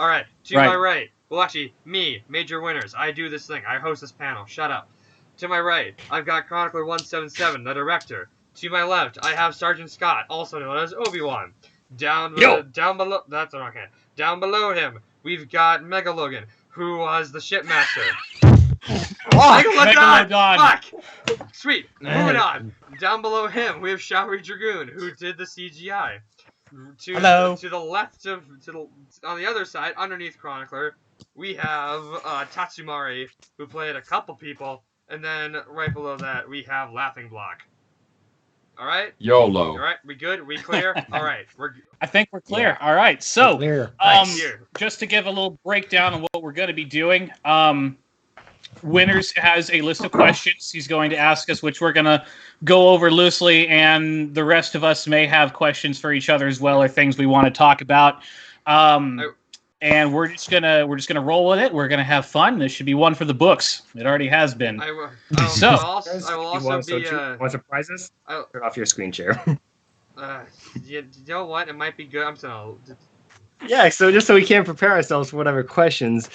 All right, to my right. Well, actually, me, Major Winners. I do this thing. I host this panel. Shut up. To my right, I've got Chronicler 177, the director. To my left, I have Sergeant Scott, also known as Obi-Wan. Down below, that's okay. Down below him, we've got Megalogan, who was the shipmaster. Megalodon! Fuck! Sweet. Moving on. Down below him, we have Showery Dragoon, who did the CGI. Hello. To the left of, on the other side, underneath Chronicler, we have Tatsumari, who played a couple people, and then right below that, we have LaughingBlock. All right. YOLO. All right. We good? We clear? All right. I think we're clear. Yeah. All right. So, nice. Just to give a little breakdown of what we're going to be doing, Winners has a list of questions he's going to ask us, which we're going to go over loosely, and the rest of us may have questions for each other as well, or things we want to talk about. And we're just gonna roll with it. We're gonna have fun. This should be one for the books. It already has been. I will also be. Want surprises? Turn off your screen share. You know what? It might be good. I'm sorry. Yeah, so just so we can prepare ourselves for whatever questions.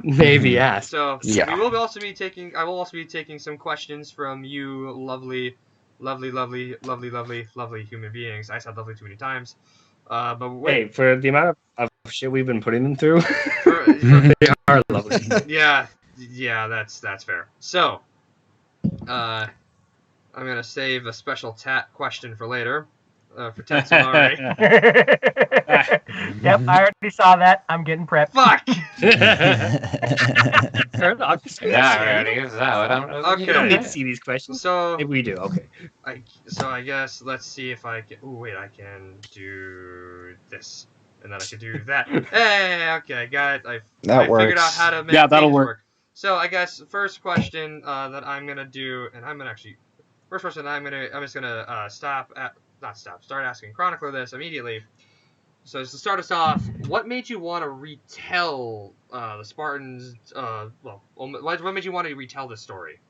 May be asked. So we will also be taking. I will also be taking some questions from you, lovely human beings. I said lovely too many times. But wait. Hey, for the amount of shit we've been putting them through, they are lovely. Yeah, that's fair. So, I'm gonna save a special question for later, for Tatsumari. Yep, I already saw that. I'm getting prepped. Fuck. Okay. You don't need to see these questions. So maybe we do. Okay. I guess let's see if I can. Oh wait, I can do this, and then I can do that. Hey, okay, I got it. I figured out how to make that'll work. So I guess first question that I'm gonna do, and I'm just gonna start asking Chronicler this immediately. So to start us off, what made you want to retell the Spartans? What made you want to retell this story?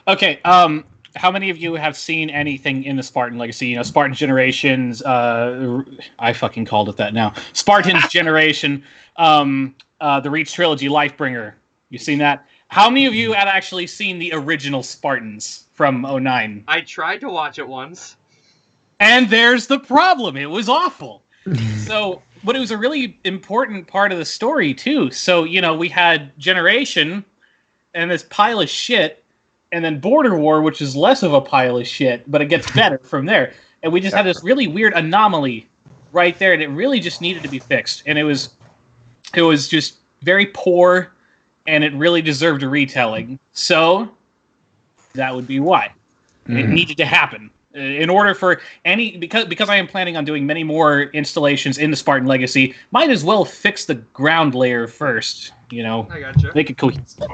Okay. How many of you have seen anything in the Spartan Legacy? You know, Spartan Generations. I fucking called it that now. Spartans Generation. The Reach Trilogy, Lifebringer. You seen that? How many of you had actually seen the original Spartans from 09? I tried to watch it once. And there's the problem. It was awful. But it was a really important part of the story, too. So, you know, we had Generation and this pile of shit, and then Border War, which is less of a pile of shit, but it gets better from there. And we just had this really weird anomaly right there, and it really just needed to be fixed. And it was just very poor, and it really deserved a retelling. So that would be why. It needed to happen. In order for because I am planning on doing many more installations in the Spartan Legacy, might as well fix the ground layer first, you know. I gotcha. Make it cohesive.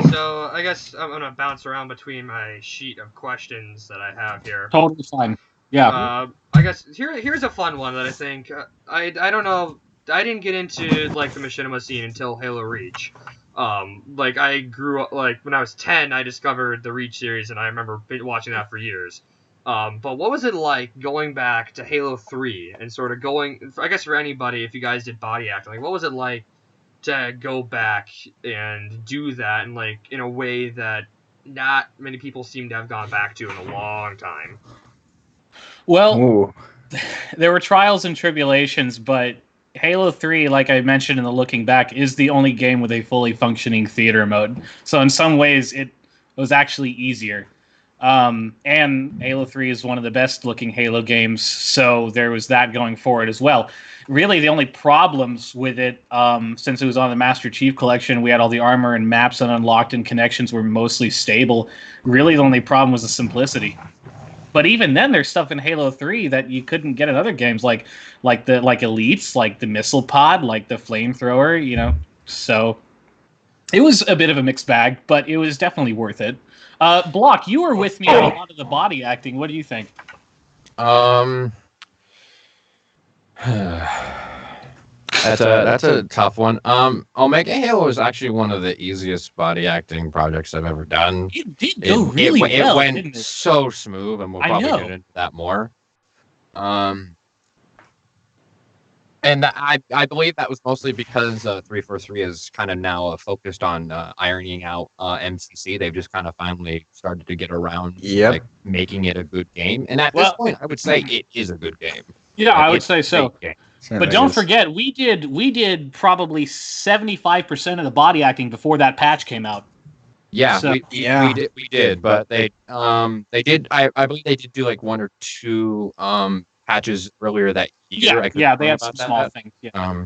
So I guess I'm gonna bounce around between my sheet of questions that I have here. Totally fine. Yeah. I guess here's a fun one that I think I don't know. I didn't get into like the machinima scene until Halo Reach. Like I grew up when I was 10, I discovered the Reach series, and I remember watching that for years. But what was it like going back to Halo 3 and sort of going, I guess for anybody, if you guys did body acting, like what was it like to go back and do that in a way that not many people seem to have gone back to in a long time? Well, there were trials and tribulations, but Halo 3, like I mentioned in the looking back, is the only game with a fully functioning theater mode. So in some ways, it was actually easier. And Halo 3 is one of the best looking Halo games, so there was that going forward as well. Really, the only problems with it, since it was on the Master Chief Collection, we had all the armor and maps and unlocked, and connections were mostly stable. Really, the only problem was the simplicity. But even then, there's stuff in Halo 3 that you couldn't get in other games, like elites, like the missile pod, like the flamethrower, you know. So it was a bit of a mixed bag, but it was definitely worth it. Block, you were with me on a lot of the body acting. What do you think? That's a tough one. Omega Halo is actually one of the easiest body acting projects I've ever done. It did go really well. It went so smooth, and we'll probably get into that more. And I believe that was mostly because 343 is kind of now focused on ironing out MCC. They've just kind of finally started to get around like making it a good game. And at this point, I would say it is a good game. Yeah, I would say so. But don't forget, we did probably 75% of the body acting before that patch came out. Yeah, so, we did. But they did. I believe they did do like 1 or 2 patches earlier that year. Yeah, they had some small things. Yeah.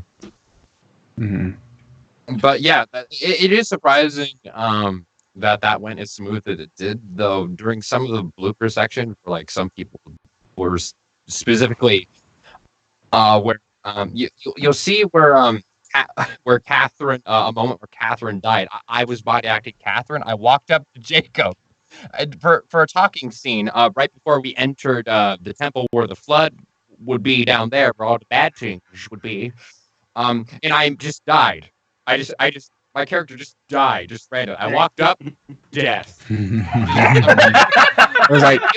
But yeah, it is surprising that went as smooth as it did. Though during some of the blooper section, for like some people were specifically where you'll see where Catherine a moment where Catherine died. I was body acting Catherine. I walked up to Jacob. For a talking scene right before we entered the temple where the flood would be down there, where all the bad things would be, and I just died. My character just died, just random. I walked up, death. It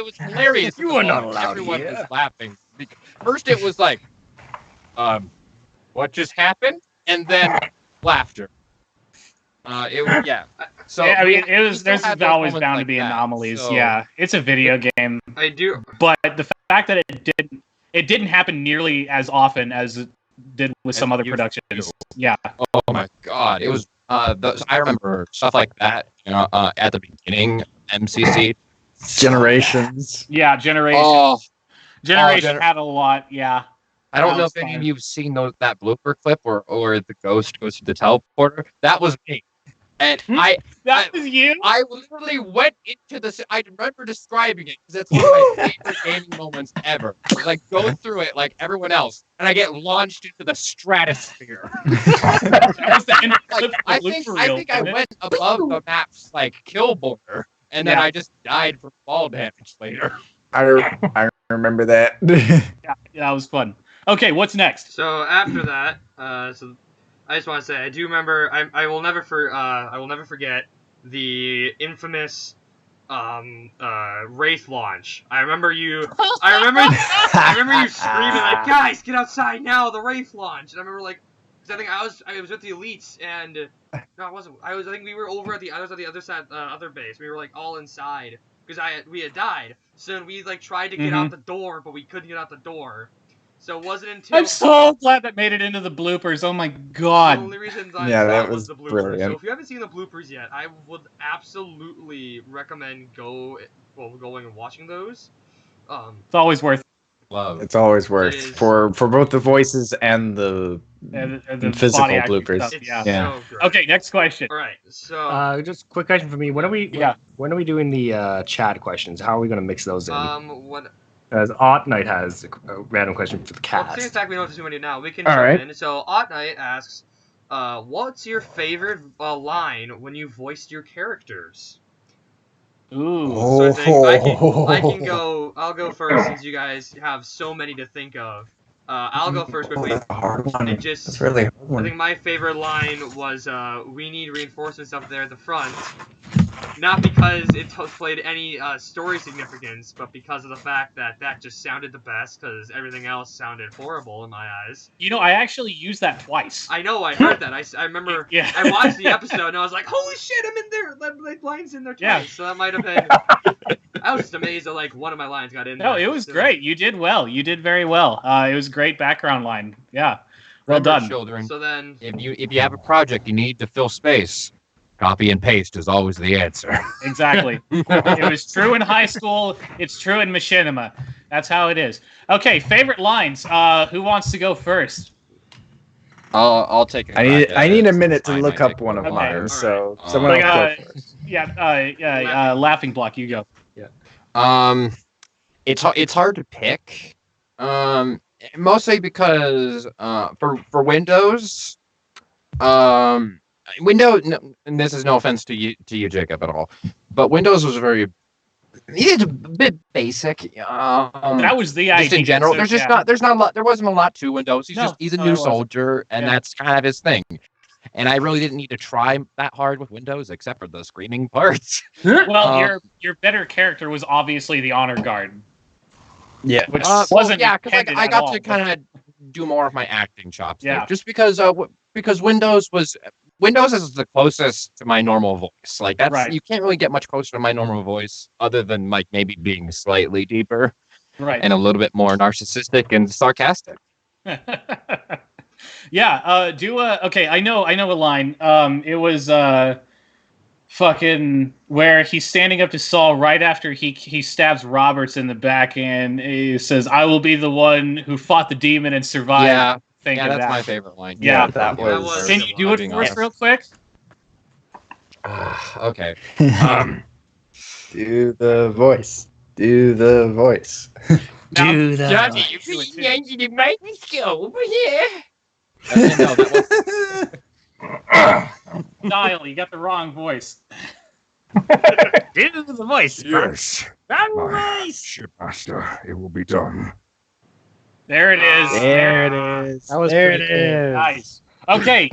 was hilarious. You were not allowed. Everyone was laughing. First, it was like, what just happened, and then laughter. It was So I mean, there's always bound to be anomalies. So, yeah, it's a video game. I do, but the fact that it didn't happen nearly as often as it did with some other productions. Yeah. Oh my god, it was. I remember stuff like that. At the beginning, MCC. Generations. Yeah, Generation had a lot. Yeah. I don't know if any of you have seen that blooper clip or the ghost goes to the teleporter. That was me. And that was you? I literally went into this. I remember describing it because that's one of my favorite gaming moments ever. Like, go through it like everyone else, and I get launched into the stratosphere. That was the end of the I think I went above the map's like kill border, and then I just died from fall damage later. I remember that. Yeah, that was fun. Okay, what's next? So after that, I just want to say I do remember. I will never forget the infamous Wraith launch. I remember you screaming like, "Guys, get outside now! The Wraith launch!" And I remember like, because I think I was with the elites, and no, I wasn't. I think we were over at the other side, other base. We were like all inside because we had died. So we like tried to get out the door, but we couldn't get out the door. So it wasn't until... I'm so glad that made it into the bloopers. Oh my god. The only reason I saw that was the bloopers. Brilliant. So if you haven't seen the bloopers yet, I would absolutely recommend going and watching those. It's always worth love. It's always worth for both the voices and the physical bloopers. So great. Okay, next question. All right. So just a quick question for me. When are we doing the chat questions? How are we going to mix those in? As Ot Knight has a random question for the cast. Well, in fact, we don't have too many now. We can jump in. So Ot Knight asks, "What's your favorite line when you voiced your characters?" Ooh. So I think I can go. I'll go first since you guys have so many to think of. I'll go first quickly. That's a hard one. That's really hard one. I think my favorite line was, "We need reinforcements up there at the front." Not because it played any story significance, but because of the fact that just sounded the best, because everything else sounded horrible in my eyes. You know, I actually used that twice. I know, I heard that. I remember I watched the episode, and I was like, holy shit, I'm in there! That line's in there twice. Yeah. So that might have been... I was just amazed that, like, one of my lines got in there. No, it was great. You did well. You did very well. It was a great background line. Yeah. Well done. Children, so then... If you have a project you need to fill space... Copy and paste is always the answer. Exactly. It was true in high school. It's true in machinima. That's how it is. Okay, favorite lines. Who wants to go first? I'll take it. I need a minute to look up one of mine. So someone else go first. Yeah. LaughingBlock, you go. Yeah. It's hard to pick. Mostly because for Windows, Windows, and this is no offense to you, Jacob, at all, but Windows was it's a bit basic. That was the idea. Just in general, there wasn't a lot to Windows. He's a new soldier, and that's kind of his thing. And I really didn't need to try that hard with Windows, except for the screaming parts. Well, your better character was obviously the honor guard. Yeah, which wasn't. Yeah, because I got to kind of do more of my acting chops. Yeah. There, just because Windows is the closest to my normal voice. Like that's Right. You can't really get much closer to my normal voice other than like maybe being slightly deeper, Right. and a little bit more narcissistic and sarcastic. Yeah. Okay. I know a line. It was fucking where he's standing up to Saul right after he stabs Roberts in the back, and he says, "I will be the one who fought the demon and survived." Yeah. Think Yeah, of that's that. my favorite line. Yeah, that was. Can you do it for us real quick? Okay. Do the voice. Do the voice. Do the Johnny, voice. you make me go over here. No, that was... Niall, you got the wrong voice. Do the voice. Yes, Run my voice. shipmaster, it will be done. There it is. There it is. That was there it pretty cool. is. Nice. Okay,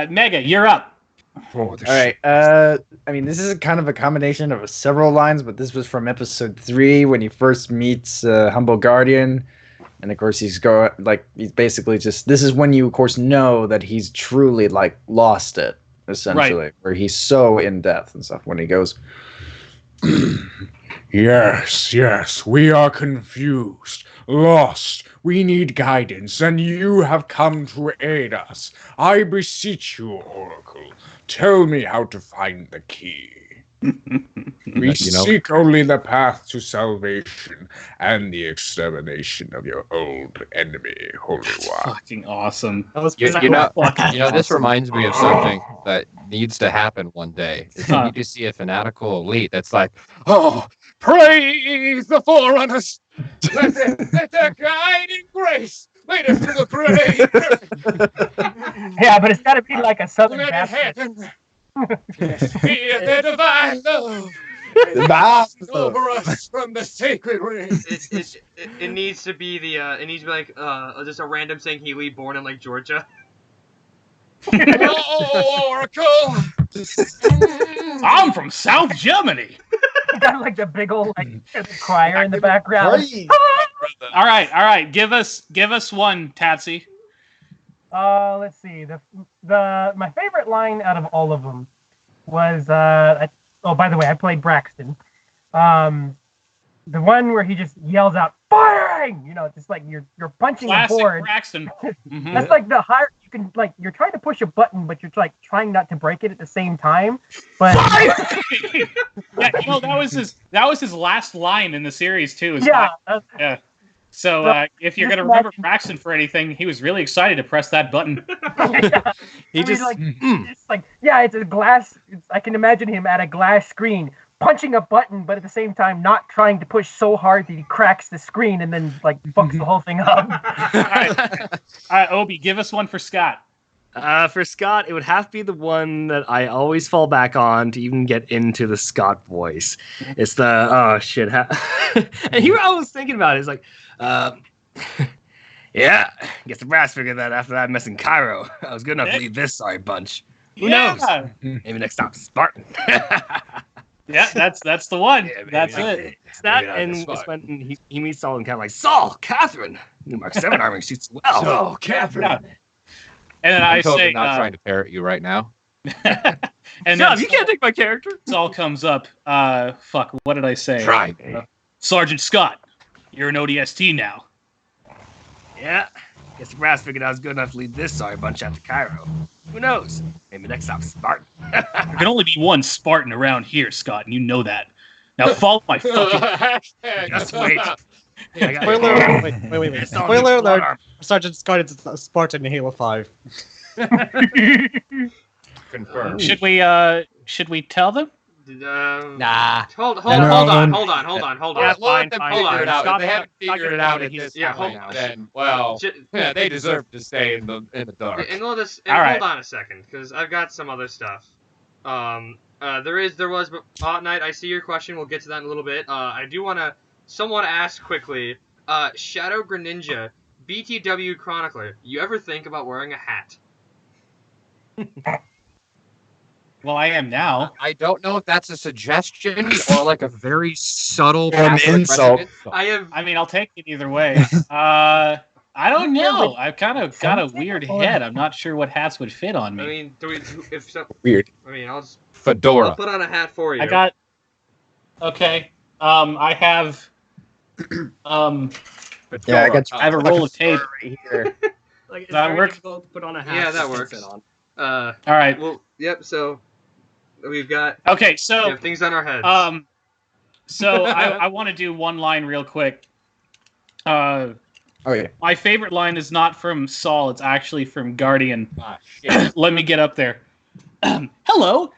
Mega, you're up. For the All right. I mean, this is kind of a combination of several lines, but this was from episode 3 when he first meets Humble Guardian, and of course he's basically just. This is when you, of course, know that he's truly like lost it, essentially, where he's so in depth and stuff. When he goes, Yes, we are confused, lost. We need guidance, and you have come to aid us. I beseech you, Oracle, tell me how to find the key. We seek only the path to salvation and the extermination of your old enemy, Holy One. Fucking awesome. That was You know, this reminds me of something that needs to happen one day. Is you need to see a fanatical elite that's like, oh, praise the Forerunners! Let their guiding grace lead us to the grave! Yeah, but it's got to be like a Southern Let Baptist. heaven be their divine love! Over us from the sacred ring. It needs to be like just a random Sangheili born in like Georgia. Oh, Oracle! I'm from South Germany. You got like the big old like choir in the background. All right. Give us one, Tatsy. Let's see. My favorite line out of all of them was oh, by the way, I played Braxton. The one where he just yells out firing. You know, just like you're punching Classic the board. Braxton. Mm-hmm. That's like the higher you can like. You're trying to push a button, but you're like trying not to break it at the same time. But Yeah, you know, that was his last line in the series too. yeah, Yeah. So if you're gonna remember Braxton for anything, he was really excited to press that button. yeah. It's like it's a glass. I can imagine him at a glass screen punching a button, but at the same time not trying to push so hard that he cracks the screen and then like fucks the whole thing up. All right, Obi, give us one for Scott. For Scott, it would have to be the one that I always fall back on to even get into the Scott voice. It's the oh shit, and here I was thinking about it. It's like, yeah, guess the brass figured that after that mess in Cairo, I was good enough to leave this sorry bunch. Who knows? Maybe next time, Spartan. Yeah, that's the one. Yeah, that's it. It's that, and it's when he meets Saul and kind of like, Saul, Catherine, New Mark 7 armor suits well. Saul, Catherine. Yeah. And then I'm I totally say, not trying to parrot you right now. and John, then you can't take my character. Saul comes up. Fuck, what did I say? Try me. Sergeant Scott, you're an ODST now. Yeah, guess the brass figured I was good enough to lead this sorry bunch out to Cairo. Who knows? Maybe next time, Spartan. There can only be one Spartan around here, Scott, and you know that. Now follow my fucking... Just wait. Wait. Spoiler alert. Sergeant Scott is a Spartan in Halo 5. Confirmed. Should we tell them? Nah. Hold on. Yeah, let them Hold figure on. it out. Stop If they haven't figured it out at this Yeah, point, hold- then well, they deserve to stay in the dark. And we'll just All right. hold on a second, because I've got some other stuff. There was Night. I see your question. We'll get to that in a little bit. I do want to. Someone asked quickly. Shadow Greninja, BTW Chronicler. You ever think about wearing a hat? Well, I am now. I don't know if that's a suggestion or like a very subtle An insult. I have. I mean, I'll take it either way. I don't know. I've kind of got a weird head. I'm not sure what hats would fit on me. I mean, if so, Weird. I mean, I'll Fedora. put on a hat for you. I got. Okay. I have. Yeah, I got. I have a roll of tape. Right here. Like, That very work? difficult to put on a hat. Yeah, that to works. fit on. All right. Well, yep. So we've got Okay. we So. have things on our heads. So I want to do one line real quick. Oh yeah. My favorite line is not from Saul. It's actually from Guardian. Ah, shit. Let me get up there. Hello.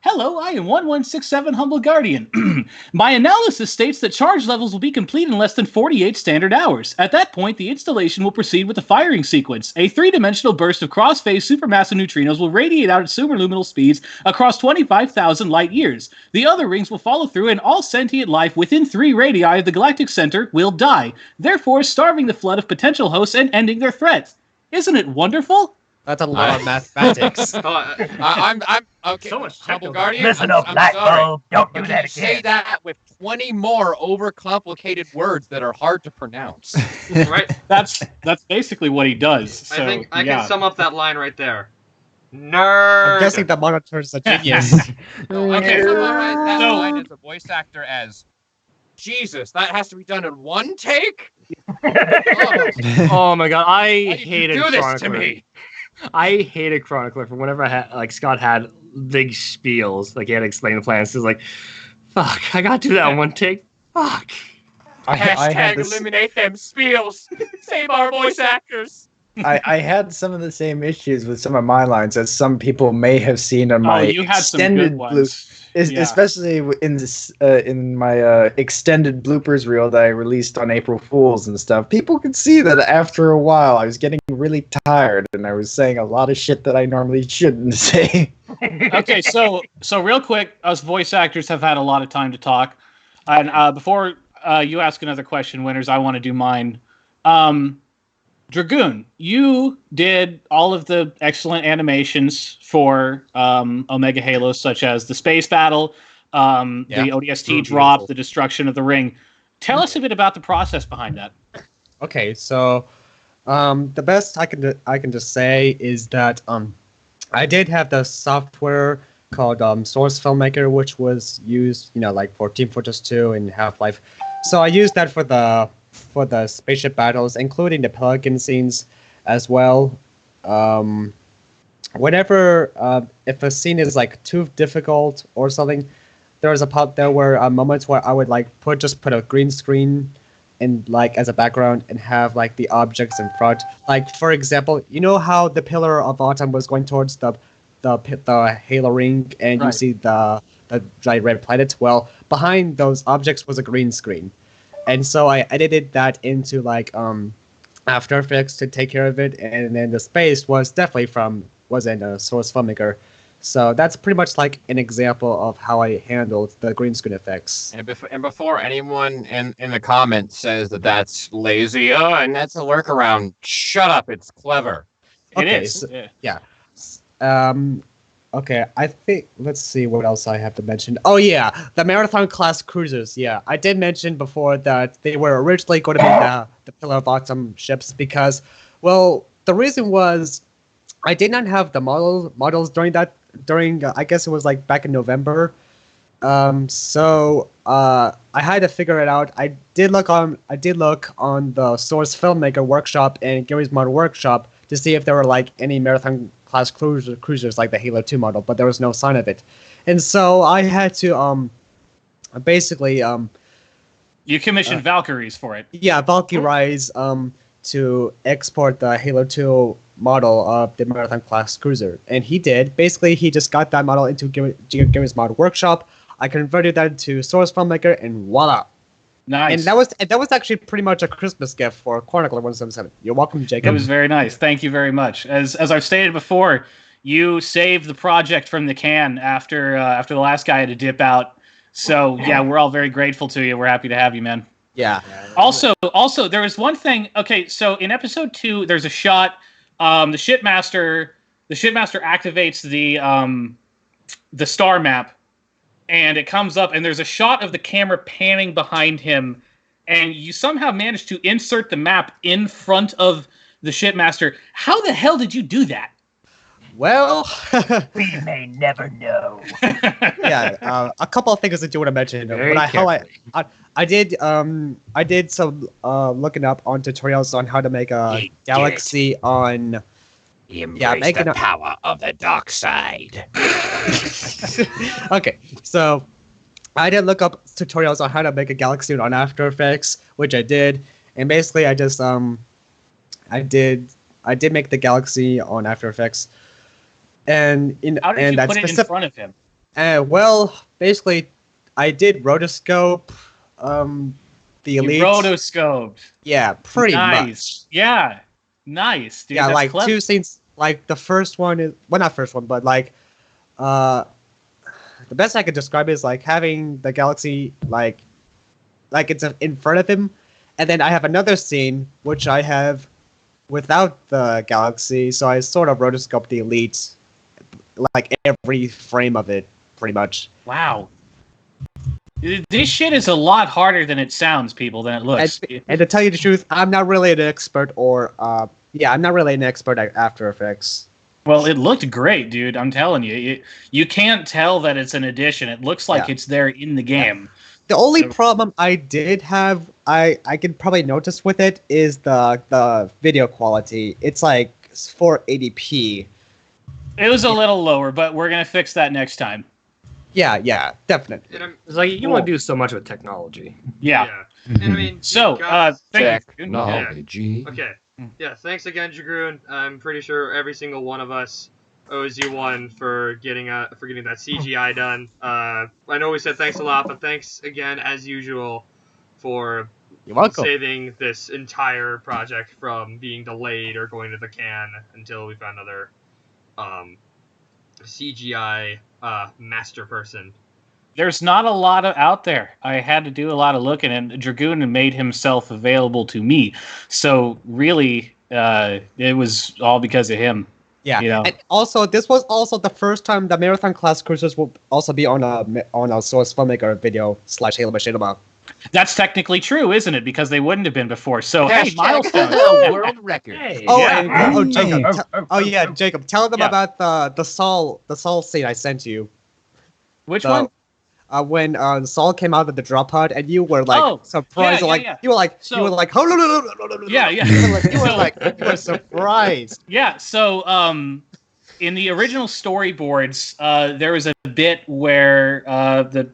I am 1167 Humble Guardian. My analysis states that charge levels will be complete in less than 48 standard hours. At that point, the installation will proceed with the firing sequence. A three-dimensional burst of cross-phase supermassive neutrinos will radiate out at superluminal speeds across 25,000 light years. The other rings will follow through, and all sentient life within 3 radii of the galactic center will die, therefore starving the flood of potential hosts and ending their threat. Isn't it wonderful? That's a lot of mathematics. I'm okay. So much Humble technical. Guardian. Listen I'm up, Black sorry. Bulb. Don't do But that you say again. that with 20 more overcomplicated words that are hard to pronounce. Right. That's basically what he does. So, I think I yeah. can sum up that line right there. Nerd. I'm guessing the monitor is a genius. Okay, summarize that So- line as a voice actor as Jesus. That has to be done in one take. Oh my god, Why I did you hated do this Chronicler. to me. I hated Chronicler for whenever I had, like, Scott had big spiels, like he had to explain the plans. It was like, fuck, I gotta do that in one take. Fuck. I had Hashtag this. eliminate them spiels. Save our voice actors. I had some of the same issues with some of my lines as some people may have seen on my you had some extended good ones. Yeah. especially in this in my extended bloopers reel that I released on April Fools and stuff. People could see that after a while I was getting really tired and I was saying a lot of shit that I normally shouldn't say. Okay, so real quick, us voice actors have had a lot of time to talk, and before you ask another question, winners, I want to do mine. Dragoon, you did all of the excellent animations for Omega Halo, such as the space battle, the ODST drop, beautiful. the destruction of the ring. Tell us a bit about the process behind that. Okay, so the best I can just say is that I did have the software called Source Filmmaker, which was used, like for Team Fortress 2 and Half-Life. So I used that for the spaceship battles, including the Pelican scenes as well. Whenever if a scene is like too difficult or something, there were moments where I would like put a green screen in like as a background and have like the objects in front. Like for example, you know how the Pillar of Autumn was going towards the Halo ring, and you Right. see the giant red planet. Well, behind those objects was a green screen. And so I edited that into like After Effects to take care of it, and then the space was definitely was in a Source Filmmaker. So that's pretty much like an example of how I handled the green screen effects. And before anyone in the comments says that that's lazy, and that's a workaround, shut up. It's clever. It Okay, is. so- Yeah. Okay, I think, let's see what else I have to mention. Oh yeah, the Marathon class cruisers. Yeah, I did mention before that they were originally going to be the Pillar of Autumn ships because, well, the reason was I did not have the models during I guess it was like back in November. So I had to figure it out. I did look on the Source Filmmaker workshop and Gary's Model Workshop to see if there were like any Marathon class cruisers like the Halo 2 model, but there was no sign of it. And so I had to basically You commissioned Valkyries for it. Valkyries to export the Halo 2 model of the Marathon class cruiser. And he did. Basically, he just got that model into Gary's Model Workshop. I converted that to Source Filmmaker, and voila. Nice. And that was actually pretty much a Christmas gift for Chronicler 177. You're welcome, Jacob. It was very nice. Thank you very much. As I've stated before, you saved the project from the can after the last guy had to dip out. So yeah, we're all very grateful to you. We're happy to have you, man. Yeah. Also, there was one thing. Okay, so in episode 2, there's a shot. The shipmaster activates the star map, and it comes up, and there's a shot of the camera panning behind him and you somehow managed to insert the map in front of the shipmaster. How the hell did you do that? Well, We may never know. yeah, a couple of things that you want to mention. Very I did some looking up on tutorials on how to make a galaxy on. Embrace the power of the dark side. Okay, so I did look up tutorials on how to make a galaxy on After Effects, which I did, and basically I just I did make the galaxy on After Effects, and How did you put it in front of him? Well, basically I did rotoscope the You elite. rotoscoped. Yeah, pretty Nice. much. Yeah. Nice, dude. Yeah, That's like clever. 2 scenes. Like the first one is, well, not first one, but like the best I could describe it is like having the galaxy like it's in front of him, and then I have another scene which I have without the galaxy, so I sort of rotoscoped the elite, like every frame of it, pretty much. Wow. This shit is a lot harder than it sounds, people, than it looks. And to tell you the truth, I'm not really an expert, or I'm not really an expert at After Effects. Well, it looked great, dude. I'm telling you. You can't tell that it's an addition. It looks like it's there in the game. The only problem I did have, I could probably notice with it, is the video quality. It's like 480p. It was a little lower, but we're going to fix that next time. Yeah, definitely. And It's like you want to do so much with technology. Yeah. And I mean, So, thank you. Technology. Okay. Yeah, thanks again, Dragoon. I'm pretty sure every single one of us owes you one for getting that CGI done. I know we said thanks a lot, but thanks again, as usual, for You're welcome. saving this entire project from being delayed or going to the can until we found another CGI master person. There's not a lot out there. I had to do a lot of looking, and Dragoon made himself available to me. So really, it was all because of him. Yeah, You know. and also this was also the first time the Marathon class cruisers will also be on a Source Filmmaker video / Halo Machinima. That's technically true, isn't it? Because they wouldn't have been before. So, hey, Hashtag milestone. world record. Hey. Oh, Yeah. and, Jacob. Jacob, tell them Yeah. about the Saul scene I sent you. Which The- one? When Saul came out of the drop pod and you were like surprised, you were like, So- you were like, Yeah. you were surprised. Yeah, so in the original storyboards, there was a bit where the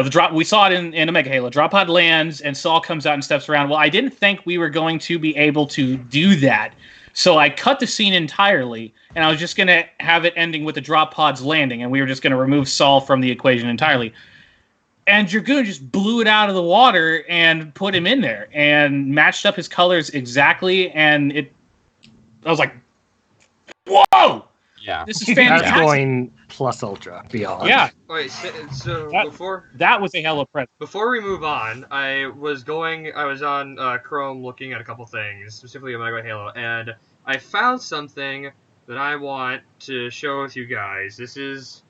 drop, we saw it in Omega Halo. Drop pod lands and Saul comes out and steps around. Well, I didn't think we were going to be able to do that, so I cut the scene entirely, and I was just going to have it ending with the drop pods landing, and we were just going to remove Saul from the equation entirely. And Dragoon just blew it out of the water and put him in there and matched up his colors exactly, and I was like, whoa! Yeah. This is That's fantastic. going plus ultra beyond. Yeah, Wait, so That- that was a hell of a present. before we move on, I was on Chrome looking at a couple things, specifically Omega Halo, and I found something that I want to share with you guys. This is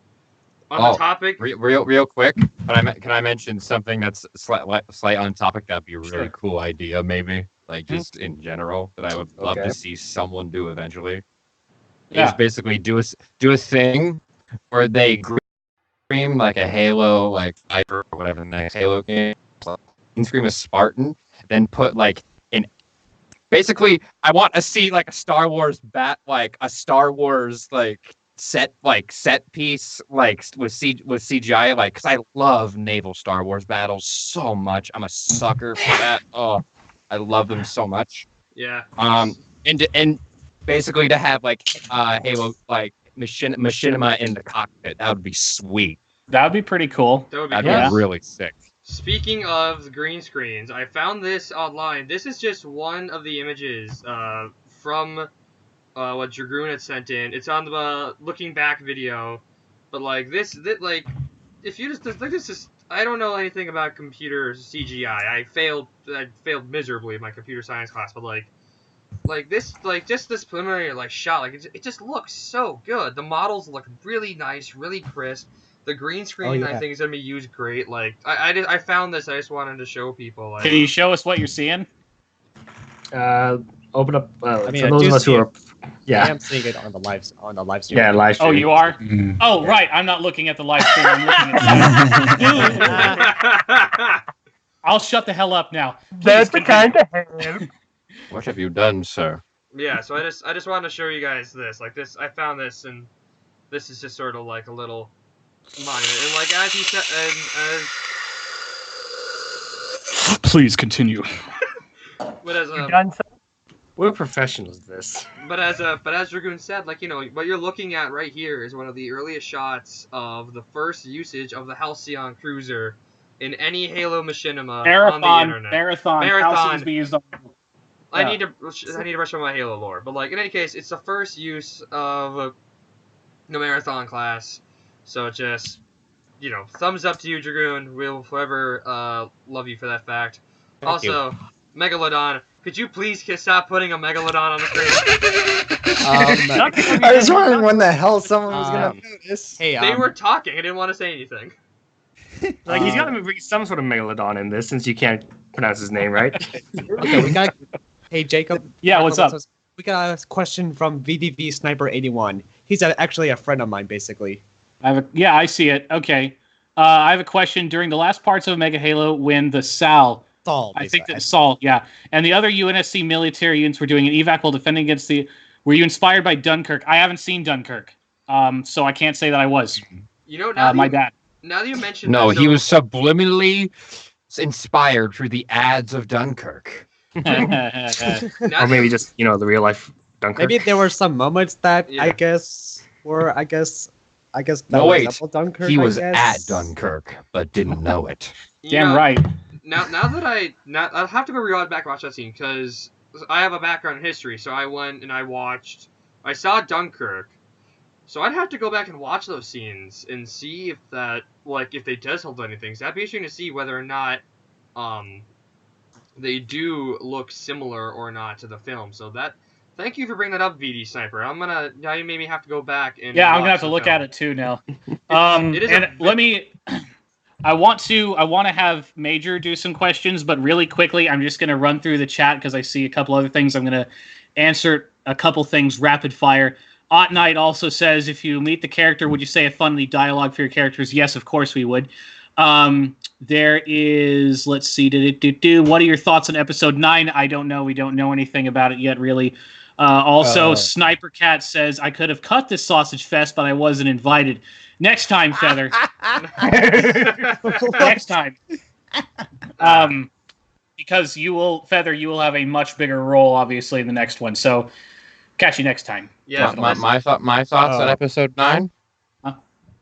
on the topic. Real quick, can I mention something that's slight on topic? That'd be a really cool idea, maybe. Like just in general, that I would love to see someone do eventually. Yeah. Is basically do a thing where they scream like a Halo, like Viper or whatever the next Halo game. Scream a Spartan, then put like basically I want to see like a Star Wars set piece like with CGI, like, because I love naval Star Wars battles so much. I'm a sucker for that. Oh, I love them so much. Yeah. And basically to have like Halo like machinima in the cockpit, that would be sweet. That would be pretty cool. That would be That'd cool. be really sick. Speaking of the green screens, I found this online. This is just one of the images from what Dragoon had sent in. It's on the looking back video, but like this if you just like this is, I don't know anything about computer CGI. I failed miserably in my computer science class, but just this preliminary shot, it just looks so good. The models look really nice, really crisp. The green screen, I think, is gonna be used great. Like, I found this. I just wanted to show people. Like, Can you show us what you're seeing? Open up. I mean, for I those do of us see who it. are, yeah, I am seeing it on the live stream. yeah, live stream. Oh, you are? Mm. Oh, right. I'm not looking at the live stream. I'm looking at I'll shut the hell up now. That's the Please kind of help. What have you done, sir? yeah. So I just wanted to show you guys this. Like this, I found this, and this is just sort of like a little monument. And like as he said, and Please continue. but as You done so? We're professionals at this. But as Dragoon said, like, you know, what you're looking at right here is one of the earliest shots of the first usage of the Halcyon Cruiser in any Halo machinima on the internet. Marathon. Halcyon's be used on. I need to brush up my Halo lore, but like in any case, it's the first use of the Marathon class. So just, you know, thumbs up to you, Dragoon. We'll forever love you for that fact. Thank you. Also, Megalodon. Could you please stop putting a Megalodon on the screen? I was wondering when the hell someone was gonna notice. Hey, They were talking. I didn't want to say anything. Like he's got to bring some sort of megalodon in this, since you can't pronounce his name right. okay, we got. Hey, Jacob. Yeah, what's up? We got a question from VDV Sniper 81. He's actually a friend of mine, basically. Yeah, I see it. Okay. I have a question. During the last parts of Mega Halo, when the SAL, Saul. I think that Saul, yeah, and the other UNSC military units were doing an evac while defending against the. Were you inspired by Dunkirk? I haven't seen Dunkirk, so I can't say that I was. You know, now My dad. Now that you mentioned No, that, he was subliminally inspired through the ads of Dunkirk. now Or maybe just, you know, the real life Dunkirk. Maybe there were some moments that Yeah. I guess were that No, were wait. double Dunkirk. He was I at guess. Dunkirk, but didn't know it. you Damn know, right. Now that I'll have to go rewatch back watch that scene because I have a background in history. So I went and I saw Dunkirk. So I'd have to go back and watch those scenes and see if that, like, if they does hold anything. So that'd be interesting to see whether or not, they do look similar or not to the film. So that, thank you for bringing that up, VD Sniper. Now you made me have to go back and Yeah, I'm gonna watch have to the look film. at it too now. It is And a- let me. I want to have Major do some questions, but really quickly, I'm just gonna run through the chat because I see a couple other things. I'm gonna answer a couple things rapid fire. Ot Knight also says, if you meet the character, would you say a funny dialogue for your characters? Yes, of course we would. There is, let's see, what are your thoughts on episode 9? I don't know. We don't know anything about it yet, really. Also, Sniper Cat says, I could have cut this sausage fest, but I wasn't invited. Next time, Feather. Next time. Because you will have a much bigger role, obviously, in the next one. So, catch you next time. Yeah. My thoughts on episode 9?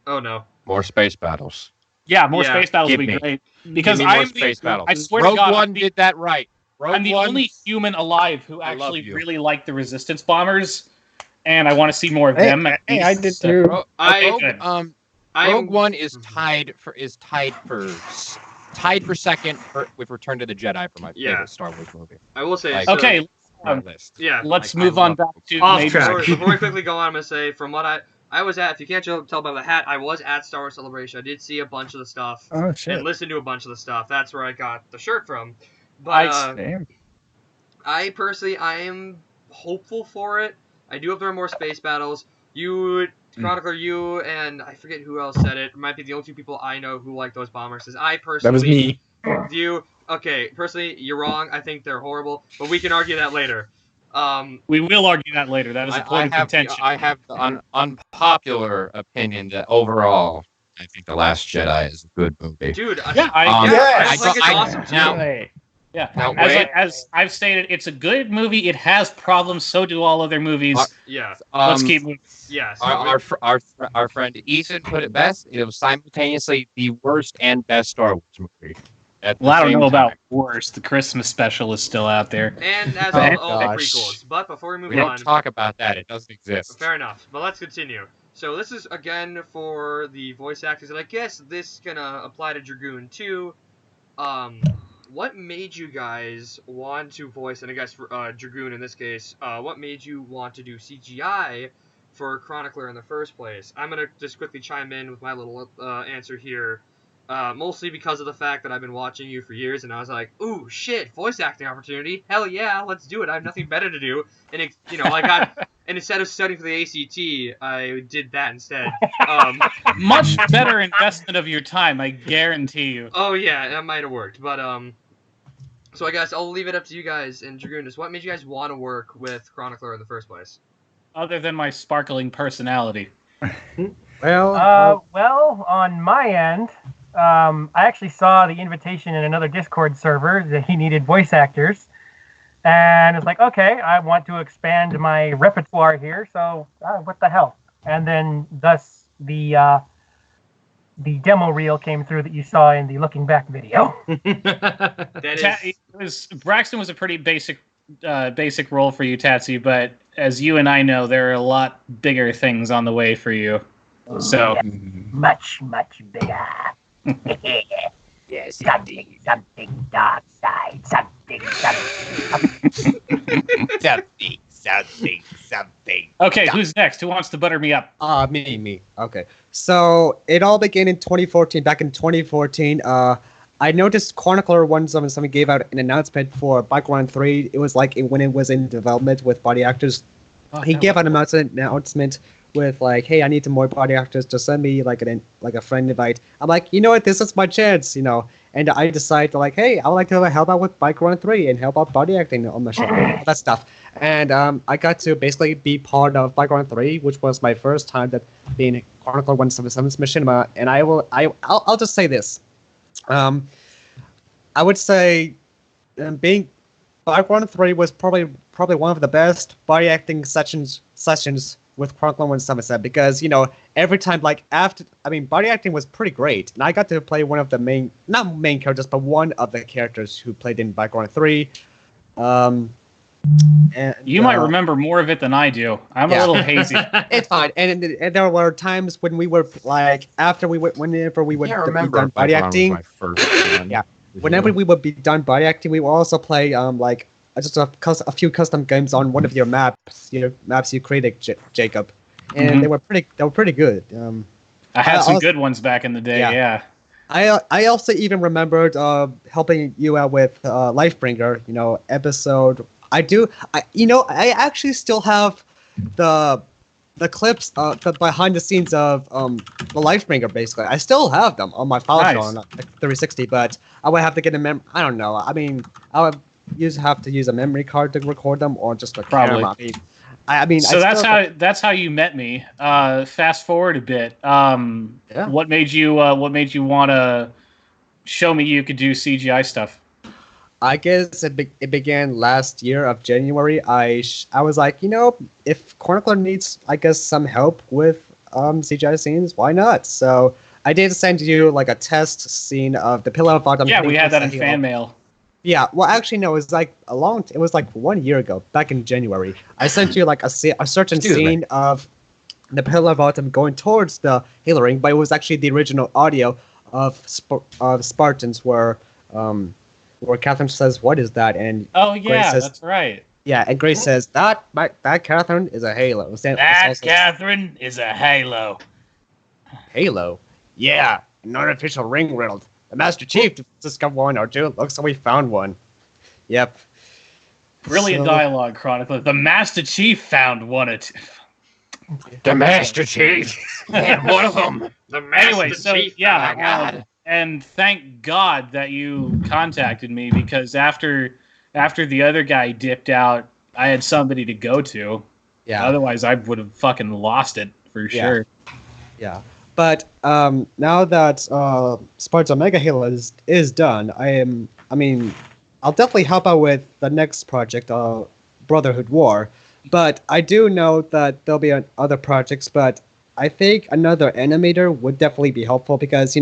Oh no. More space battles. Yeah, more Yeah, space battles give would be me. great. Because Give me more I'm space battles. I swear Rogue to God, One did that right. Rogue I'm the One, only human alive who I love actually you. really liked the Resistance bombers, and I want to see more of them. at Hey, I least. did So- too. I- good. Rogue One is tied for second with Return to the Jedi for my Yeah. favorite Star Wars movie. I will say. Like- so- Okay, My Um, list. Yeah. let's Like, move I on love back to Off Major. track. Before we quickly go on, I'm gonna say from what I was at. If you can't tell by the hat, I was at Star Wars Celebration. I did see a bunch of the stuff Oh shit. and listen to a bunch of the stuff. That's where I got the shirt from. But Damn. I personally, I am hopeful for it. I do hope there are more space battles. You, Chronicler, you, and I forget who else said it. It might be the only two people I know who like those bombers. Says I personally. That was me. You, okay, personally, you're wrong. I think they're horrible, but we can argue that later. We will argue that later. That is a point of contention. I have the unpopular opinion that overall, I think The Last Jedi is a good movie. Dude, Yeah, I I think it's I- awesome. now- too. Yeah, Now, as I've stated, it's a good movie. It has problems. So do all other movies. Yeah, Let's keep moving. yes. Our friend Ethan put it best. It was simultaneously the worst and best Star Wars movie. At the Well, I don't same know time. about worse. The Christmas special is still out there. And as Oh, all the gosh. prequels. But before we move We on, don't talk about that. It doesn't exist. fair enough. But let's continue. So this is again for the voice actors, and I guess this is gonna apply to Dragoon too. What made you guys want to voice, and I guess for Dragoon in this case, what made you want to do CGI for Chronicler in the first place. I'm gonna just quickly chime in with my little answer here. Mostly because of the fact that I've been watching you for years, and I was like, "Ooh, shit, voice acting opportunity! Hell yeah, let's do it! I have nothing better to do." And it, I got, and instead of studying for the ACT, I did that instead. Much better investment of your time, I guarantee you. Oh yeah, that might have worked, but so I guess I'll leave it up to you guys. And Dragoon, just what made you guys want to work with Chronicler in the first place? Other than my sparkling personality. Well, on my end, I actually saw the invitation in another Discord server that he needed voice actors, and it's like, okay, I want to expand my repertoire here, so what the hell? And then thus the demo reel came through that you saw in the Looking Back video. Braxton was a pretty basic role for you, Tatsy, but as you and I know, there are a lot bigger things on the way for you. So much bigger. Yes, something dark side, something. Something. Okay, who's next? Who wants to butter me up? Me. Okay. So it all began in 2014. Back in 2014, I noticed Chronicler 177 gave out an announcement for Background 3. It was like when it was in development with body actors. He gave out an announcement with like, "Hey, I need some more body actors. Just send me like a friend invite." I'm like, you know what? This is my chance, And I decided like, hey, I would like to help out with Background 3 and help out body acting on the show, all that stuff. And I got to basically be part of Background 3, which was my first time that being Chronicler 177's machinima. And I'll just say this. I would say being Background 3 was probably one of the best body acting sessions with Chronicler 177 because, every time, body acting was pretty great. And I got to play one of the not main characters, but one of the characters who played in Background 3. You might remember more of it than I do. I'm a little hazy. It's fine. And there were times when we were whenever we would be done body acting. Whenever we would be done body acting, we would also play just a few custom games on one of your maps you created, Jacob, and they were pretty good. I had some good ones back in the day. Yeah. I also even remembered helping you out with Lifebringer, episode. I actually still have the clips, the behind the scenes of the Lifebringer. Basically, I still have them on my file on 360, but I would have to get a I don't know. I mean, I would have to use a memory card to record them, or just a camera. So that's how you met me. Fast forward a bit. What made you want to show me you could do CGI stuff? I guess it began last year of January. I was like, if Chronicler needs, I guess, some help with CGI scenes, why not? So I did send you like a test scene of the Pillar of Autumn. Yeah, we had that in fan mail. Yeah, well, actually, no, it was like it was like 1 year ago, back in January. I sent you like a certain scene of the Pillar of Autumn going towards the Halo Ring, but it was actually the original audio of Spartans where Catherine says, "What is that?" And Grace says, that's right. Yeah, and Grace says that Catherine is a Halo. Catherine is a Halo. Halo? Yeah, an artificial ring riddle. The Master Chief discovered one or two. Looks like we found one. Yep. Brilliant dialogue, Chronicler. The Master Chief found one or two. The Master Chief. And one of them. The Master Chief. Yeah. God. And thank God that you contacted me, because after the other guy dipped out, I had somebody to go to. Yeah. Otherwise, I would have fucking lost it for sure. Yeah. But now that Sparta Mega Halo is done, I'll definitely help out with the next project, Brotherhood War. But I do know that there'll be other projects, but I think another animator would definitely be helpful because,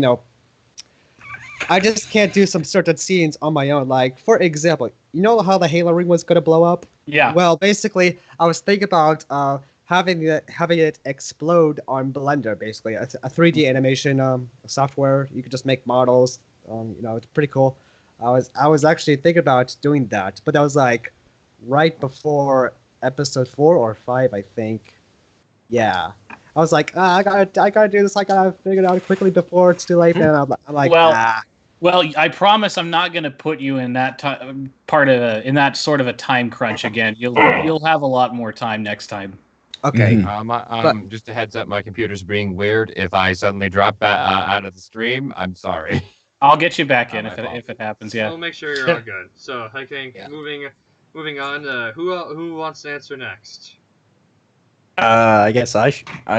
I just can't do some certain scenes on my own. Like, for example, you know how the Halo Ring was going to blow up? Yeah. Well, basically, I was thinking about having it explode on Blender, basically. A 3D animation software. You could just make models. It's pretty cool. I was actually thinking about doing that, but that was like right before episode 4 or 5, I think. Yeah. I was like, I gotta do this. I gotta figure it out quickly before it's too late. And I'm like, Well, I promise I'm not going to put you in that in that sort of a time crunch again. You'll have a lot more time next time. Okay. Just a heads up, my computer's being weird. If I suddenly drop out of the stream, I'm sorry. I'll get you back in if it happens. Yeah. We'll make sure you're all good. So I think moving on. Who wants to answer next? I guess I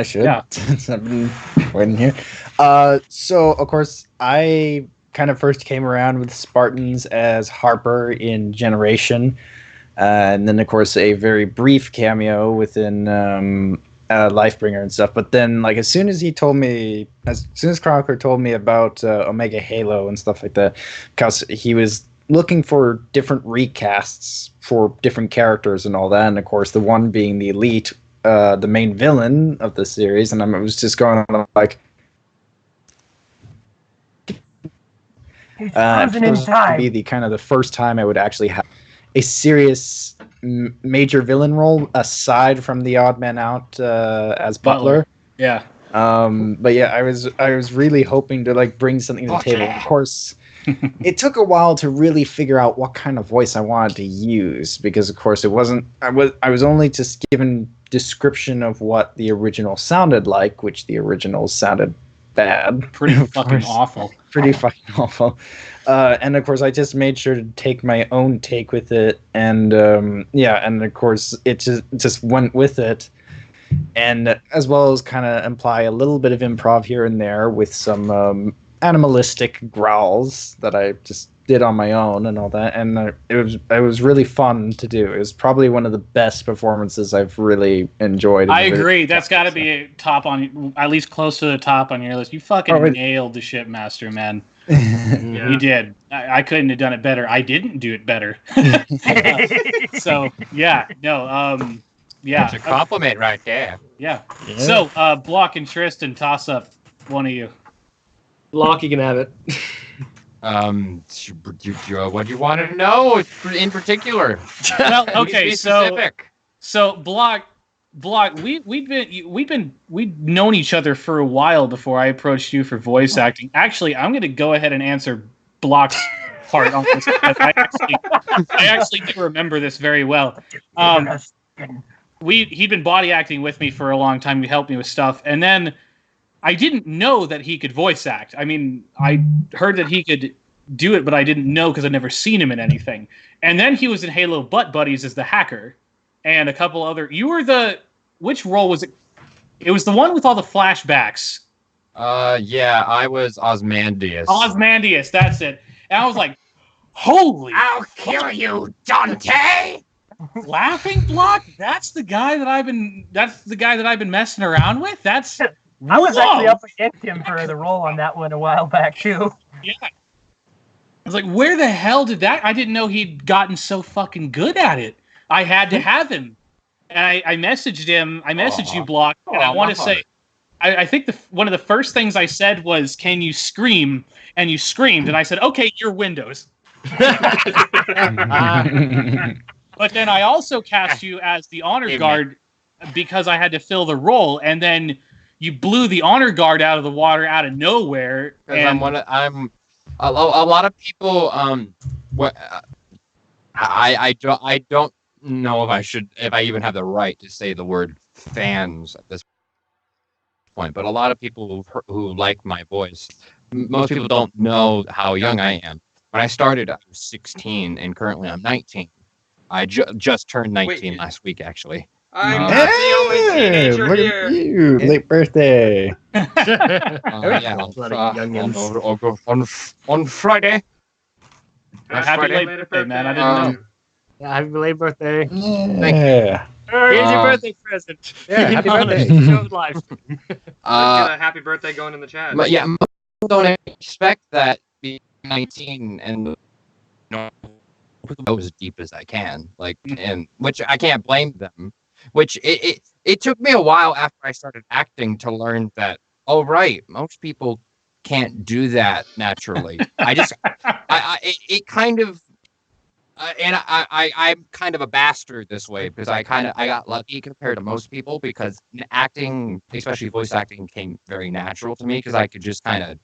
should. Yeah. Since I've been waiting here. So of course I kind of first came around with Spartans as Harper in Generation, and then of course a very brief cameo within Lifebringer and stuff. But then, like, as soon as Chronicler told me about Omega Halo and stuff like that, because he was looking for different recasts for different characters and all that, and of course the one being the Elite, the main villain of the series, and I was just going on like, to be the kind of the first time I would actually have a serious major villain role aside from the odd man out as Butler. Yeah. But yeah, I was really hoping to like bring something to the table. Of course, it took a while to really figure out what kind of voice I wanted to use, because of course it wasn't. I was only just given description of what the original sounded like, which the original sounded bad. Pretty fucking awful. Pretty fucking awful. And of course, I just made sure to take my own take with it, and and of course, it just went with it, and as well as kind of imply a little bit of improv here and there with some animalistic growls that I just did on my own and all that, and it was really fun to do. It was probably one of the best performances I've really enjoyed. I agree. That's got to be top on, at least close to the top on your list. You fucking nailed the Shipmaster, man. Yeah. You did. I couldn't have done it better. I didn't do it better. So yeah, no, yeah. It's a compliment right there. Yeah. So Block and Tristyn, toss up one of you. Block, you can have it. What do you want to know in particular? Well, okay, Be specific. so Block, we'd known each other for a while before I approached you for voice acting. Actually, I'm going to go ahead and answer Block's part on this, because I actually do remember this very well. He'd been body acting with me for a long time. He helped me with stuff, and then I didn't know that he could voice act. I mean, I heard that he could do it, but I didn't know because I'd never seen him in anything. And then he was in Halo Butt Buddies as the hacker, and a couple other. You were which role was it? It was the one with all the flashbacks. Yeah, I was Osmandius. Osmandius, that's it. And I was like, holy! I'll kill you, Dante! Laughing Block? That's the guy that I've been messing around with? That's. I was actually up against him for the role on that one a while back too. Yeah. I was like, where the hell did that? I didn't know he'd gotten so fucking good at it. I had to have him. And I messaged him. I messaged you, Block. And I want to say, I think one of the first things I said was, can you scream? And you screamed. And I said, okay, you're Windows. But then I also cast you as the honor guard because I had to fill the role. And then you blew the honor guard out of the water out of nowhere. Because a lot of people. I don't know if I even have the right to say the word fans at this point. But a lot of people who like my voice, most people don't know how young I am. When I started, I was 16, and currently I'm 19. I just turned 19 last week, actually. I'm not the only teenager look here. at you! Late birthday. Yeah, on Friday. Happy late birthday, man! I didn't know. Yeah, happy late birthday. Yeah. Here's your birthday present. Yeah, happy birthday. Show it live. Let's get a happy birthday going in the chat. But yeah, most people don't expect that being 19 and go as deep as I can, and which I can't blame them. Which it took me a while after I started acting to learn that. Oh right, most people can't do that naturally. It kind of I'm kind of a bastard this way because I got lucky compared to most people because acting, especially voice acting, came very natural to me because I could just kind of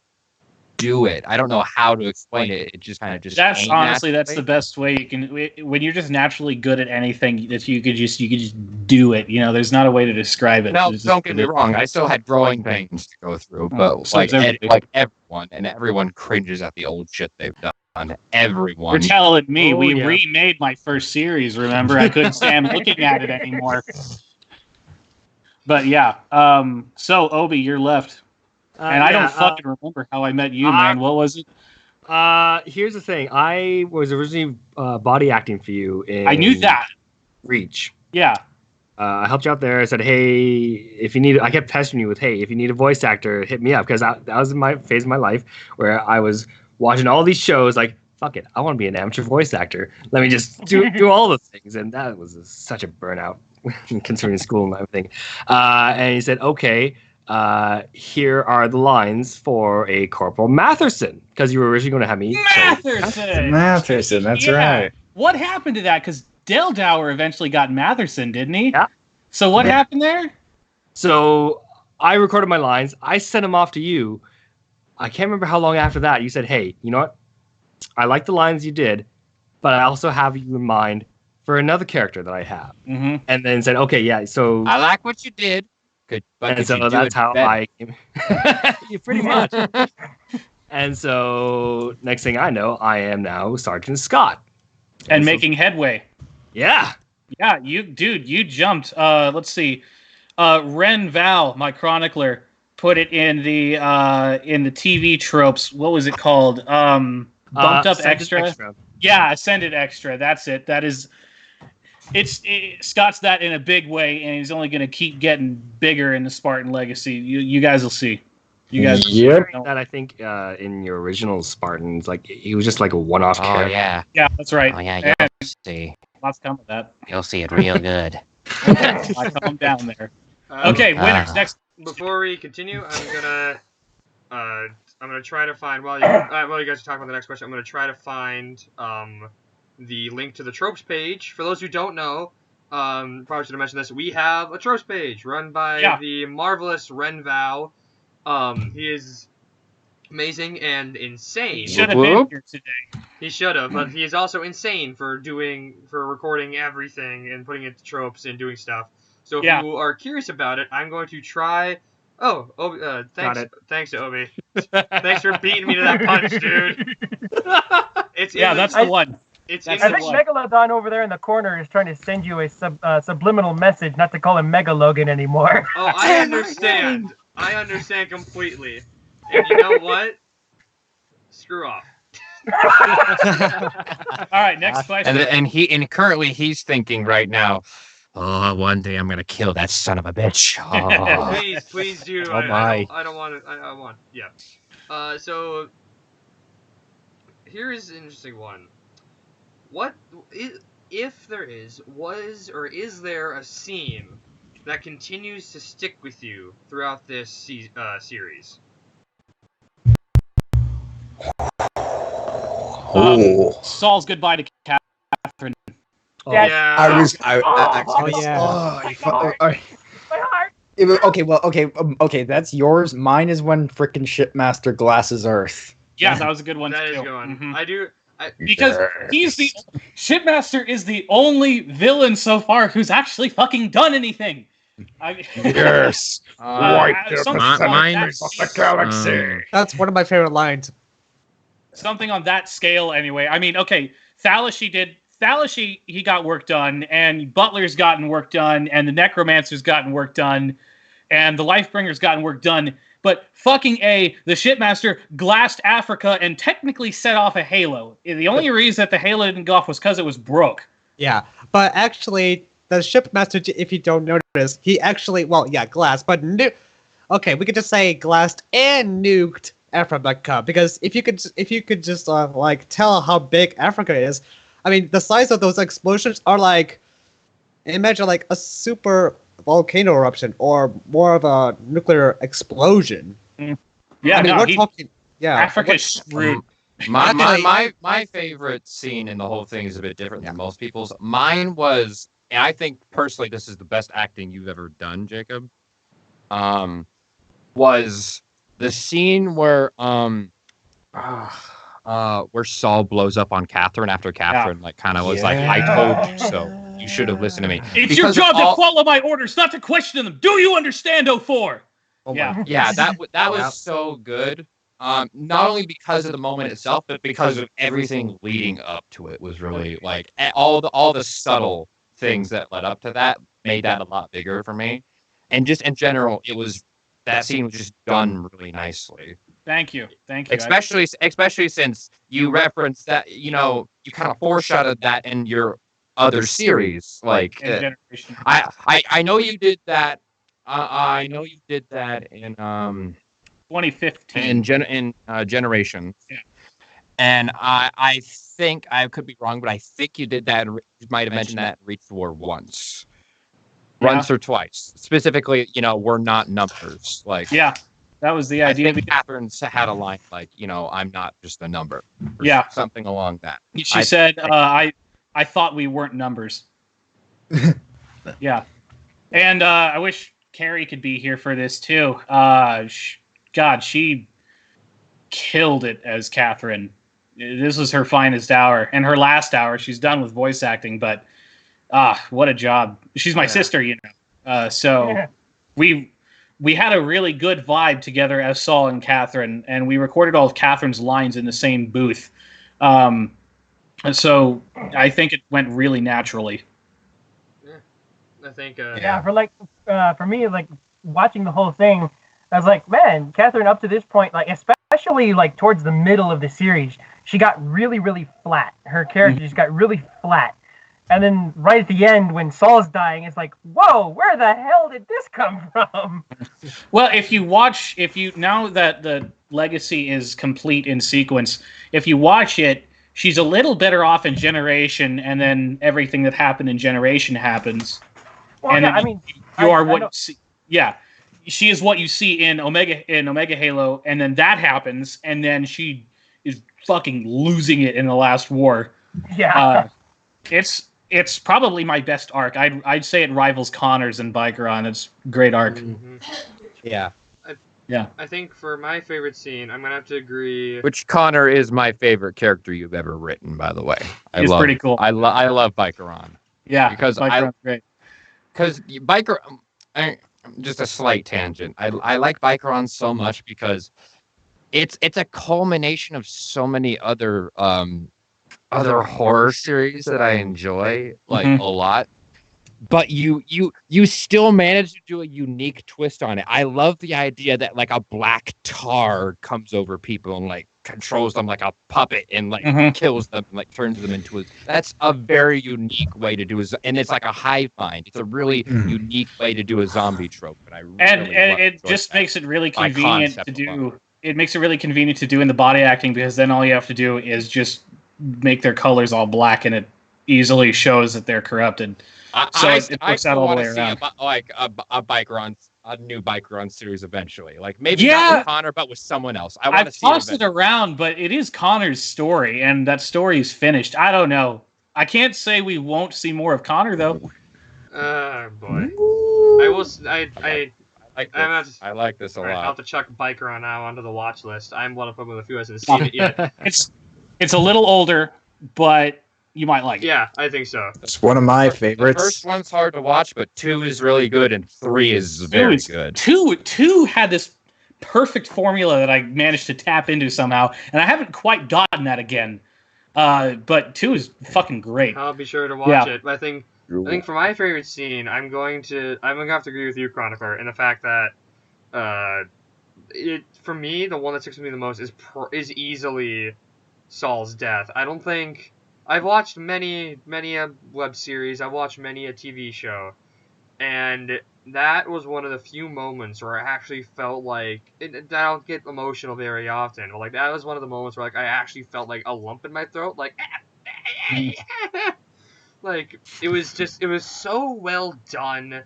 do it. I don't know how to explain it. It just kind of just. That's came honestly that's naturally. the best way you can when you're just naturally good at anything that you could just do it. You know, there's not a way to describe it. No, It's just- don't get me wrong. I still had growing pains to go through, but so like does everybody. like everyone cringes at the old shit they've done. Everyone. You're telling me Oh, we yeah. remade my first series. Remember, I couldn't stand looking at it anymore. But yeah, so Obi, you're left, and I don't fucking remember how I met you, man. What was it? Here's the thing. I was originally body acting for you in I knew that. Reach. Yeah. I helped you out there. I said, hey, if you need, I kept pestering you with, hey, if you need a voice actor, hit me up. Because that was my phase of my life where I was watching all these shows like, fuck it, I want to be an amateur voice actor. Let me just do all the things. And that was such a burnout concerning school and everything. And he said, okay, here are the lines for a Corporal Matherson. Because you were originally going to have me. Matherson, that's Yeah. right. What happened to that? Because Deldower eventually got Matherson, didn't he? Yeah. So what happened there? So I recorded my lines. I sent them off to you. I can't remember how long after that. You said, hey, you know what? I like the lines you did, but I also have you in mind for another character that I have. Mm-hmm. And then said, okay, yeah, so... I like what you did. Good, but and could so you do that's it how better? I came. You pretty much. And so next thing I know, I am now Sergeant Scott. And so- making headway. Yeah. Yeah, you jumped. Let's see. Ren Val, my chronicler, put it in the TV tropes. What was it called? Bumped up Ascended extra. Yeah, Ascended Extra. That's it. That is. Scott's that in a big way, and he's only going to keep getting bigger in the Spartan legacy. You guys will see. You guys. Yep. That I think in your original Spartans, like he was just like a one-off Oh character. yeah. Yeah, that's right. Oh yeah. And You'll see. lots coming with that. You'll see it real good. I come down there. Okay, winners. Next. Before we continue, I'm gonna try to find while you guys are talking about the next question. I'm gonna try to find the link to the tropes page. For those who don't know, probably should have mentioned this. We have a tropes page run by the marvelous Ren Val. He is amazing and insane. He should have been here today. He should have, but he is also insane for recording everything and putting it to tropes and doing stuff. So if you are curious about it, I'm going to try. Oh, Obi, thanks to Obi. Thanks for beating me to that punch, dude. That's the one. I think Megalodon over there in the corner is trying to send you a subliminal message not to call him Megalogan anymore. Oh, I understand. I understand completely. And you know what? Screw off. All right, next question. And currently he's thinking right now, oh, one day I'm gonna kill that son of a bitch. Oh. Please do. Oh my. I don't want it. I want. Yeah. So here is an interesting one. What if there is there a scene that continues to stick with you throughout this series? Saul's goodbye to Catherine. Yeah. Okay, that's yours. Mine is when frickin' Shipmaster glasses Earth. Yeah, that was a good one. That too. is a good one. Mm-hmm. Because he's the Shipmaster is the only villain so far who's actually fucking done anything. Yes. Wipe the the galaxy. That's one of my favorite lines. Something on that scale, anyway. I mean, okay, Thalassy, he got work done, and Butler's gotten work done, and the Necromancer's gotten work done, and the Lifebringer's gotten work done. But fucking the Shipmaster glassed Africa and technically set off a Halo. The only reason that the Halo didn't go off was because it was broke. Yeah, but actually, the Shipmaster, if you don't notice, he actually, glassed, but okay, we could just say glassed and nuked Africa, because if you could just tell how big Africa is, I mean, the size of those explosions are like, imagine like a super volcano eruption or more of a nuclear explosion. Yeah, I mean, we're talking. Yeah, Africa's screwed. My favorite scene in the whole thing is a bit different than most people's. Mine was, and I think personally this is the best acting you've ever done, Jacob. Was the scene where Saul blows up on Catherine after Catherine like kind of was like, I told you so. You should have listened to me. It's your job to follow my orders, not to question them. Do you understand, 04? Yeah, that was so good. Not only because of the moment itself, but because of everything leading up to it was really like all the subtle things that led up to that made that a lot bigger for me. And just in general, that scene was just done really nicely. Thank you. Especially since you referenced that, you kind of foreshadowed that in your other series. Like, Generation. I know you did that. I know you did that in 2015 in Generation. Yeah. And I think I could be wrong, but I think you did that. You might have mentioned that in Reach the War once or twice. Specifically, we're not numbers. Like, yeah, that was the idea. I think Catherine had a line like, I'm not just a number. Yeah, something along that. She said, I thought we weren't numbers. Yeah, and I wish Carrie could be here for this too. God, she killed it as Catherine. This was her finest hour, and her last hour. She's done with voice acting, but what a job! She's my sister, so we had a really good vibe together as Saul and Catherine, and we recorded all of Catherine's lines in the same booth. So I think it went really naturally. Yeah, I think. For me, like watching the whole thing, I was like, man, Catherine up to this point, like especially like towards the middle of the series, she got really, really flat. Her character just got really flat. And then right at the end, when Saul's dying, it's like, whoa, where the hell did this come from? Well, now that the legacy is complete in sequence, if you watch it, she's a little better off in Generation, and then everything that happened in Generation happens. Well, and she is what you see in Omega Halo, and then that happens, and then she is fucking losing it in the last war. Yeah. It's probably my best arc. I'd say it rivals Connor's and Bikeron. It's a great arc. Mm-hmm. Yeah. I think for my favorite scene, I'm gonna have to agree. Which Connor is my favorite character you've ever written, by the way. He's pretty cool. I love Bikeron. Yeah, because Bikeron's great. Because just a slight tangent. I like Bikeron so much because it's a culmination of so many other horror series that I enjoy a lot. But you still manage to do a unique twist on it. I love the idea that like a black tar comes over people and like controls them like a puppet and like kills them and like turns them into that's a very unique way to do it. And it's like a hive mind. It's a really unique way to do a zombie trope. And it just makes it really convenient to do. It makes it really convenient to do in the body acting, because then all you have to do is just make their colors all black, and it easily shows that they're corrupted. It works out all the way around. A new Bikeron series eventually. Like maybe not with Connor, but with someone else. I've tossed it around, but it is Connor's story, and that story is finished. I don't know. I can't say we won't see more of Connor though. Boy. I like this a lot. I'll have to chuck Bikeron now onto the watch list. I'm one of them with a few hasn't seen it yet. It's a little older, but you might like it. Yeah, I think so. It's one of my favorites. The first one's hard to watch, but 2 is really good, and 3 is very good. 2 had this perfect formula that I managed to tap into somehow, and I haven't quite gotten that again. But 2 is fucking great. I'll be sure to watch it. But I think for my favorite scene, I'm going to have to agree with you, Chronicler, in the fact that for me, the one that sticks with me the most is easily Saul's death. I don't think I've watched many a web series. I've watched many a TV show, and that was one of the few moments where I actually felt like I don't get emotional very often. But like that was one of the moments where like I actually felt like a lump in my throat, like like it was so well done.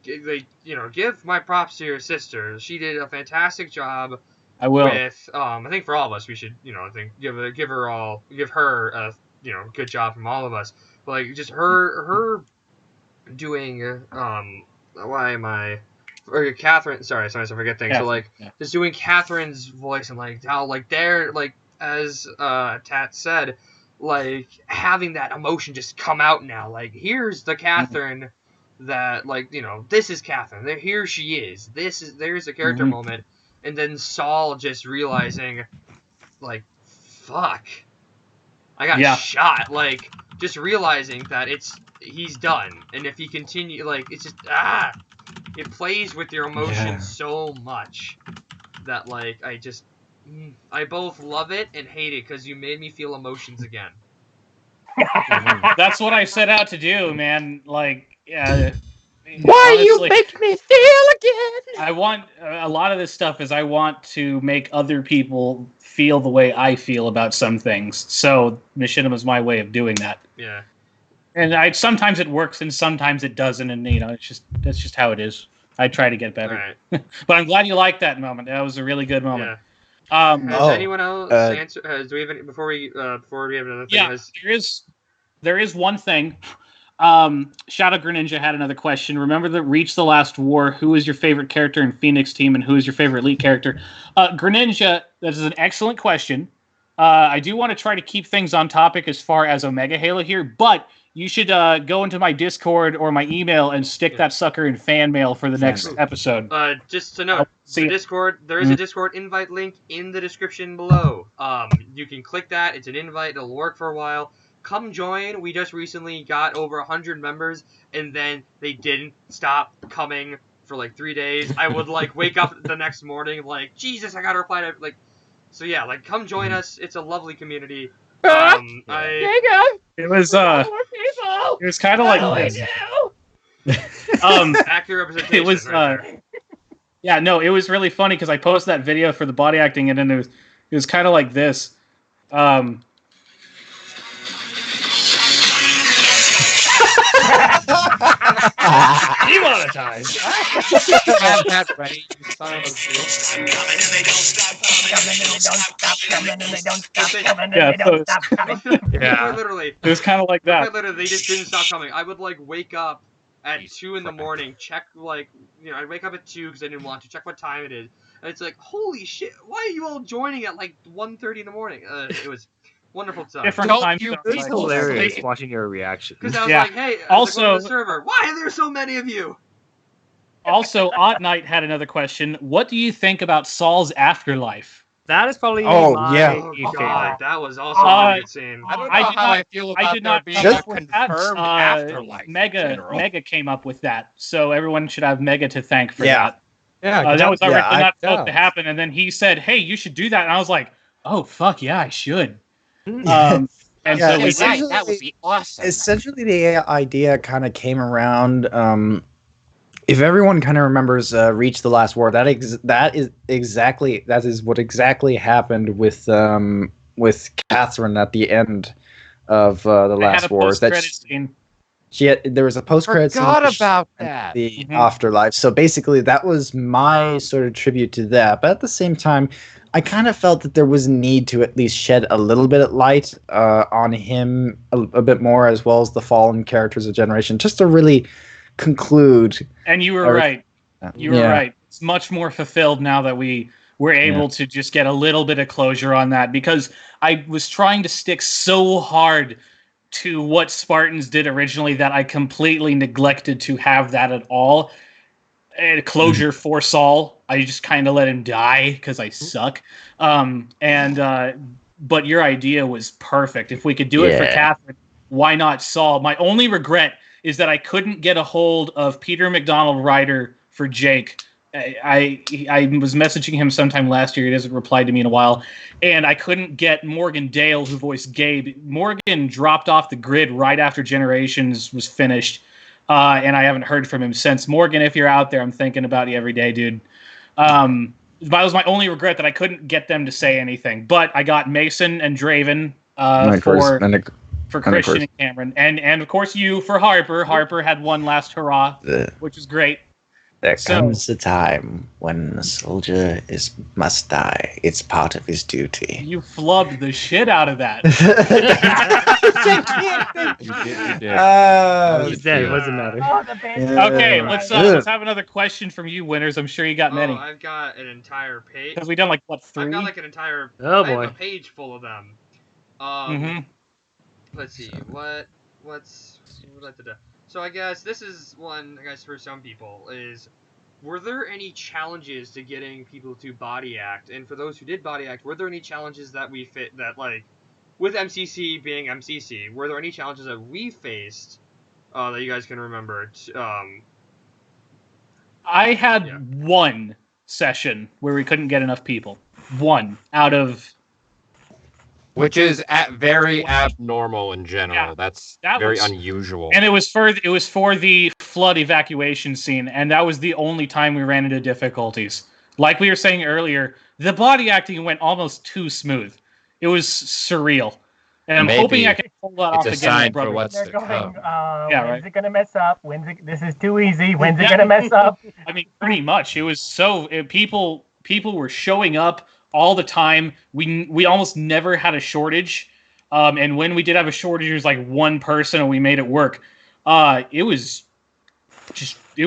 Give my props to your sister. She did a fantastic job I will. With I think for all of us, we should I think give her a good job from all of us. But like just her doing why am I or Catherine? Sorry, I forget things. Yeah, So like just doing Catherine's voice and like how like they're like as Tat said, like having that emotion just come out now. Like here's the Catherine that like this is Catherine. Here she is. There's a character moment. And then Saul just realizing, like, fuck, I got shot. Like, just realizing that he's done. And if he continue, like, it's just, it plays with your emotions so much that, like, I both love it and hate it because you made me feel emotions again. That's what I set out to do, man. Like, Why honestly, you make me feel again? I want a lot of this stuff is I want to make other people feel the way I feel about some things. So Machinima is my way of doing that. Yeah. And sometimes it works and sometimes it doesn't, and that's just how it is. I try to get better. Right. But I'm glad you liked that moment. That was a really good moment. Yeah. Has anyone else answered? Do we have any before we have another thing? Yeah, there is one thing. Shadow Greninja had another question. Remember the Reach the Last War. Who is your favorite character in Phoenix Team, and who is your favorite Elite character? Greninja, that is an excellent question. I do want to try to keep things on topic as far as Omega Halo here, but you should go into my Discord or my email and stick that sucker in fan mail for the next episode. Just to note, Discord, there is a Discord invite link in the description below. You can click that. It's an invite. It'll work for a while. Come join. We just recently got over 100 members, and then they didn't stop coming for like 3 days. I would like wake up the next morning like, Jesus, I gotta reply to like. So yeah, like come join us. It's a lovely community. It was kind of like accurate representation. It was it was really funny because I posted that video for the body acting, and then it was kind of like this. Demonetized. That ready, you son of a Yeah, literally. It was kind of like that. Literally, they just didn't stop coming. I would like wake up at 2 in the morning, check like I'd wake up at 2 because I didn't want to check what time it is, and it's like, holy shit, why are you all joining at like 1:30 in the morning? It was wonderful stuff. Different times. It's hilarious watching your reaction. Because I was like, hey, also the server, why are there so many of you? Also, Odd Knight had another question. What do you think about Saul's afterlife? That is probably Oh, my yeah. Oh god, that was also a good scene. I don't know how I feel about did not there being come a up with that. confirmed afterlife. in general. Mega came up with that, so everyone should have Mega to thank for that. Yeah, That was originally not supposed to happen, and then he said, "Hey, you should do that," and I was like, "Oh fuck yeah, I should." And Yeah, so we essentially- did. That would be awesome. Essentially, the idea kind of came around. If everyone kind of remembers Reach the Last War, that is what exactly happened with Catherine at the end of the Last War. That scene. There was a post-credit scene. Forgot about that. The afterlife. So basically, that was my sort of tribute to that. But at the same time, I kind of felt that there was a need to at least shed a little bit of light on him a bit more, as well as the fallen characters of Generation, just to really conclude. And you were right. You were right. It's much more fulfilled now that we were able to just get a little bit of closure on that, because I was trying to stick so hard to what Spartans did originally that I completely neglected to have that at all. And closure for Saul. I just kind of let him die because I suck. But your idea was perfect. If we could do it for Catherine, why not Saul? My only regret is that I couldn't get a hold of Peter McDonald Ryder for Jake. I was messaging him sometime last year. He hasn't replied to me in a while. And I couldn't get Morgan Dale, who voiced Gabe. Morgan dropped off the grid right after Generations was finished. And I haven't heard from him since. Morgan, if you're out there, I'm thinking about you every day, dude. That was my only regret, that I couldn't get them to say anything. But I got Mason and Draven for Christian and Cameron. And of course you for Harper. Harper had one last hurrah, which is great. There So- comes a time when a soldier must die. It's part of his duty. You flubbed the shit out of that. You did. He's dead. It doesn't matter. Oh, the band. Yeah. Okay, Yeah. let's have another question from you, winners. I'm sure you got many. Oh, I've got an entire page. Because we've done like what, 3? I've got like an entire. Oh, I have boy. a page full of them. Mhm. Let's see. What's. So I guess this is one. I guess for some people is. Were there any challenges to getting people to body act? And for those who did body act, were there any challenges that we fit that like, with MCC being MCC, were there any challenges that we faced that you guys can remember? I had Yeah. one session where we couldn't get enough people. One out of Which is very abnormal in general. Yeah, That's that very was- unusual. and it was for the flood evacuation scene, and that was the only time we ran into difficulties. Like we were saying earlier, the body acting went almost too smooth. It was surreal. And I'm Maybe hoping I can pull that off it's a again with sign for Brother. what's They're to going, come. Yeah, when's right. it gonna mess up? This is too easy. When's it Yeah. gonna mess up? I mean, pretty much. It was people were showing up all the time. We almost never had a shortage. And when we did have a shortage, it was like one person, and we made it work. It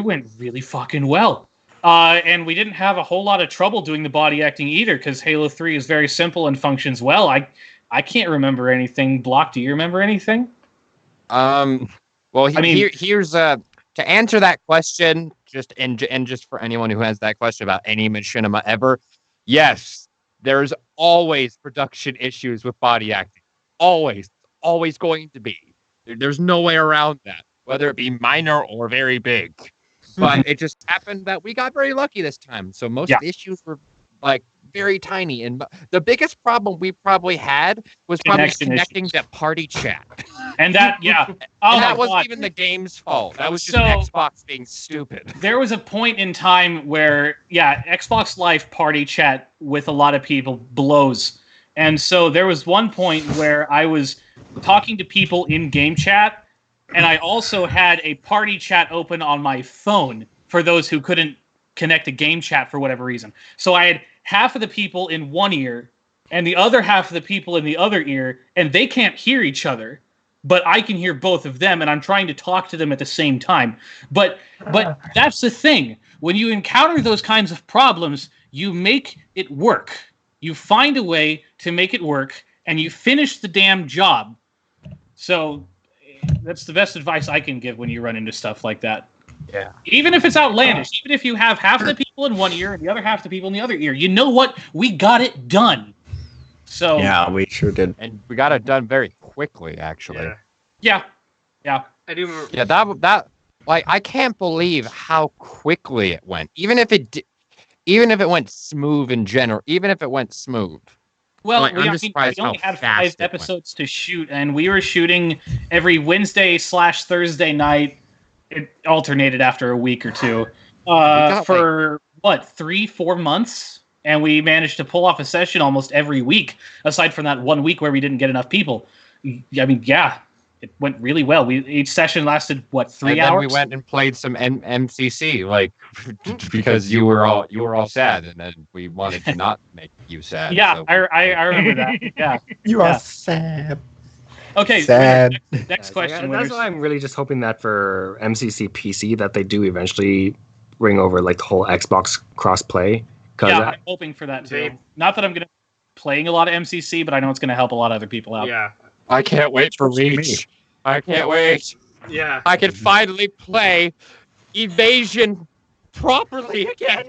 went really fucking well. And we didn't have a whole lot of trouble doing the body acting either, because Halo 3 is very simple and functions well. I can't remember anything. Block, do you remember anything? Well, I mean- here's to answer that question. Just for anyone who has that question about any machinima ever, yes, there's always production issues with body acting. Always going to be. There's no way around that, whether it be minor or very big. But it just happened that we got very lucky this time. So most Yeah. of the issues were like very tiny, and the biggest problem we probably had was probably Connection connecting to party chat. And that, yeah. And Oh that my wasn't God. even the game's fault. That was just So- Xbox being stupid. There was a point in time where, yeah, Xbox Live party chat with a lot of people blows. And so there was one point where I was talking to people in game chat, and I also had a party chat open on my phone for those who couldn't connect to game chat for whatever reason. So I had half of the people in one ear and the other half of the people in the other ear, and they can't hear each other. But I can hear both of them, and I'm trying to talk to them at the same time. But that's the thing. When you encounter those kinds of problems, you make it work. You find a way to make it work, and you finish the damn job. So that's the best advice I can give when you run into stuff like that. Yeah. Even if it's outlandish, even if you have half the people in one ear and the other half the people in the other ear, you know what? We got it done. So Yeah, we sure did. And we got it done very quickly, actually. Yeah. yeah. I do remember. Yeah, that like I can't believe how quickly it went. Even if it went smooth in general, even if it went smooth. Well, Like, I'm just we surprised only how had fast 5 it went. episodes to shoot, and we were shooting every Wednesday/Thursday night. It alternated after a week or two. got, For what, 3-4 months? And we managed to pull off a session almost every week, aside from that 1 week where we didn't get enough people. I mean, yeah, it went really well. Each session lasted, what, 3 And hours? then we went and played some MCC, like because you were all sad, and then we wanted to not make you sad. Yeah, so- I remember that. Yeah. You Yeah. are sad. Okay. Sad. Next Yeah, question. that's winners. why I'm really just hoping that for MCC PC that they do eventually bring over like the whole Xbox cross-play. Yeah, I'm hoping for that too. They- Not that I'm going to be playing a lot of MCC, but I know it's going to help a lot of other people out. Yeah. I can't wait for Reach. I can't wait. Yeah. I can finally play Evasion properly again.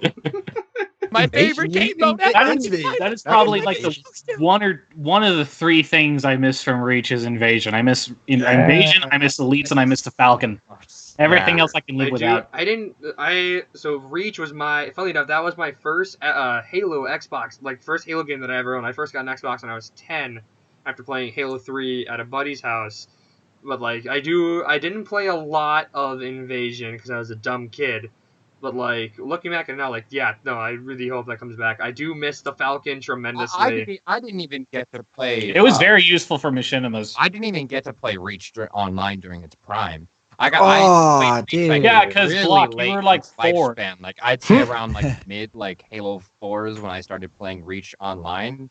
My favorite game mode ever. That is probably like the one of the 3 things I miss from Reach is Invasion. I miss Invasion, I miss Elites, and I miss the Falcon. Everything else I can live without. So Reach was funny enough, that was my first Halo Xbox, like first Halo game that I ever owned. I first got an Xbox when I was 10 after playing Halo 3 at a buddy's house. But like I didn't play a lot of Invasion because I was a dumb kid. But like looking back and now, like I really hope that comes back. I do miss the Falcon tremendously. I didn't even get to play. It was very useful for machinimas. I didn't even get to play Reach online during its prime. dude. Yeah, 'cause Block, you late were, like, in 4. lifespan. Like I'd say around like mid like Halo 4s when I started playing Reach online,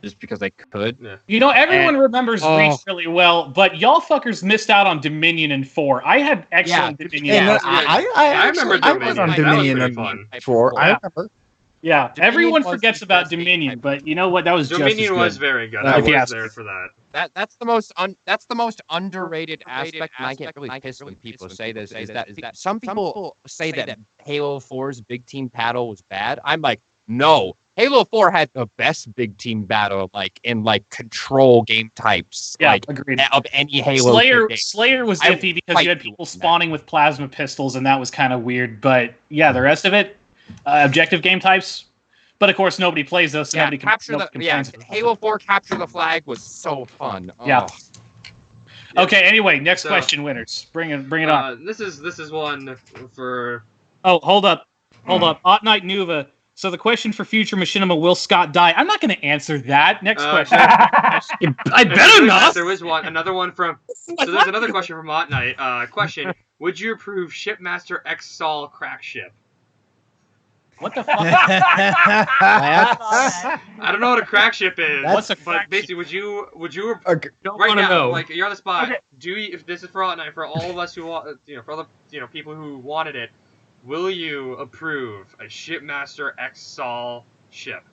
just because I could. Yeah. You know, everyone And- remembers Reach really well, but y'all fuckers missed out on Dominion in 4. I had excellent Dominion. And Yeah, I remember I was on Dominion. Dominion That was in pretty fun. 4. I Yeah. remember. Yeah, Dominion everyone was forgets the about best game Dominion, type. but you know what? That was just as Dominion good. was very good. If I you was ask there me. for that. That's the most underrated aspect, and I get really pissed when people say this. Is that some people say that Halo 4's big team battle was bad? I'm like, no. Halo 4 had the best big team battle, like in like control game types, Yeah, like agreed. of any Halo game. Slayer was I iffy because fight you had people people for that. spawning with plasma pistols, and that was kind of weird. But yeah, the rest of it, objective game types. But of course, nobody plays those, so Yeah, nobody complains. about it. Halo 4 Capture the Flag was so fun. Yeah. Oh. Okay. Anyway, next So, question, winners. Bring it on. This is one for. Oh, hold up. Ot Night Nuva. So the question for future Machinima: Will Scott die? I'm not going to answer that. Next question. I better not. There was another one from. So there's another question from Hot Night. Question: Would you approve Shipmaster X Sol crack ship? What the fuck? I don't know what a crack ship is. What's a but crack basically, would you Don't right want to now, know. like you're on the spot? Okay. Do you, if this is for Hot Night, for all of us who want, for all the people who wanted it, will you approve a Shipmaster X Sol ship?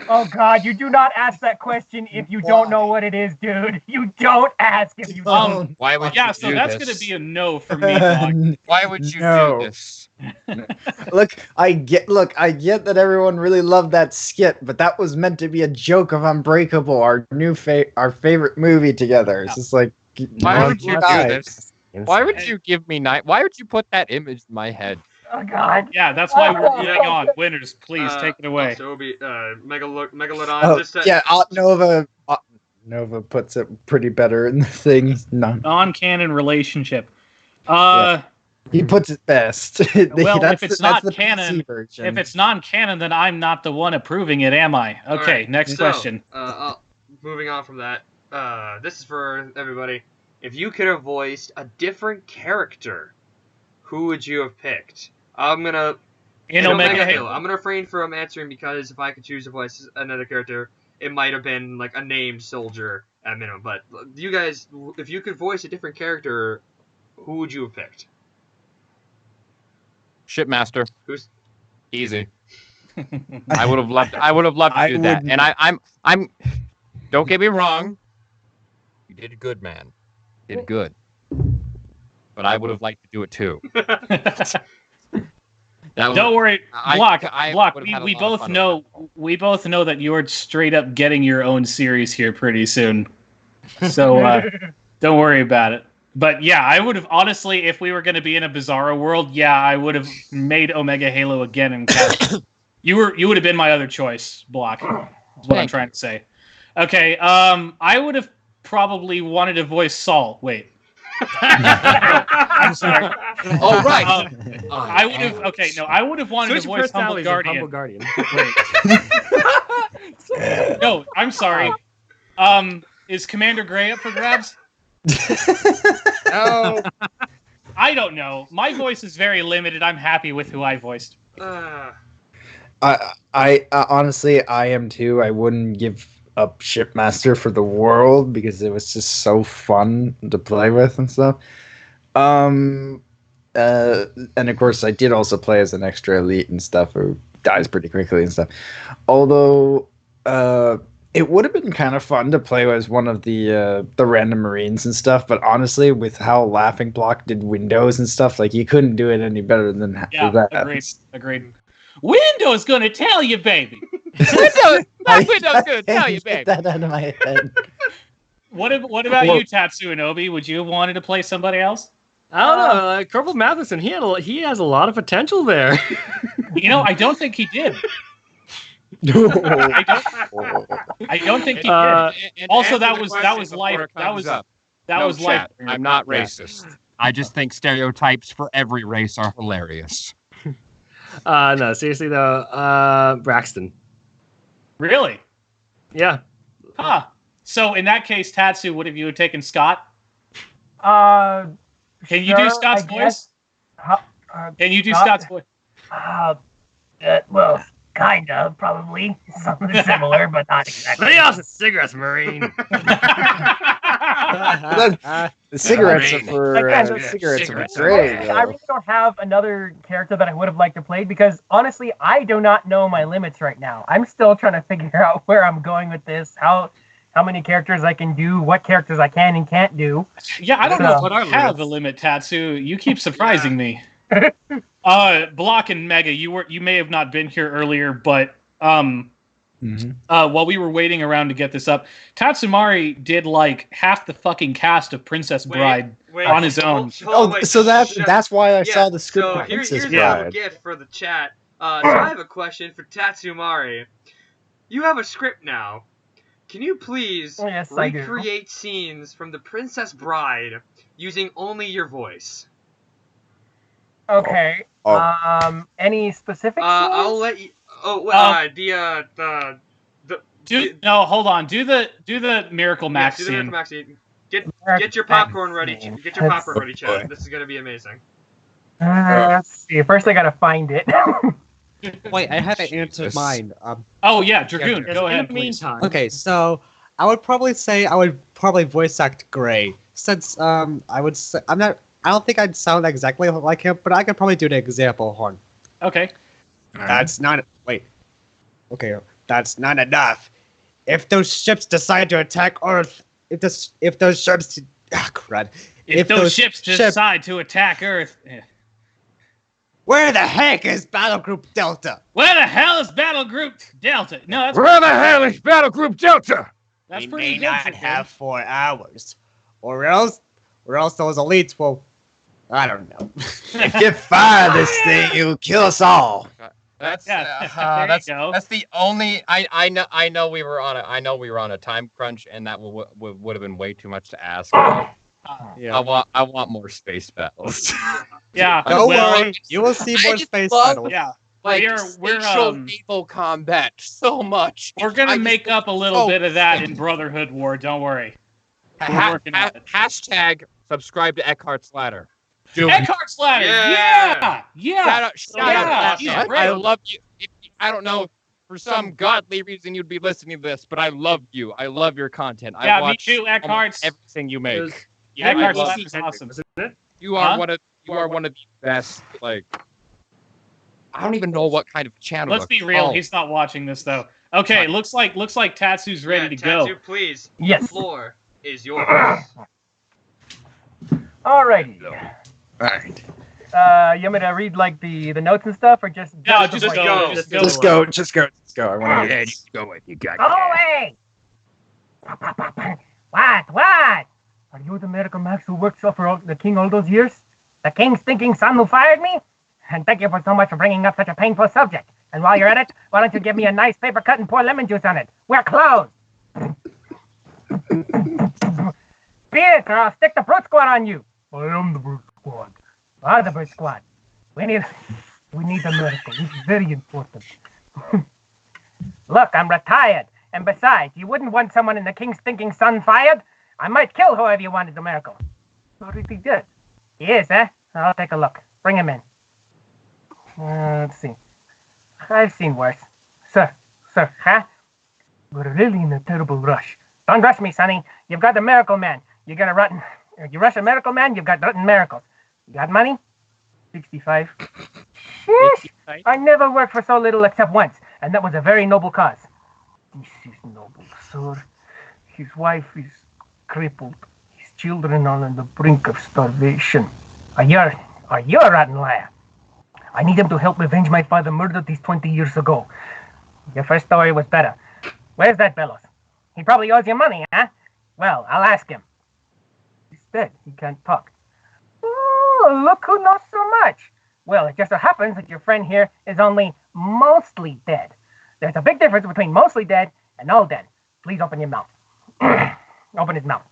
Oh God, you do not ask that question if you don't know what it is, dude. You don't ask if you don't. Why would Yeah, you so do that's this? going to be a no for me, dog. Why would you No. do this? Look, I get that everyone really loved that skit, but that was meant to be a joke of Unbreakable, our favorite movie together. It's just like, Why would you do guys. this? Why would you give me Why would you put that image in my head? Oh God. Yeah, that's why we're moving on. Winners, please take it away. So it'll be Megalodon. Oh, just yeah, Nova puts it pretty better in the thing. No, Non-canon relationship. he puts it best. Well, if it's not the canon, PC version. if it's non-canon, then I'm not the one approving it, am I? Okay, Alright, next so, question. Moving on from that, this is for everybody. If you could have voiced a different character, who would you have picked? I'm gonna In Omega Halo. I'm gonna refrain from answering because if I could choose to voice another character, it might have been like a named soldier at minimum. But you guys, if you could voice a different character, who would you have picked? Shipmaster. Who's Easy. I would have loved. I would have loved to do that. And I'm. Don't get me wrong. You did good, man. You did good. But I would have liked to do it too. Don't worry, Block. would've had a We lot of both fun know. We both know that you're straight up getting your own series here pretty soon. So don't worry about it. But yeah, I would have honestly, if we were going to be in a Bizarro world, yeah, I would have made Omega Halo again and cast. You would have been my other choice, Block. Is what I'm trying to say. Okay, I would have probably wanted to voice Saul. Wait. I'm sorry. Oh right. I would have. Okay, no, I would have wanted Switch to voice Humble personalities of Guardian. Humble Guardian. No, I'm sorry. Is Commander Gray up for grabs? No. I don't know. My voice is very limited. I'm happy with who I voiced. I honestly, I am too. I wouldn't give up Shipmaster for the world because it was just so fun to play with and stuff. And of course, I did also play as an extra elite and stuff who dies pretty quickly and stuff. Although, it would have been kind of fun to play as one of the random Marines and stuff. But honestly, with how LaughingBlock did Windows and stuff, like you couldn't do it any better than that. Agreed. Windows gonna tell you, baby. Windows gonna tell you, baby. Get that out of my head. What about you, Tatsumari? Would you have wanted to play somebody else? I don't know. Corporal Matheson, he has a lot of potential there. You know, I don't think he did. I don't think he did. Also, that was life. That was life. I'm not racist. I just think stereotypes for every race are hilarious. No, seriously though, Braxton. Really? Yeah. Huh. So in that case, Tatsu, would have you taken Scott? Can you do Sure, Scott's I voice? guess. Can you do Scott? Scott's voice? Well, kind of, probably. Something similar, but not exactly. Lay off the cigarettes, Marine. The cigarettes are Marine. for Again, cigarettes are cigarettes. great. I really don't have another character that I would have liked to play because honestly, I do not know my limits right now. I'm still trying to figure out where I'm going with this, how many characters I can do, what characters I can and can't do. Yeah, I don't So- know What are if you have limits? a limit, Tatsu. You keep surprising me. Block and Mega, you may have not been here earlier, but while we were waiting around to get this up, Tatsumari did like half the fucking cast of Princess Bride on his own. So that's why I saw the script So for Princess here's a little Bride. gift for the chat. So I have a question for Tatsumari. You have a script now. Can you please Yes, I do. recreate scenes from the Princess Bride using only your voice? Okay. Oh. Any specific I'll scenes? let you. Oh, Hold on. Do the Miracle Max do the Miracle scene. Max scene. Get your popcorn ready. Get your popcorn ready, chat. This is gonna be amazing. Let's see. First, I gotta find it. Wait, I haven't answered mine. Oh yeah, Dragoon, Yeah, go in ahead, the please. meantime, Okay, so I would probably voice act Gray, since I would say I don't think I'd sound exactly like him, but I could probably do an example horn. Okay. That's not enough. If those ships decide to attack Earth, if those ships If those ships decide to attack Earth, where the heck is Battle Group Delta? where the hell is Battle Group Delta? No, that's Where the hell is Battle Group Delta? that's We pretty may good. not Dragoon. have 4 hours, or else those elites will. I don't know. If you fire this thing, it'll kill us all. That's Yeah, there that's you go. that's the only I know we were on a time crunch, and that would have been way too much to ask. Yeah. I want more space battles. Yeah. Don't well, worry, you will see I more just space love- battles. Yeah. Like We're, spatial naval combat so much. We're gonna I just- make up a little Oh. bit of that in Brotherhood War. Don't worry. We're working on it. Hashtag subscribe to Eckhart's Ladder. Do it. Eckhart's Ladder. Yeah. Yeah. Shout out, he's Hashtag. great. I love you. I don't know, for some godly reason you'd be listening to this, but I love you. I love your content. I Yeah, me watch too. Eckhart's. everything you make. Eckhart's I love Ladder is awesome. isn't it? You are Huh? one of the best. Like, I don't even know what kind of channel. Let's to be real. call. He's not watching this though. Okay, looks like Tatsu's ready to go. Tatsu, please. Yes. The floor is yours. Alrighty. Alright. You want me to read like the notes and stuff, or just No, the just voice? go. Just go. I want to. go with you, guys. Go away! What? Are you the medical Max who worked so for the king all those years? The king's thinking son who fired me? And thank you for so much for bringing up such a painful subject. And while you're at it, why don't you give me a nice paper cut and pour lemon juice on it? We're closed! Speak, or I'll stick the brute squad on you! I am the brute squad. Ah, the brute squad. We need a miracle. This is very important. Look, I'm retired. And besides, you wouldn't want someone in the king's thinking son fired? I might kill whoever you wanted the miracle. Pretty good. He is, eh? I'll take a look. Bring him in. Let's see. I've seen worse. Sir, huh? We're really in a terrible rush. Don't rush me, Sonny. You've got the miracle man. You rush a miracle man, you've got rotten miracles. You got money? 65. Sheesh. I never worked for so little except once, and that was a very noble cause. This is noble, sir. His wife is crippled. His children are on the brink of starvation. Are you a rotten liar? I need him to help revenge my father murdered these 20 years ago. Your first story was better. Where's that Bellows? He probably owes you money, huh? Well, I'll ask him. He's dead. He can't talk. Oh, look who knows so much. Well, it just so happens that your friend here is only mostly dead. There's a big difference between mostly dead and all dead. Please open your mouth. Open his mouth.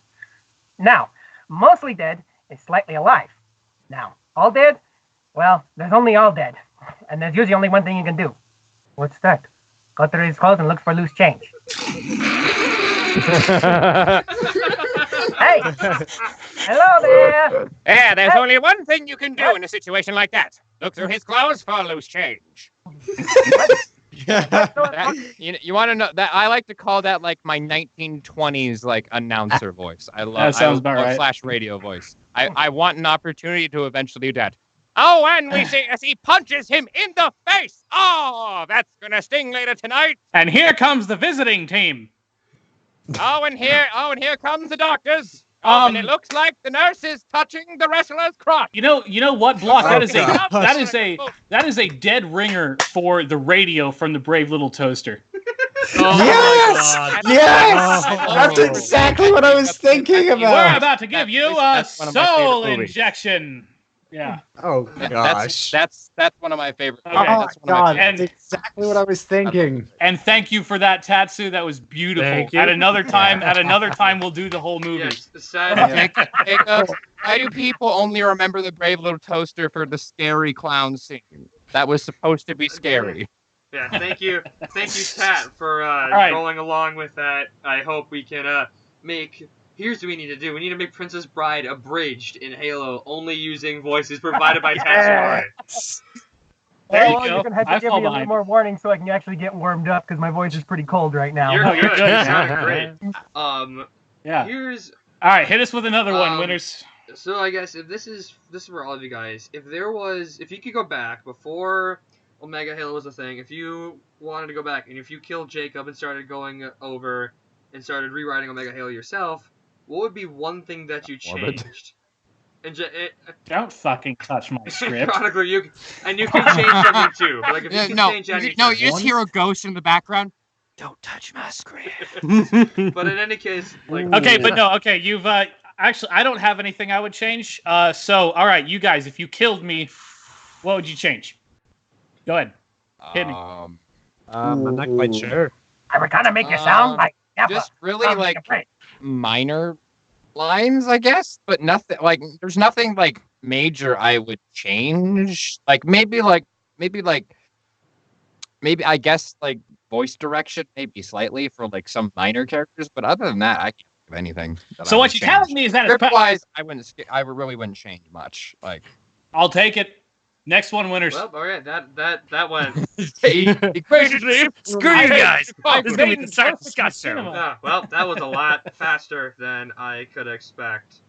Now, mostly dead is slightly alive. Now, all dead? Well, there's only all dead. And there's usually only one thing you can do. What's that? Go through his clothes and look for loose change. Hey! Hello there! Yeah, there's only one thing you can do in a situation like that. Look through his clothes for loose change. You want to know that I like to call that like my 1920s like announcer voice. I love That sounds about right. slash radio voice. I want an opportunity to eventually do that. Oh, and we see as he punches him in the face. Oh, that's gonna sting later tonight. And here comes the visiting team. Oh, and here comes the doctors. And it looks like the nurse is touching the wrestler's crotch. You know what, Block? That is God. a dead ringer for the radio from the Brave Little Toaster. Yes! God. Yes! I That's love exactly what I was thinking We're about. about to give you a That's one of my favorite soul movies. injection. Yeah. Oh gosh. That's one of my favorite. Okay. Oh my That's one of my god, favorite. that's exactly what I was thinking. And thank you for that, Tatsu. That was beautiful. Thank you. At another time, we'll do the whole movie. Yes, sad. Jacob, why do people only remember the Brave Little Toaster for the scary clown scene? That was supposed to be scary. Yeah, thank you, Tat, for right. going along with that. I hope we can make. Here's what we need to do. We need to make Princess Bride abridged in Halo, only using voices provided by Tatsumari. There you Well, go. you're gonna have to I give fall me a little behind. more warning so I can actually get warmed up because my voice is pretty cold right now. You're you're good. good. You sounded great. Yeah. Here's All right, hit us with another one, winners. so I guess if this is for all of you guys. If you could go back before Omega Halo was a thing, if you wanted to go back and if you killed Jacob and started going over and started rewriting Omega Halo yourself, what would be one thing that you Orbit. changed? And Don't fucking touch my script. chronically, you can change something too. But like if you can change anything. you just hear a ghost in the background. Don't touch my script. But in any case, like Okay, but no, okay, you've actually I don't have anything I would change. So all right, you guys, if you killed me, what would you change? Go ahead. Hit me. I'm not quite sure. I would kind of make you sound like Nappa. Just really Sound like a prick. minor lines, I guess, but nothing like there's nothing like major I would change. Like maybe I guess like voice direction, maybe slightly for like some minor characters, but other than that, I can't think of anything. So what you're telling me is that it's wise, I really wouldn't change much. Like I'll take it. Next one, winners. well, all right, that went. equation. Screw you guys. I've This is gonna be made the start of perfect Scott cinema. show. Well, that was a lot faster than I could expect.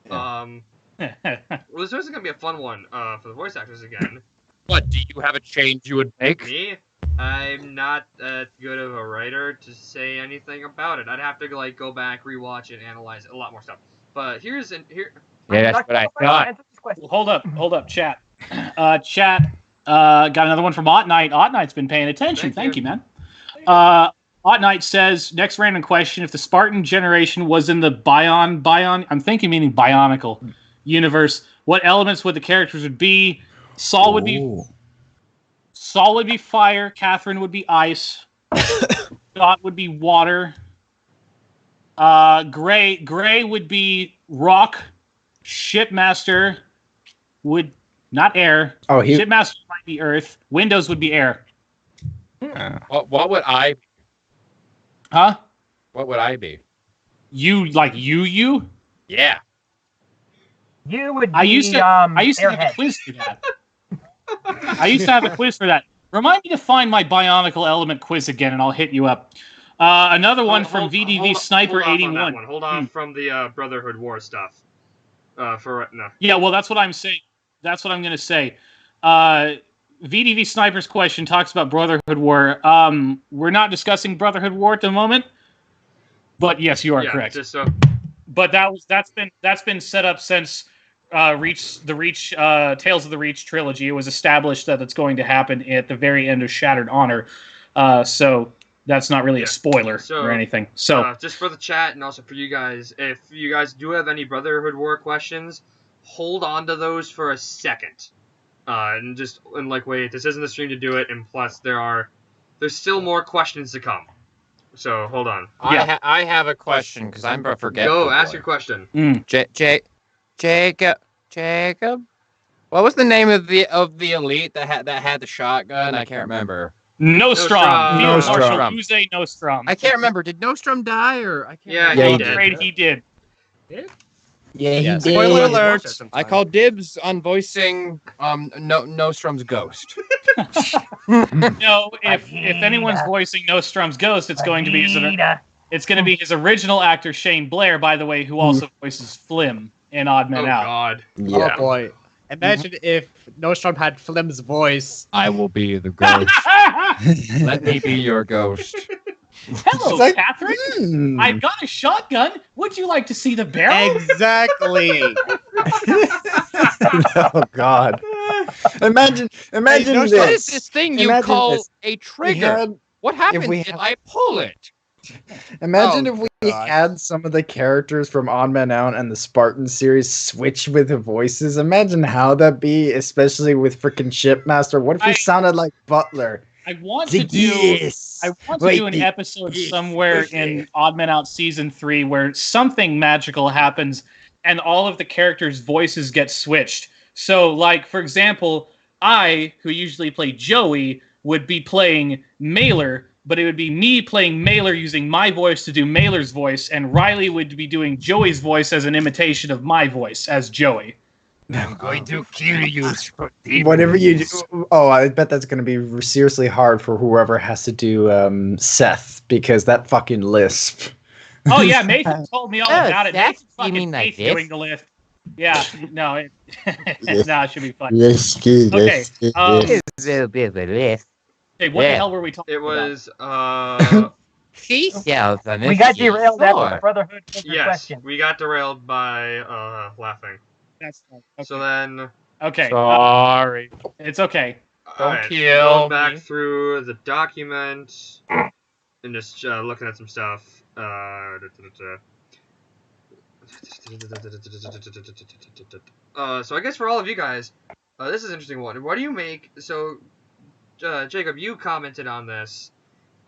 Well, this is gonna be a fun one for the voice actors again. What do you have a change you would make? Me, I'm not that good of a writer to say anything about it. I'd have to like go back, rewatch it, analyze it, a lot more stuff. But here. Yeah, that's what I thought. Answer this question. Hold up, chat. Chat got another one from Ot Knight. Ot Knight's been paying attention. Thank you, man. Ot Knight says, next random question: if the Spartan generation was in the Bion, I'm thinking meaning Bionicle universe, what elements would the characters would be? Saul would be fire. Catherine would be ice. Scott would be water. Gray would be rock. Shipmaster would not air. Oh, Shipmaster might be earth. Windows would be air. What would I be? Huh? What would I be? You like you? Yeah. You would be I used to have a Airhead. quiz for that. I used to have a quiz for that. Remind me to find my Bionicle element quiz again, and I'll hit you up. Another one from VDV Sniper 81. Hold on from the Brotherhood War stuff. No. Yeah, well, that's what I'm saying. That's what I'm going to say. VDV Sniper's question talks about Brotherhood War. We're not discussing Brotherhood War at the moment, but yes, you are correct. Just so. But that's been set up since Tales of the Reach trilogy. It was established that it's going to happen at the very end of Shattered Honor. So that's not really a spoiler or anything. So just for the chat and also for you guys, if you guys do have any Brotherhood War questions, hold on to those for a second. And wait, this isn't the stream to do it, and plus there's still more questions to come. So hold on. Yeah. I have a question because I'm forgetting. Go ask your question. Jacob. What was the name of the elite that had the shotgun? I can't remember. Nostrum. Nostrum. Nostrum. I can't remember. Did Nostrum die or I can't? Yeah, remember. he did. He did. Yeah, he Yes. did. Spoiler Yeah. alert! I call dibs on voicing Nostrom's ghost. No, if anyone's voicing Nostrom's ghost, it's going to be his original actor Shane Blair, by the way, who also voices Flim in Odd Men Oh Out. God. Yeah. Oh boy. Imagine if Nostrom had Flim's voice. I will be the ghost. Let me be your ghost. Hello, It's like, Catherine. I've got a shotgun. Would you like to see the barrel? Exactly. Oh God! Imagine What this. is this thing you Imagine call this. a We trigger? had- What happened? we Did had- I pull it? Imagine Oh, if we God. had some of the characters from Odd Man Out and the Spartan series switch with the voices. Imagine how that'd be, especially with freaking Shipmaster. What if we sounded like Butler? I want to do an Wait, episode somewhere in Odd Men Out season 3 where something magical happens and all of the characters' voices get switched. So, like, for example, I, who usually play Joey, would be playing Mailer, but it would be me playing Mailer using my voice to do Mailer's voice, and Riley would be doing Joey's voice as an imitation of my voice as Joey. I'm going to kill you. Whatever you do. Oh, I bet that's going to be seriously hard for whoever has to do Seth, because that fucking lisp. Oh yeah, Nathan told me all Oh, about it. that's- Nathan's you fucking mean like teeth this? doing the lift. Yeah, no, it should be fun. Yes, Okay, hey, what the Yeah. hell were we talking It about? was Seashells on We this got derailed after seashore. the Brotherhood took your yes, question. we got derailed by laughing. That's okay. So then, Okay, Sorry. it's okay. alright, kill going back me. through the document and just looking at some stuff. So I guess for all of you guys, this is an interesting one. What do you make? So, Jacob, you commented on this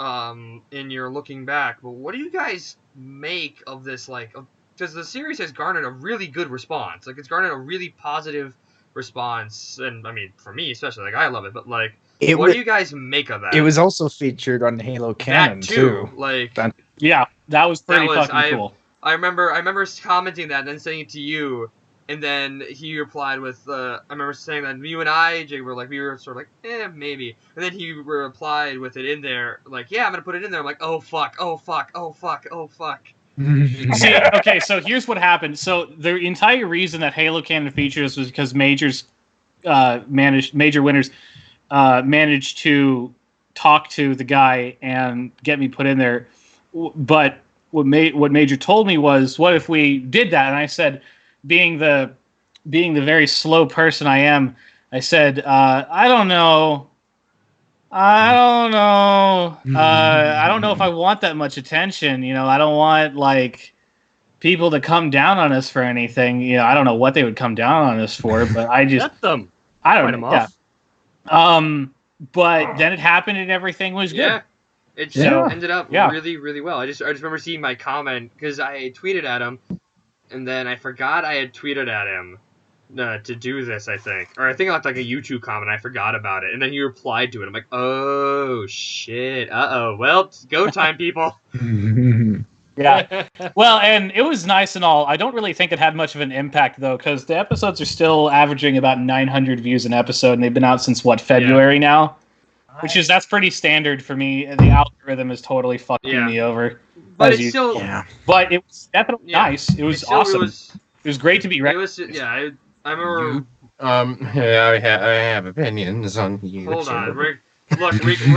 in your looking back, but what do you guys make of this? Like, because the series has garnered a really good response. Like, it's garnered a really positive response, and I mean, for me especially, like, I love it. But like, what do you guys make of that? It was also featured on Halo Canon that too. Like, Yeah, that was pretty That was- fucking cool. I remember commenting that and then saying it to you, and then he replied with, I remember saying that you and I, Jay, we were sort of like, maybe. And then he replied with it in there, like, yeah, I'm going to put it in there. I'm like, oh, fuck, oh, fuck, oh, fuck, oh, fuck. See, okay, so here's what happened. So the entire reason that Halo Canon features was because Major Winners managed to talk to the guy and get me put in there. But what Major told me was, what if we did that? And I said, being the very slow person I am, I said, I don't know. I don't know if I want that much attention. You know, I don't want like people to come down on us for anything. You know, I don't know what they would come down on us for, but I just Shut them. I don't Fight know. 'em Yeah. off. But then it happened and everything was good. Yeah. It just Yeah. ended up Yeah. really, really well. I just remember seeing my comment, because I tweeted at him, and then I forgot I had tweeted at him to do this, I think. Or I think I left like a YouTube comment, I forgot about it. And then he replied to it. I'm like, oh, shit. Uh-oh. Well, it's go time, people. Yeah. Well, and it was nice and all. I don't really think it had much of an impact, though, because the episodes are still averaging about 900 views an episode, and they've been out since, February now? That's pretty standard for me. The algorithm is totally fucking me over. But as it's you- still... Yeah. But it was definitely Yeah. nice. It was it's still- awesome. It was great to be It recognized. was, yeah, I remember... I have opinions on you. Hold on. We're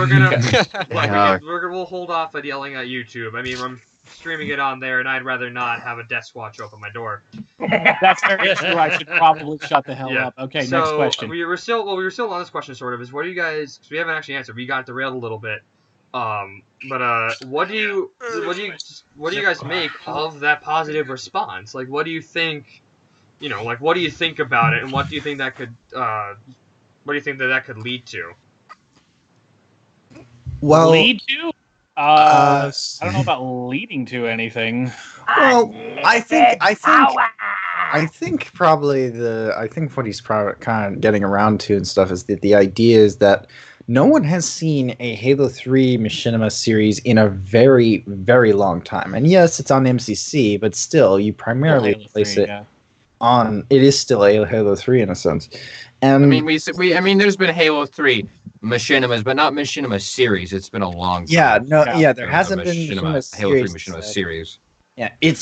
gonna... We'll hold off on yelling at YouTube. I mean, I'm streaming it on there, and I'd rather not have a death watch open my door. That's very true. I should probably shut the hell Yeah. up. Okay, So, next question. we were still on this question, sort of. Is what do you guys? Because we haven't actually answered. We got derailed a little bit. What do you guys make of that positive response? Like, what do you think? You know, like, what do you think about it, and what do you think that could? What do you think that could lead to? Well, Lead to? I don't know about leading to anything. well, I think probably I think what he's probably kind of getting around to and stuff is that the idea is that no one has seen a Halo 3 Machinima series in a very, very long time. And yes, it's on MCC, but still, you primarily place it on. It is still a Halo 3 in a sense. And I mean, there's been Halo 3 Machinimas, but not Machinima series. It's been a long time. There hasn't been Halo 3 Machinima series. Yeah, it's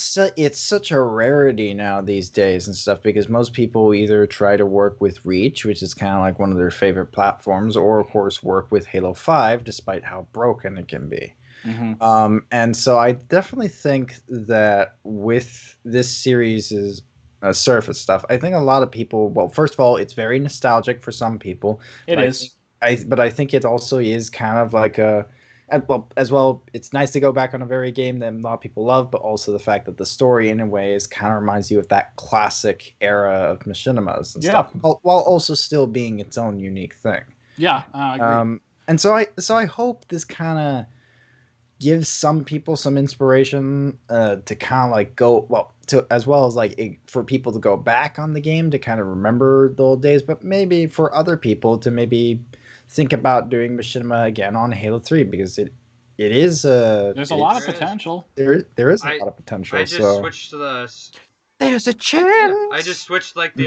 such a rarity now these days and stuff because most people either try to work with Reach, which is kind of like one of their favorite platforms, or of course work with Halo 5, despite how broken it can be. Mm-hmm. And so I definitely think that with this series' surface stuff, I think a lot of people. Well, first of all, it's very nostalgic for some people. It is. But I think it also is kind of like as well, it's nice to go back on a very game that a lot of people love, but also the fact that the story, in a way, is kind of reminds you of that classic era of Machinimas and stuff, while also still being its own unique thing. Yeah, I agree. And so I hope this kind of gives some people some inspiration to kind of like as well as like for people to go back on the game to kind of remember the old days, but maybe for other people to maybe think about doing Machinima again on Halo 3 because it is there's a lot of potential. There is a lot of potential. I just switched to the. There's a chance. I just switched like the.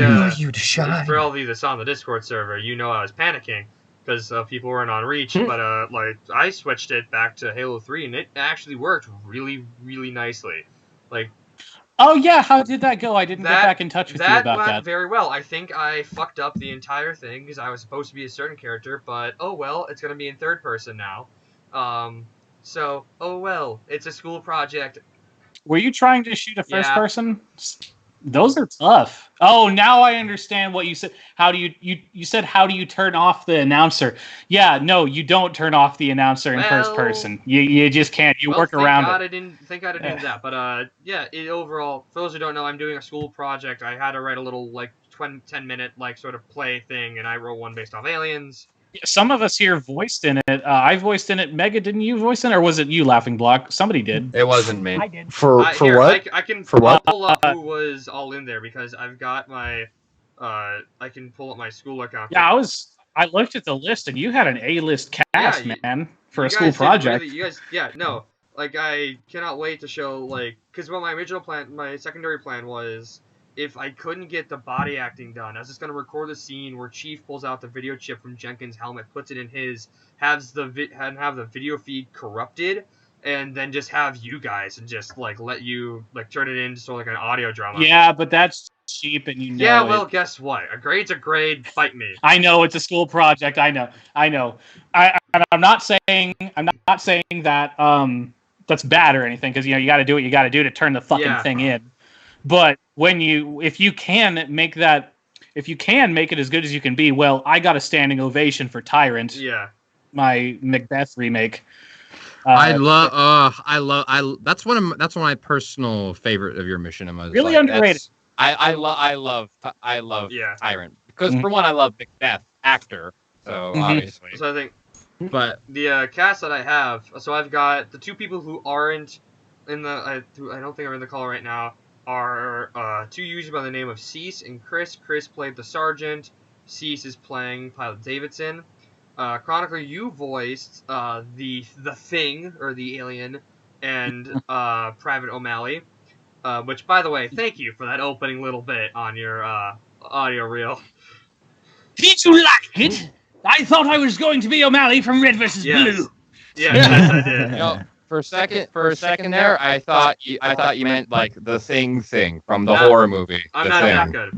For all of you that's on the Discord server, you know I was panicking because people weren't on Reach, but like I switched it back to Halo 3 and it actually worked really, really nicely. Like. Oh yeah, how did that go? I didn't get back in touch with you about that. That went very well. I think I fucked up the entire thing because I was supposed to be a certain character, but oh well, it's gonna be in third person now. So oh well, it's a school project. Were you trying to shoot a first person? Those are tough. Oh, now I understand what you said. How do you said how do you turn off the announcer? Yeah, no, you don't turn off the announcer in first person. You just can't. You work around it. I didn't think I'd do that, but overall, for those who don't know, I'm doing a school project. I had to write a little like 10-minute like sort of play thing, and I wrote one based off aliens. Some of us here voiced in it. I voiced in it. Mega, didn't you voice in it, or was it you, LaughingBlock? Somebody did. It wasn't me. I did. For what? I can for what? pull up who was all in there because I've got my. I can pull up my school account. Yeah, I looked at the list, and you had an A-list cast, man, for a school project. Like I cannot wait to show because what my original plan, my secondary plan was. If I couldn't get the body acting done, I was just going to record the scene where Chief pulls out the video chip from Jenkins' helmet, puts it in his, have the video feed corrupted, and then just have you guys and just let you turn it into sort of like an audio drama. Yeah, but that's cheap, and you know. Yeah, well, guess what? A grade's a grade. Fight me. I know it's a school project. I know. I'm not saying that that's bad or anything because you got to do what you got to do to turn the fucking thing in. But if you can make it as good as you can be, well, I got a standing ovation for Tyrant. Yeah. My Macbeth remake. That's one of my personal favorite of your Machinimas. Really underrated. I love Tyrant because for one, I love Macbeth actor, so obviously. So I think, but the cast that I have, so I've got the two people who aren't in the, I don't think are in the call right now. Are two users by the name of Cease and Chris. Chris played the sergeant. Cease is playing Pilot Davidson. Chronicler, you voiced the thing or the alien and Private O'Malley. Which, by the way, thank you for that opening little bit on your audio reel. Did you like it? I thought I was going to be O'Malley from Red vs. Blue. Yes, I did. For a second there, I thought you meant like the thing from the horror movie. I'm not that good.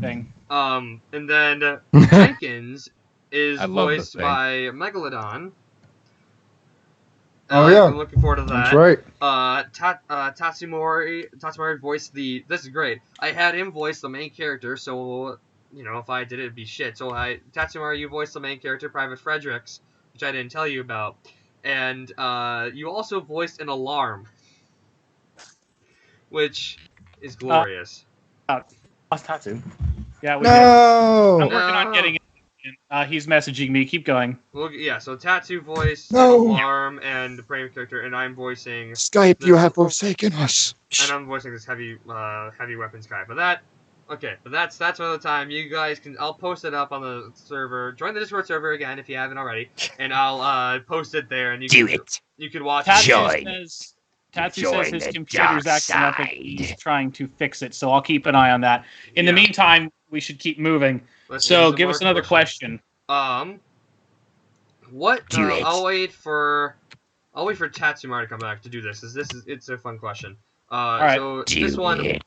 And then Jenkins is voiced by Megalodon. I'm looking forward to that. That's right. Tatsumari voiced the. This is great. I had him voice the main character, so if I did it, it'd be shit. So Tatsumari, you voiced the main character, Private Fredericks, which I didn't tell you about. And you also voiced an alarm, which is glorious. Lost Tatsu. Yeah, we no! I'm working on getting it. He's messaging me. Keep going. Well, yeah, so Tatsu voiced an alarm and the prime character, and I'm voicing... Skype, you have forsaken us. And I'm voicing this heavy weapons guy. But that, Okay, but that's another time. You guys can. I'll post it up on the server. Join the Discord server again if you haven't already, and I'll post it there. And you can watch. Tatsu says his computer's acting up and he's trying to fix it, so I'll keep an eye on that. In the meantime, we should keep moving. So give us another question. What? I'll wait for Tatsumari to come back to do this. It's a fun question. Alright. So this one.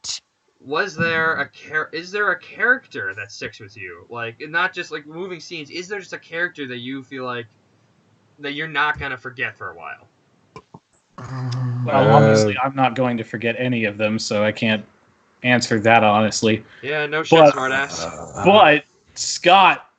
Is there a character that sticks with you? Like, not just like moving scenes. Is there just a character that you feel like that you're not gonna forget for a while? Well, obviously, I'm not going to forget any of them, so I can't answer that honestly. Yeah, no shit, smartass. But Scott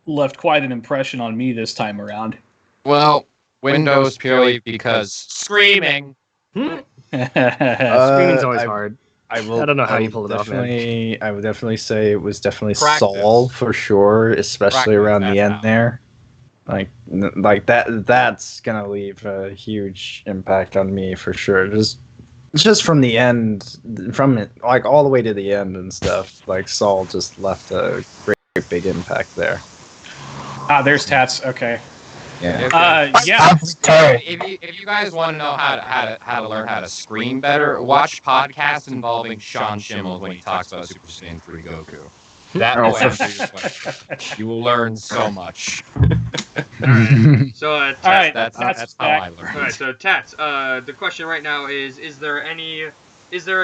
left quite an impression on me this time around. Well, Windows purely because screaming. Screaming's always hard. I don't know how you pull it off, man. I would definitely say it was definitely Practice. Saul for sure, especially Practice around that the end out. there. Like that's gonna leave a huge impact on me for sure. Just from the end, from it, like all the way to the end and stuff. Like Saul just left a great big impact there. There's Tats. Okay. Yeah. Yeah. If you guys want to know how to learn how to scream better, watch podcasts involving Sean Schimmel when he talks about Super Saiyan 3 Goku. That will answer your question. You will learn so much. Alright. So, Tats, All right. That's how I learned. Alright, so Tats, the question right now is there a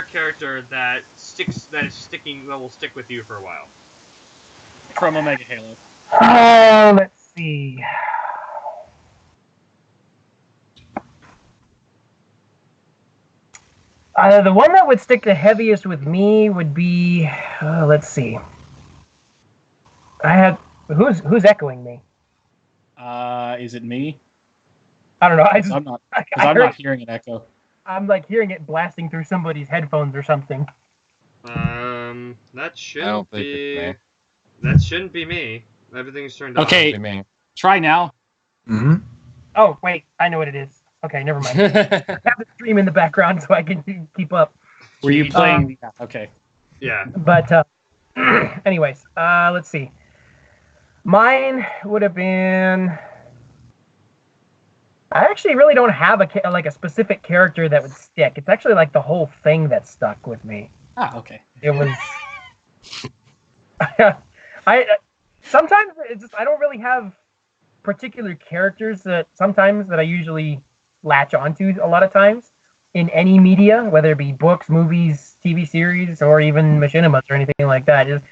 character that will stick with you for a while? From Omega Halo. Let's see. The one that would stick the heaviest with me would be, let's see. Who's echoing me? Is it me? I don't know. I'm not hearing an echo. I'm like hearing it blasting through somebody's headphones or something. That shouldn't think be. it's me. That shouldn't be me. Everything's turned off. Okay, try now. Mm-hmm. Oh wait, I know what it is. Okay, never mind. I have the stream in the background so I can keep up. Were you playing? Okay. Yeah. But anyways, let's see. Mine would have been. I actually really don't have a specific character that would stick. It's actually like the whole thing that stuck with me. Okay. It was. I sometimes it's just I don't really have particular characters that I usually latch onto a lot of times in any media, whether it be books, movies, TV series, or even machinimas or anything like that.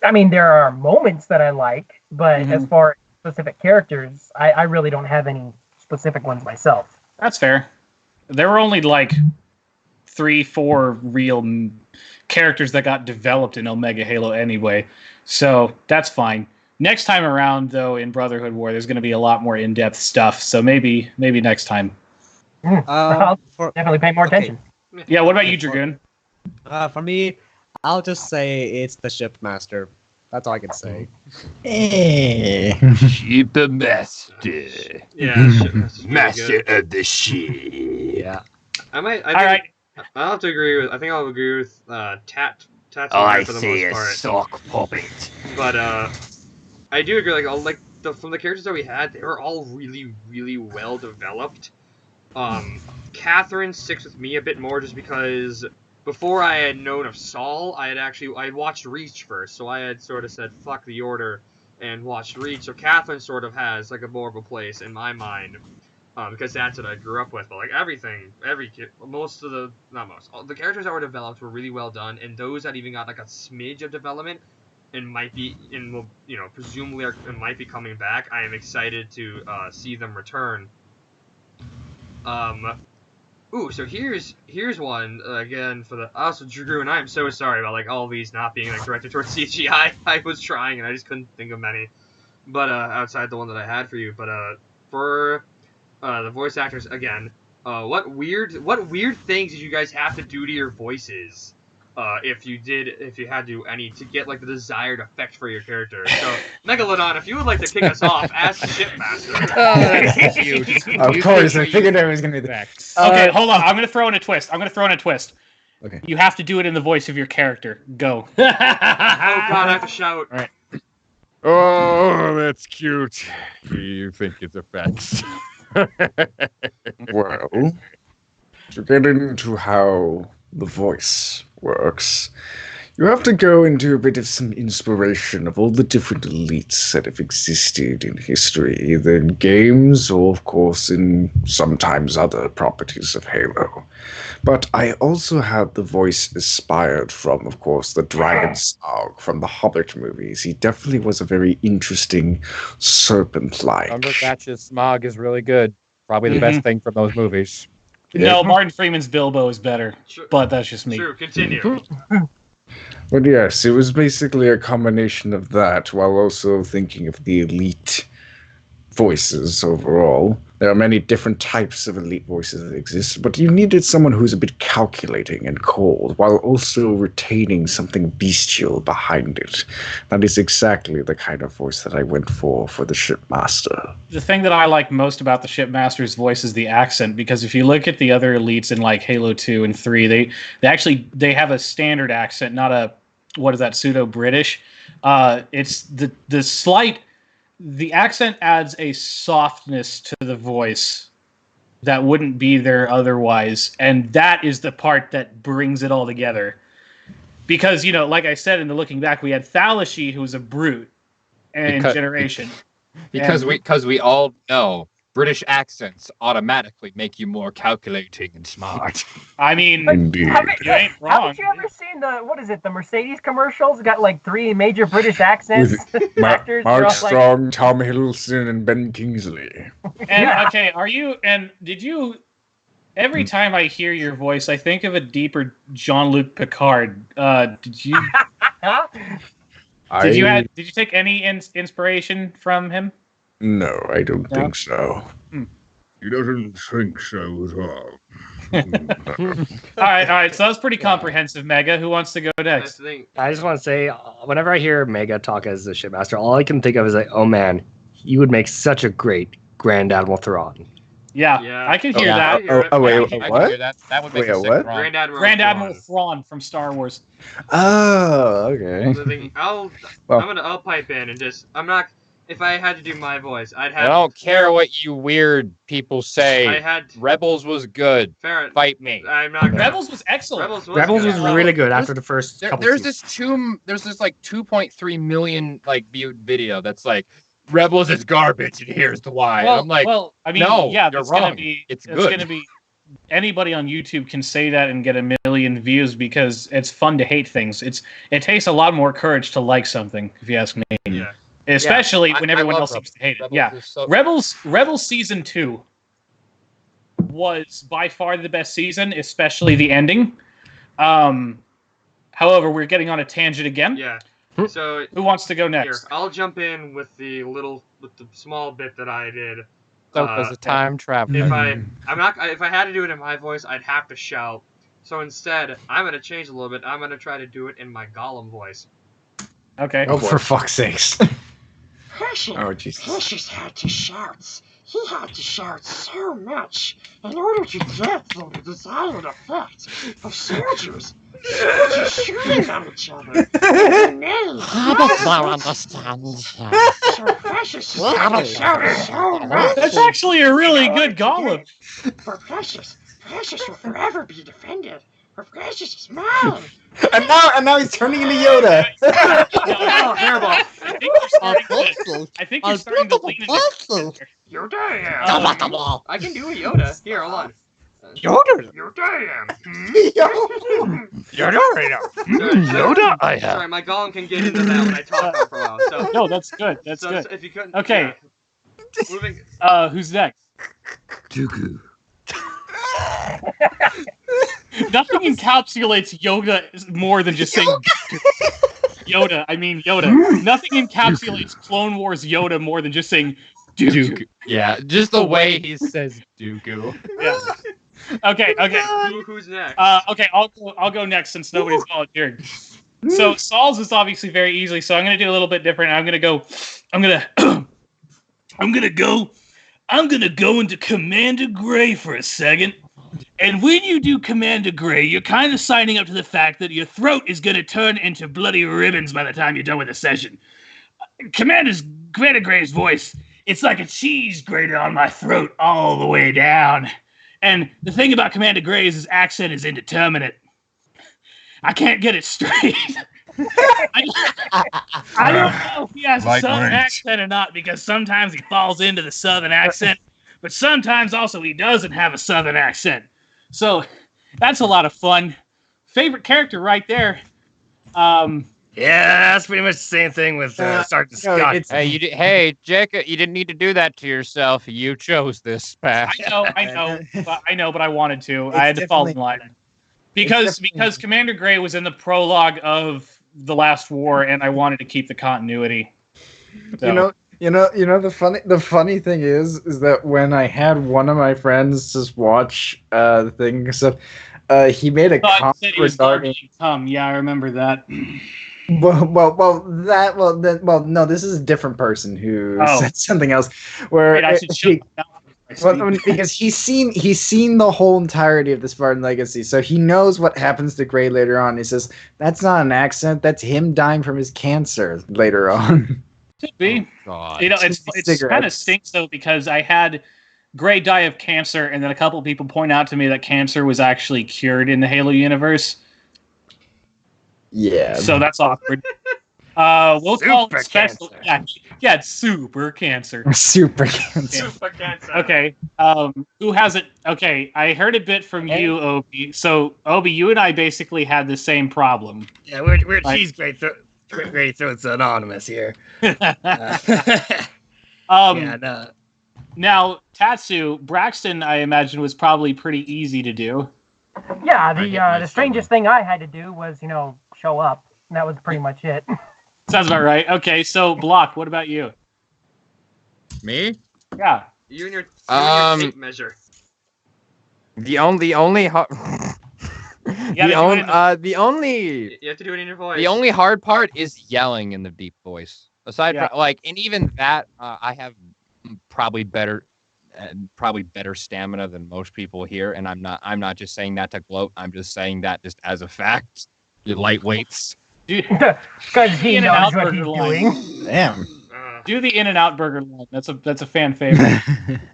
There are moments that I like, but as far as specific characters, I really don't have any specific ones myself. That's fair. There were only like 3-4 real characters that got developed in Omega Halo anyway, so that's fine. Next time around, though, in Brotherhood War, there's going to be a lot more in-depth stuff, so maybe next time. I'll definitely pay more attention. Yeah, what about you, Dragoon? For me, I'll just say it's the Shipmaster. That's all I can say. Shipmaster. Yeah. Master of the ship. Yeah. All right. I'll have to agree with. I think I'll agree with Tats for the most part. sock puppet. But I do agree. From the characters that we had, they were all really, really well developed. Catherine sticks with me a bit more just because before I had known of Saul, I had watched Reach first, so I had sort of said fuck the Order and watched Reach. So Catherine sort of has like a more of a place in my mind. Because that's what I grew up with, but like all the characters that were developed were really well done, and those that even got like a smidge of development and might be presumably might be coming back. I am excited to see them return. So here's one again for the also Dragoon. I am so sorry about like all these not being like directed towards CGI. I was trying and I just couldn't think of many, but outside the one that I had for you, but for the voice actors again. What weird things did you guys have to do to your voices? If you had to get like the desired effect for your character. So Megalodon, if you would like to kick us off as the Shipmaster. Of course, I figured I was gonna be the Okay, hold on. I'm gonna throw in a twist. Okay. You have to do it in the voice of your character. Go. Oh god, I have to shout. All right. Oh, that's cute. You think it's offense? Well, to get into how the voice works, you have to go into a bit of some inspiration of all the different elites that have existed in history, either in games or, of course, in sometimes other properties of Halo. But I also had the voice inspired from, of course, the Dragon Song from the Hobbit movies. He definitely was a very interesting serpent-like. Cumberbatch's Smog is really good. Probably the best thing from those movies. No, Martin Freeman's Bilbo is better, True. but that's just me. True, continue. But yes, it was basically a combination of that while also thinking of the elite voices overall. There are many different types of elite voices that exist, but you needed someone who's a bit calculating and cold while also retaining something bestial behind it. That is exactly the kind of voice that I went for the Shipmaster. The thing that I like most about the Shipmaster's voice is the accent, because if you look at the other elites in like Halo 2 and 3, they have a standard accent, not a pseudo-British. It's the accent adds a softness to the voice that wouldn't be there otherwise, and that is the part that brings it all together. Because, like I said in the Looking Back, we had Thalashi, who was a brute in Generation. Because we all know British accents automatically make you more calculating and smart. I mean, Indeed. you ain't wrong. Haven't you ever seen the Mercedes commercials? Got like 3 major British accents. Mark Actors, they're all Strong, Tom Hiddleston, and Ben Kingsley. And okay, did you every time I hear your voice, I think of a deeper Jean-Luc Picard. Did you take any inspiration from him? No, I don't think so. He doesn't think so at all. All right. So that was pretty comprehensive, Mega. Who wants to go next? I just want to say, whenever I hear Mega talk as the Shipmaster, all I can think of is like, oh man, you would make such a great Grand Admiral Thrawn. Yeah, I can hear that. Wait, I can what? hear that. That would make Wait, a sick what? Thrawn. Grand Admiral Thrawn from Star Wars. Oh, okay. I'll pipe in and just if I had to do my voice, I'd have. I don't care what you weird people say. Rebels was good. Fight me. I'm not. Rebels was excellent. Rebels was really good after the first couple. There's this like 2.3 million like viewed video that's like Rebels is garbage and here's the why. Well, I'm like, no, you're that's wrong. It's good. gonna be. Anybody on YouTube can say that and get 1 million views because it's fun to hate things. It takes a lot more courage to like something, if you ask me. Yeah. Especially when everyone else seems to hate it. Rebels Rebels Season 2 was by far the best season, especially the ending. However, we're getting on a tangent again. Yeah. So who wants to go next? Here, I'll jump in with the small bit that I did. So as a time traveler. If I had to do it in my voice, I'd have to shout. So instead, I'm gonna change a little bit. I'm gonna try to do it in my Gollum voice. Okay. Oh, for fuck's sakes. Hershey. Oh, Jesus. Hershey's had to shout. He had to shout so much in order to get the desired effect of soldiers shooting at each other. I don't now understand. So Precious has had to shout so much. That's actually a really good Gollum. For Precious will forever be defended. For Precious is mine. And now he's turning into Yoda. Oh, hairball. I think you're starting to lean into Yoda I am. I can do a Yoda. Here, hold on. Yoda I am. Yoda I am. Sorry, my Gollum can get into that when I talk for a while. So, no, that's good. That's good. If you couldn't, okay. Yeah. Moving. Who's next? Dooku. Nothing encapsulates Yoda more than just saying Yoda. I mean Yoda. Nothing encapsulates Clone Wars Yoda more than just saying Dooku. Yeah, just the way he says Dooku. Yeah. Okay. Who's next? Okay, I'll go next since nobody's volunteered. So Saul's is obviously very easy, so I'm gonna do a little bit different. I'm gonna go into Commander Gray for a second. And when you do Commander Gray, you're kind of signing up to the fact that your throat is going to turn into bloody ribbons by the time you're done with the session. Commander Gray's voice, it's like a cheese grater on my throat all the way down. And the thing about Commander Gray is his accent is indeterminate. I can't get it straight. I don't know if he has a Southern accent or not, because sometimes he falls into the Southern accent, but sometimes also he doesn't have a Southern accent. So that's a lot of fun. Favorite character right there. Yeah, that's pretty much the same thing with Sergeant Scott. Hey, Jacob, you didn't need to do that to yourself. You chose this path. I know, but I wanted to. I had to fall in line. Because Commander Gray was in the prologue of The Last War, and I wanted to keep the continuity. So. You know. The funny thing is that when I had one of my friends just watch the thing, so he made a comment regarding. Yeah, I remember that. No, this is a different person who said something else. Where Wait, I should show because he's seen the whole entirety of the Spartan Legacy, so he knows what happens to Gray later on. He says that's not an accent; that's him dying from his cancer later on. Could be. Oh, it's kind of stinks though, because I had Gray die of cancer, and then a couple of people point out to me that cancer was actually cured in the Halo universe. Yeah. So that's awkward. We'll call it special. Cancer. Yeah, it's super cancer. Super cancer. Super cancer. Okay. Who has it? Okay, I heard a bit from you, Obi. So, Obi, you and I basically had the same problem. Yeah, we're cheese great throats anonymous here. Now, Tatsu, Braxton, I imagine, was probably pretty easy to do. Yeah, the strangest thing I had to do was, show up. And that was pretty much it. Sounds about right. Okay, so Block, what about you? Me? Yeah. You and your tape measure. The only you have to do it in your voice. The only hard part is yelling in the deep voice. Aside from and even that, I have probably better stamina than most people here, and I'm not just saying that to gloat. I'm just saying that just as a fact. You lightweights. Because he knows what he's doing. Damn. Do the In-N-Out Burger line. That's a fan favorite.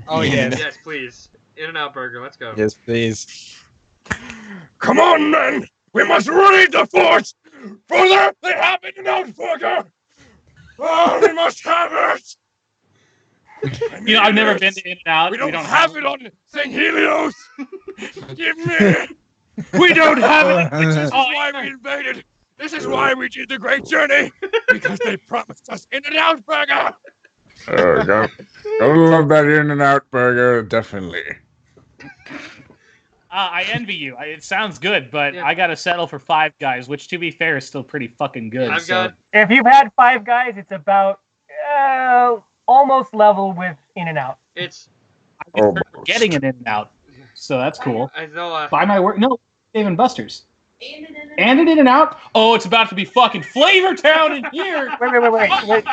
Oh yes. Yes, please. In-N-Out Burger. Let's go. Yes, please. Come on, men! We must raid the fort! For that, they have In-N-Out Burger! Oh, we must have it! I've never been to In-N-Out. We don't have it on St. Helios! Give me! We don't have it! This is why we invaded! This is why we did the Great Journey! Because they promised us In-N-Out Burger! I love that In-N-Out Burger, definitely. I envy you. It sounds good, but I gotta settle for Five Guys, which, to be fair, is still pretty fucking good. If you've had Five Guys, it's about almost level with In-N-Out. We're getting an In-N-Out, so that's cool. I know. Buy my work. No, Dave & Buster's. And an In-N-Out. Oh, it's about to be fucking Flavor Town in here. Wait.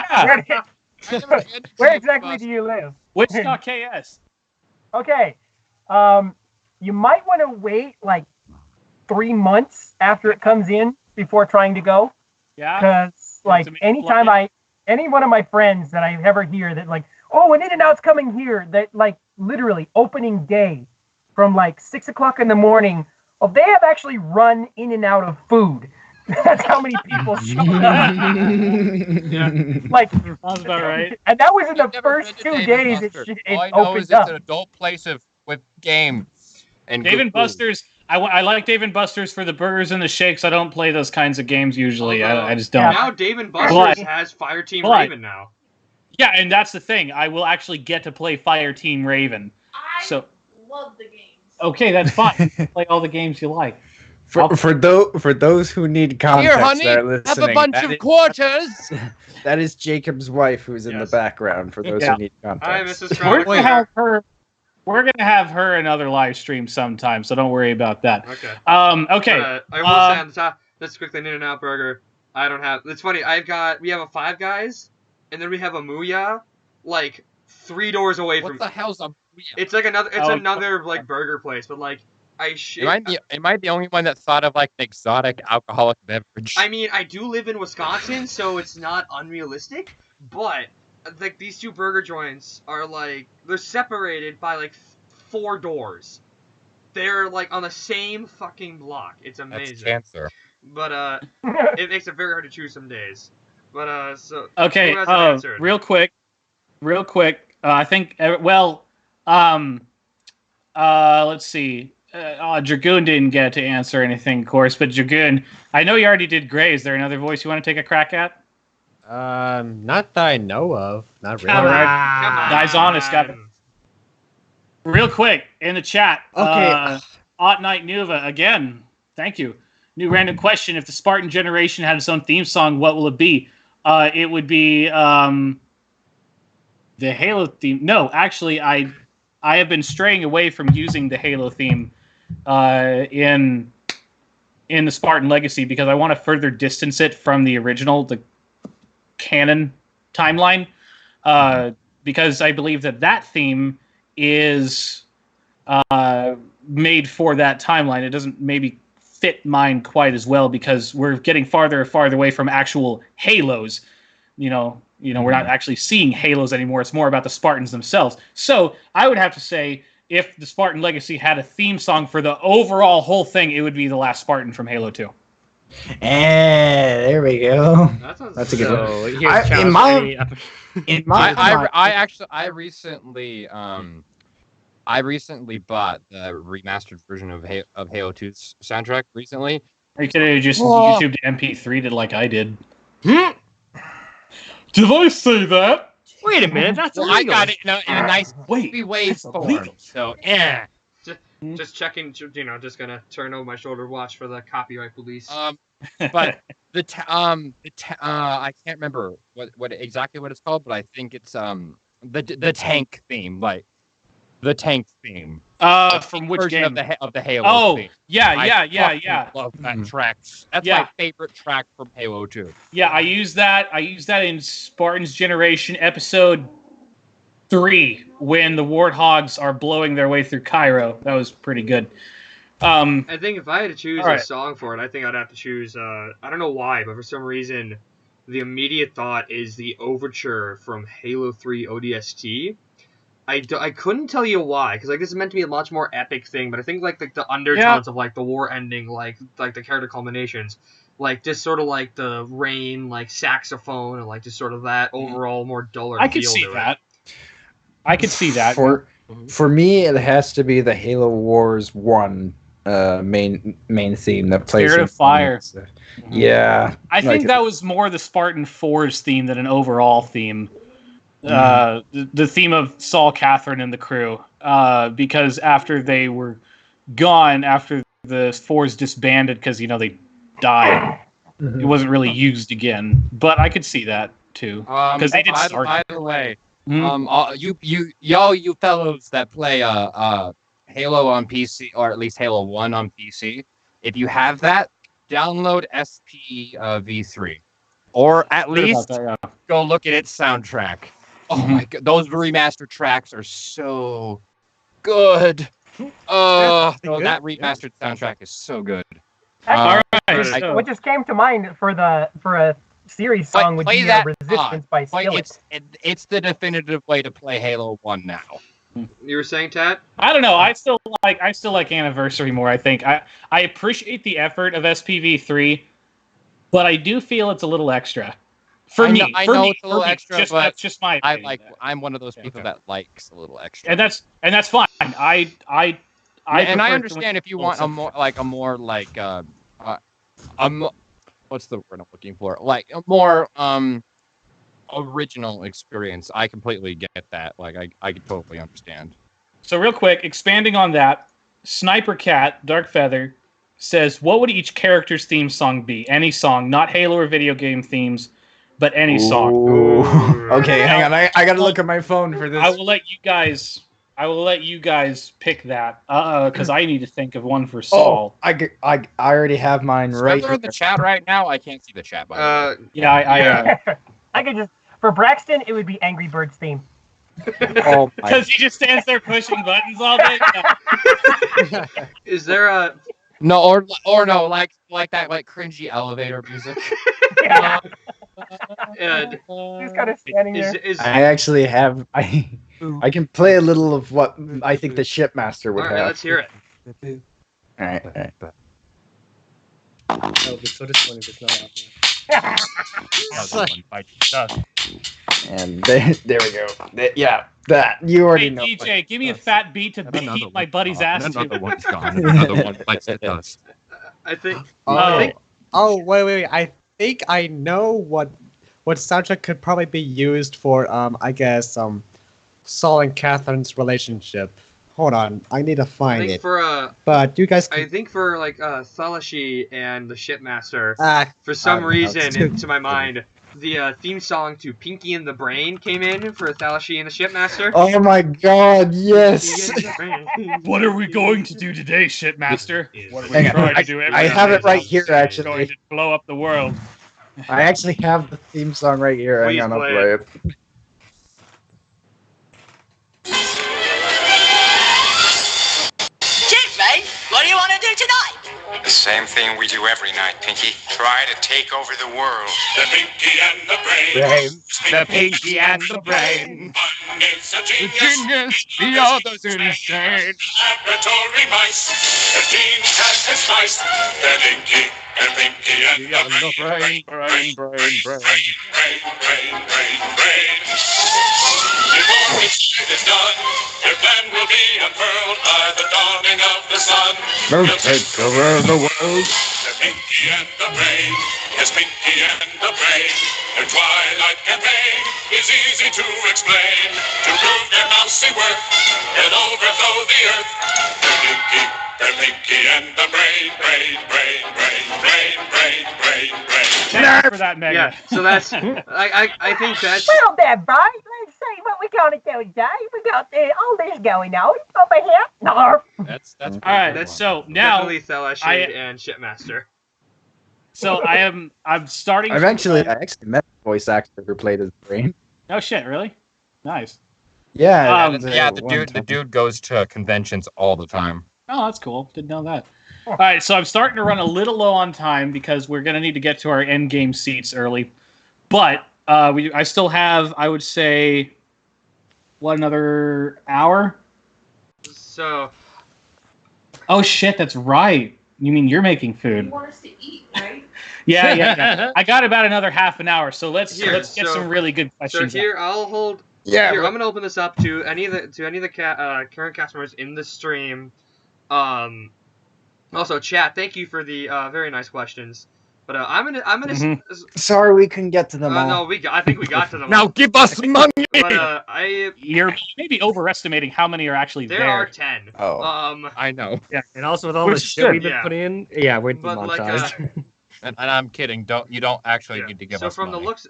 Where exactly do you live? Wichita, KS. Okay. You might want to wait like 3 months after it comes in before trying to go. Yeah. Because anytime any one of my friends that I ever hear that an In-N-Out's coming here, that literally opening day from 6 o'clock in the morning. Oh, they have actually run in and out of food. That's how many people showed up. Sounds about right. And that was in the first 2 days it opened up. It's an adult place with game. And Dave & Buster's, I like Dave & Buster's for the burgers and the shakes. I don't play those kinds of games usually. I just don't. Now Dave & Buster's has Fireteam Raven now. Yeah, and that's the thing. I will actually get to play Fireteam Raven. I love the games. Okay, that's fine. Play all the games you like. For those who need context, here, honey, have a bunch of quarters. That is Jacob's wife, who's in the background. For those who need context, hi, Mrs. We're gonna have her another live stream sometime, so don't worry about that. Okay. Okay. I will say on the top, just quickly, an In-N-Out Burger. I don't have. It's funny. We have a Five Guys, and then we have a Mooyah, 3 doors away from. What the hell's a? It's another burger place, but Am I the only one that thought of like an exotic alcoholic beverage? I mean, I do live in Wisconsin, so it's not unrealistic. But like these two burger joints are like they're separated by like 4 doors. They're like on the same fucking block. It's amazing. That's cancer. But it makes it very hard to choose some days. But so okay, who hasn't answered? real quick. I think let's see. Dragoon didn't get to answer anything, of course. But Dragoon, I know you already did Gray. Is there another voice you want to take a crack at? Not that I know of. Not really. Come on. Guy's honest. Got it. Real quick in the chat. Okay. Odd Night Nuva again. Thank you. New random question: if the Spartan generation had its own theme song, what will it be? It would be the Halo theme. No, actually, I have been straying away from using the Halo theme in the Spartan Legacy because I want to further distance it from the original, the canon timeline, because I believe that theme is made for that timeline. It doesn't maybe fit mine quite as well because we're getting farther and farther away from actual Halos. You know, we're not actually seeing Halos anymore. It's more about the Spartans themselves. So I would have to say, if the Spartan Legacy had a theme song for the overall whole thing, it would be The Last Spartan from Halo 2. There we go. That's a good one. I recently bought the remastered version of Halo 2's soundtrack recently. Or you could have just YouTubed MP3'd it like I did. Did I say that? Wait a minute, that's illegal. I got it in a nice ways form. So, Just checking, just gonna turn over my shoulder, watch for the copyright police. But I can't remember what exactly what it's called, but I think it's the tank theme, like the tank theme. From which game? Of the Halo theme. Yeah. I love that track. That's my favorite track from Halo 2. Yeah, I use that in Spartans Generation Episode 3 when the Warthogs are blowing their way through Cairo. That was pretty good. I think if I had to choose a song for it, I think I'd have to choose, I don't know why, but for some reason, the immediate thought is the overture from Halo 3 ODST. I couldn't tell you why, because like this is meant to be a much more epic thing, but I think like the undertones of like the war ending, like the character culminations, like just sort of like the rain, like saxophone, and like just sort of that overall more duller. I could see that. I could see that. For me, it has to be the Halo Wars 1 main theme that plays. Spirit of Fire. Yeah, I think that was more the Spartan 4's theme than an overall theme. The theme of Saul, Catherine, and the crew, because after they were gone, after the 4s disbanded, because they died, it wasn't really used again. But I could see that too, because they did start. By the way, you fellows that play Halo on PC, or at least Halo 1 on PC, if you have that, download SPV3, or at least go look at its soundtrack. Oh my god, those remastered tracks are so good. That remastered soundtrack is so good. All right. What just came to mind for a series song would be Resistance by Skillet. It's the definitive way to play Halo 1 now. You were saying, Tat? I don't know. I still like Anniversary more. I think I appreciate the effort of SPV3, but I do feel it's a little extra. For me, I know it's a little extra, but that's just my opinion. I'm one of those people that likes a little extra, and that's fine. I understand if you want a more what's the word I'm looking for? Like a more original experience. I completely get that. Like I can totally understand. So real quick, expanding on that, Sniper Cat Dark Feather says, "What would each character's theme song be? Any song, not Halo or video game themes." But any song. Okay, hang on. I gotta look at my phone for this. I will let you guys pick that. Because I need to think of one for Saul. I already have mine right here. In the chat right now. I can't see the chat. By the way. Yeah, I could just for Braxton. It would be Angry Birds theme. Oh my! Because he just stands there pushing buttons all day. No. Is there a No, or no, like that like cringy elevator music. Yeah. uh, He's kind of standing is there. is I actually have. I can play a little of what I think the shipmaster all would right? have. Let's hear it. All right. All right. Oh, so disappointed it's not out there. And there we go. Yeah, that you already Hey, know. DJ, give me a fat beat to beat my buddy's ass to. Another one's gone. Another one bites the dust. I think. Oh, I think wait. I think I know what soundtrack could probably be used for. I guess Saul and Catherine's relationship. Hold on, I need to I find think it. for But you guys. I think for like Thalashi and the Shipmaster, Ah, for some reason, it's- into my mind, the theme song to Pinky and the Brain came in for Thalashi and the Shipmaster. Oh my God! Yes. What are we going to do today, Shipmaster? What are we Hang on, trying to do? I have it right here. Going Actually, to blow up the world. I actually have the theme song right here. Please Hang on, I'll play play it. it. Cheers, mate. What do you want to do tonight? The same thing we do every night, Pinky. Try to take over the world. The Pinky and the Brain. The Pinky and the Brain. One is a The genius. genius, the other's insane. Laboratory mice. The genes have been spliced. The Pinky and the Brain. Brain. Brain. Before it's done, your plan will be unfurled by the dawning of the sun. They'll take over the world. The Pinky and the Brain. Yes, Pinky and the Brain. Their twilight campaign is easy to explain. To prove their mousy worth and overthrow the earth. The Pinky and the Brain. Thanks for that, Mega. Yeah, so that's I think that's Well then, boys, let's see what we're gonna do today. We got all this going on over here. No. That's All right. That's So now, definitely Thalashi I- and Shipmaster. I'm starting. I actually met a voice actor who played his brain. Oh shit! Really? Nice. Yeah. The dude goes to conventions all the time. Oh, that's cool. Didn't know that. All right, so I'm starting to run a little low on time because we're gonna need to get to our end game seats early. But I still have, I would say, another hour? So. Oh shit, that's right. You mean you're making food? You want us to eat, right? Yeah. I got about another half an hour, so let's get so- some really good So questions. here, I'll hold. Yeah. Here, I'm gonna open this up to any of the current cast members in the stream. Also, chat. Thank you for the very nice questions. But I'm gonna. Sorry, we couldn't get to them all. No, I think we got to them. Now all. give us money. But You're maybe overestimating how many are actually there there. are 10. Oh. I know. Yeah, and also with all the Which shit should, we've been yeah. putting in, yeah, we're But like, demonetized. And I'm kidding. You don't actually need to give so us from money. the looks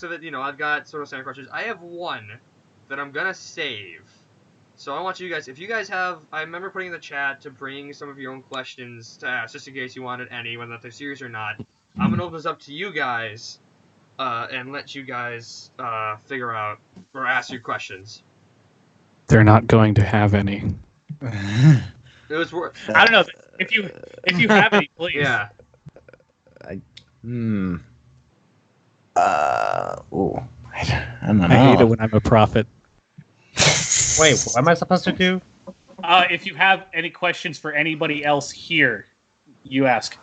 of it, I've got sort of standard questions. I have one that I'm gonna save. So I want you guys, if you guys have, I remember putting in the chat to bring some of your own questions to ask, just in case you wanted any, whether they're serious or not. I'm gonna open this up to you guys, and let you guys figure out or ask your questions. They're not going to have any. It was worth. I don't know if you have any, please. Yeah. I don't know. I hate it when I'm a prophet. Wait, what am I supposed to do? If you have any questions for anybody else here, you ask.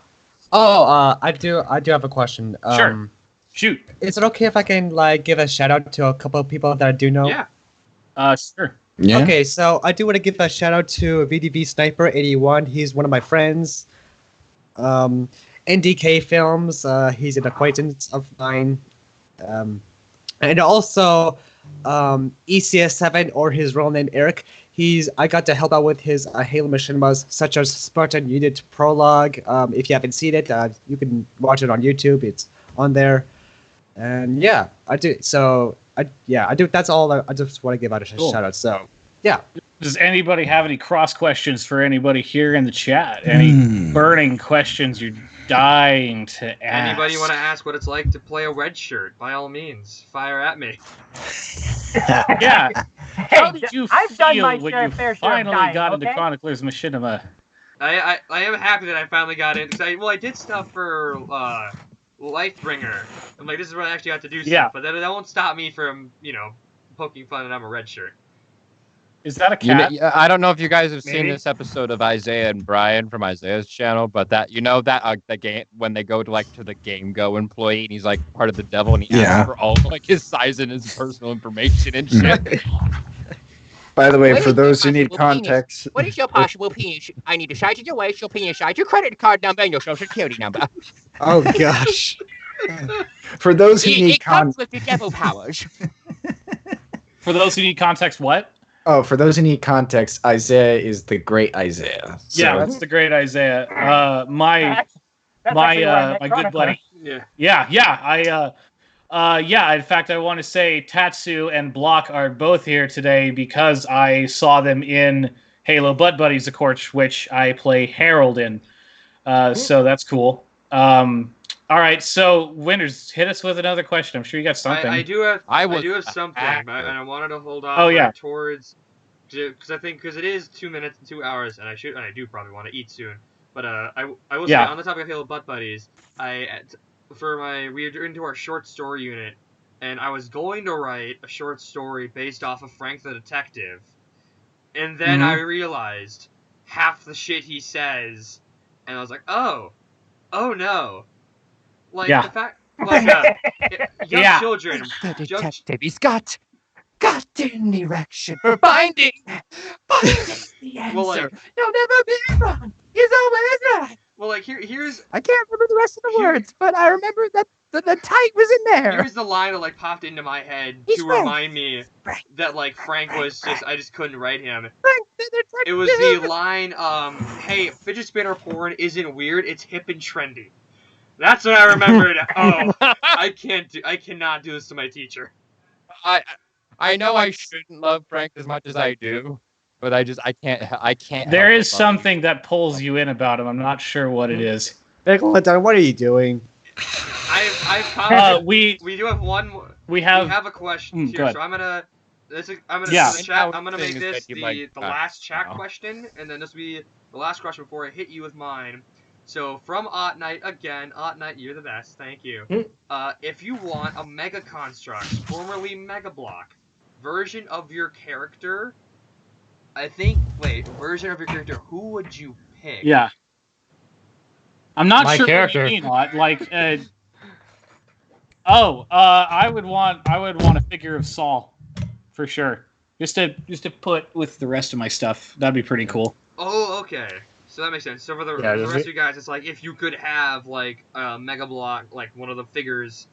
Oh, I do have a question. Sure. Shoot. Is it okay if I can give a shout out to a couple of people that I do know? Yeah. Sure. Yeah. Okay, so I do want to give a shout out to VDV Sniper 81. He's one of my friends. NDK Films. He's an acquaintance of mine. And also ECS7, or his real name Eric. I got to help out with his Halo machinimas, such as Spartan Unit Prologue. If you haven't seen it, you can watch it on YouTube. It's on there. And yeah, I do. So I do. That's all. I just want to give out a shout out. So yeah. Does anybody have any cross questions for anybody here in the chat? Any burning questions you're dying to ask? Anybody want to ask what it's like to play a red shirt? By all means, fire at me. Yeah. How did you I've done feel my when fair you share of finally dying, got into okay? Chroniclers Machinima? I am happy that I finally got in. Cause I did stuff for Lifebringer. I'm like, this is where I actually got to do stuff. Yeah. But that won't stop me from, poking fun that I'm a red shirt. Is that a cat? I don't know if you guys have seen Maybe. this episode of Isaiah and Brian from Isaiah's channel, but that the game when they go to the Game Go employee and he's like part of the devil and he asks for all like his size and his personal information and shit. By the way, for those who need context, What is your possible penis? I need to size your waist, your penis size, your credit card number, and your social security number. Oh gosh. for those who need It comes with the devil powers. For those who need context, what? Oh, for those who need context, Isaiah is the great Isaiah. So. Yeah, that's the great Isaiah. My good buddy. Yeah. In fact, I want to say Tatsu and Block are both here today because I saw them in Halo Butt Buddies, of course, which I play Harold in. So that's cool. All right, so winners, hit us with another question. I'm sure you got something. I do have something, and I wanted to hold off towards, because it is 2 minutes and 2 hours, and I do probably want to eat soon. But I will say on the topic of Halo Butt Buddies, we're into our short story unit, and I was going to write a short story based off of Frank the Detective, and then I realized half the shit he says, and I was like, oh no. Like, the fact, young children. The detective, he's got an erection for finding the answer. Well, like, he'll never be wrong. He's always right. Well, like, here's... I can't remember the rest of the words, but I remember that the tight was in there. Here's the line that, like, popped into my head to remind me that, like, Frank was just... I just couldn't write him. It was the line, hey, fidget spinner porn isn't weird, it's hip and trendy. That's what I remembered. I cannot do this to my teacher. I know I shouldn't love Frank as much as I do, but I can't. There is something that pulls you in about him. I'm not sure what it is. Megalodon, what are you doing? We do have one more. We have a question here, so I'm gonna make this the last chat question, and then this will be the last question before I hit you with mine. So, from Ot Knight, again, Ot Knight, you're the best, thank you. If you want a Mega Construct, formerly Mega Block, version of your character, version of your character, who would you pick? Yeah. I'm not My sure character. what you mean, like, I would want a figure of Saul, for sure. Just to put with the rest of my stuff. That'd be pretty cool. Oh, okay. So that makes sense. So for the rest of you guys, it's like if you could have like a Mega Block, like one of the figures,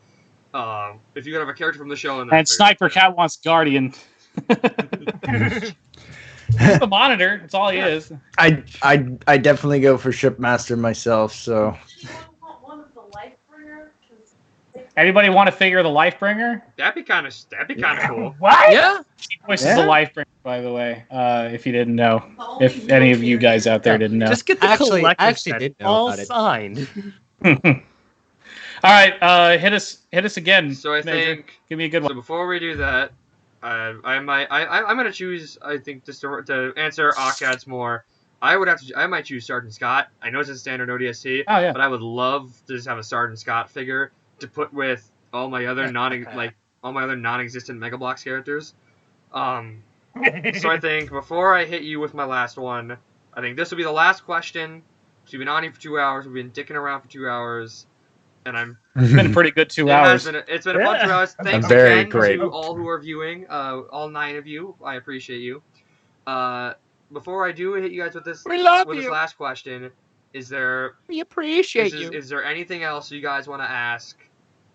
if you could have a character from the show, and Sniper Cat wants Guardian. He's the monitor. That's all he is. I definitely go for Shipmaster myself. So. Anybody want to figure the Lifebringer? That'd be kind of cool. What? Yeah. She voices the Lifebringer, by the way. If you didn't know, if any of you guys out there didn't know, Just get the collector's actually set did know all about it. signed. All right, hit us again. So I Major. think. Give me a good one. So before we do that, I'm gonna choose. I think just to answer Akkad's more. I might choose Sergeant Scott. I know it's a standard ODST, but I would love to just have a Sergeant Scott figure to put with all my other non-existent Mega Bloks characters. So I think before I hit you with my last one, I think this will be the last question. We've been on here for 2 hours. We've been dicking around for 2 hours, and It's been a pretty good 2 hours. It's been a fun 2 hours. Thanks again to all who are viewing, all 9 of you. I appreciate you. Before I do hit you guys with this last question, We appreciate you. Is there anything else you guys want to ask?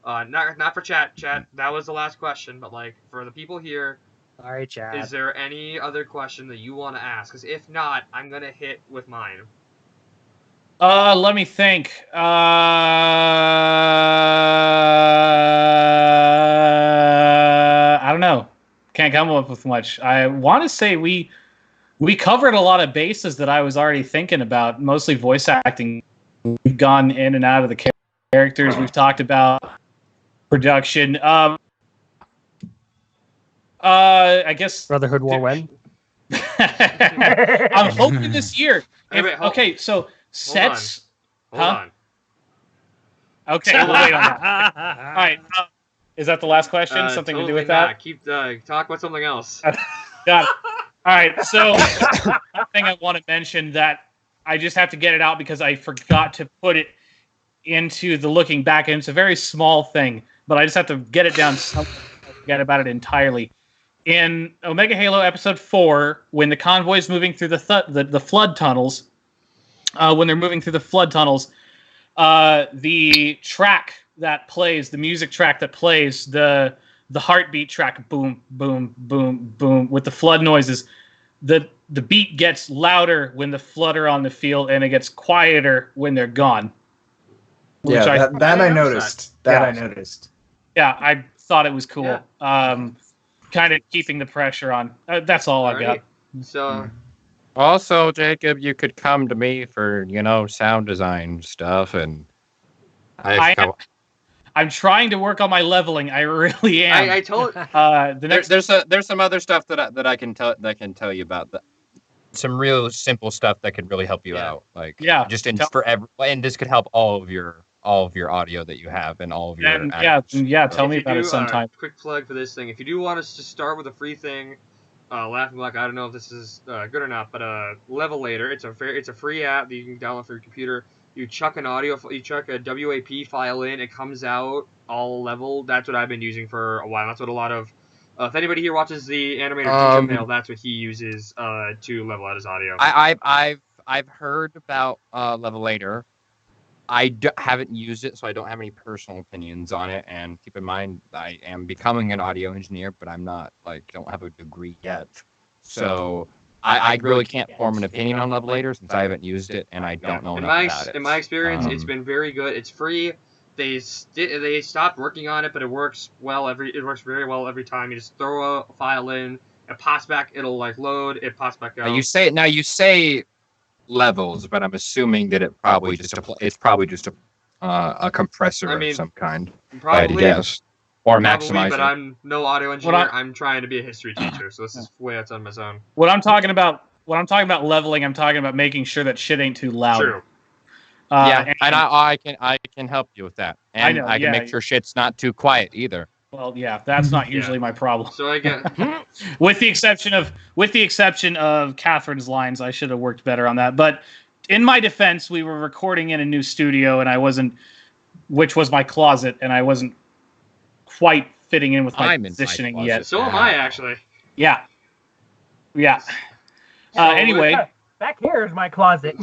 Not for chat. Chat, that was the last question, but like for the people here. Sorry, chat. Is there any other question that you want to ask? Because if not, I'm gonna hit with mine. Let me think. I don't know. Can't come up with much. I want to say we we covered a lot of bases that I was already thinking about, mostly voice acting. We've gone in and out of the characters. We've talked about production. I guess Brotherhood War when? I'm hoping this year. Wait, okay, so sets. Hold on. Okay, we'll wait on that. All right. Is that the last question? Something to do with that? Keep talk about something else. Got it. All right. So, one thing I want to mention that I just have to get it out because I forgot to put it into the looking back, and it's a very small thing, but I just have to get it down. I forget about it entirely. In Omega Halo Episode 4, when the convoy is moving through the flood tunnels, the track that plays, the music track that plays, the heartbeat track, boom, boom, boom, boom, with the flood noises, the beat gets louder when the flood are on the field, and it gets quieter when they're gone. Yeah, I noticed. I noticed. Yeah, I thought it was cool. Yeah. Kind of keeping the pressure on. That's all I got. So, also, Jacob, you could come to me for sound design stuff, and I'm trying to work on my leveling. I really am. I told. There's some other stuff that I can tell you about. Some real simple stuff that could really help you out. Like and this could help all of your audio that you have and all of your tell me about it sometime. Quick plug for this thing. If you do want us to start with a free thing, LaughingBlock, I don't know if this is good or not, but Levelator, it's a free app that you can download for your computer. You chuck a WAP file in, it comes out all leveled. That's what I've been using for a while. That's what a lot of if anybody here watches the animator Mail, that's what he uses to level out his audio. I've heard about Levelator. I haven't used it, so I don't have any personal opinions on it. And keep in mind, I am becoming an audio engineer, but I'm not don't have a degree yet. So I really can't form an opinion on Levelator since I haven't used it and I don't know enough about it. In my experience, it's been very good. It's free. They stopped working on it, but it works very well every time. You just throw a file in, it pops back. It'll load. It pops back out. You say levels, but I'm assuming that it's probably just a compressor of some kind. Probably. Yes. Or Probably, maximizer. But I'm no audio engineer. I'm trying to be a history teacher, so this is way outside my zone. When I'm talking about leveling, I'm talking about making sure that shit ain't too loud. True. And I can help you with that, and I can make sure shit's not too quiet either. Well, yeah, that's not usually my problem. So I get with the exception of Catherine's lines, I should have worked better on that. But in my defense, we were recording in a new studio, and which was my closet, and I wasn't quite fitting in with my positioning yet. So am I, actually. Yeah. So anyway, back here is my closet.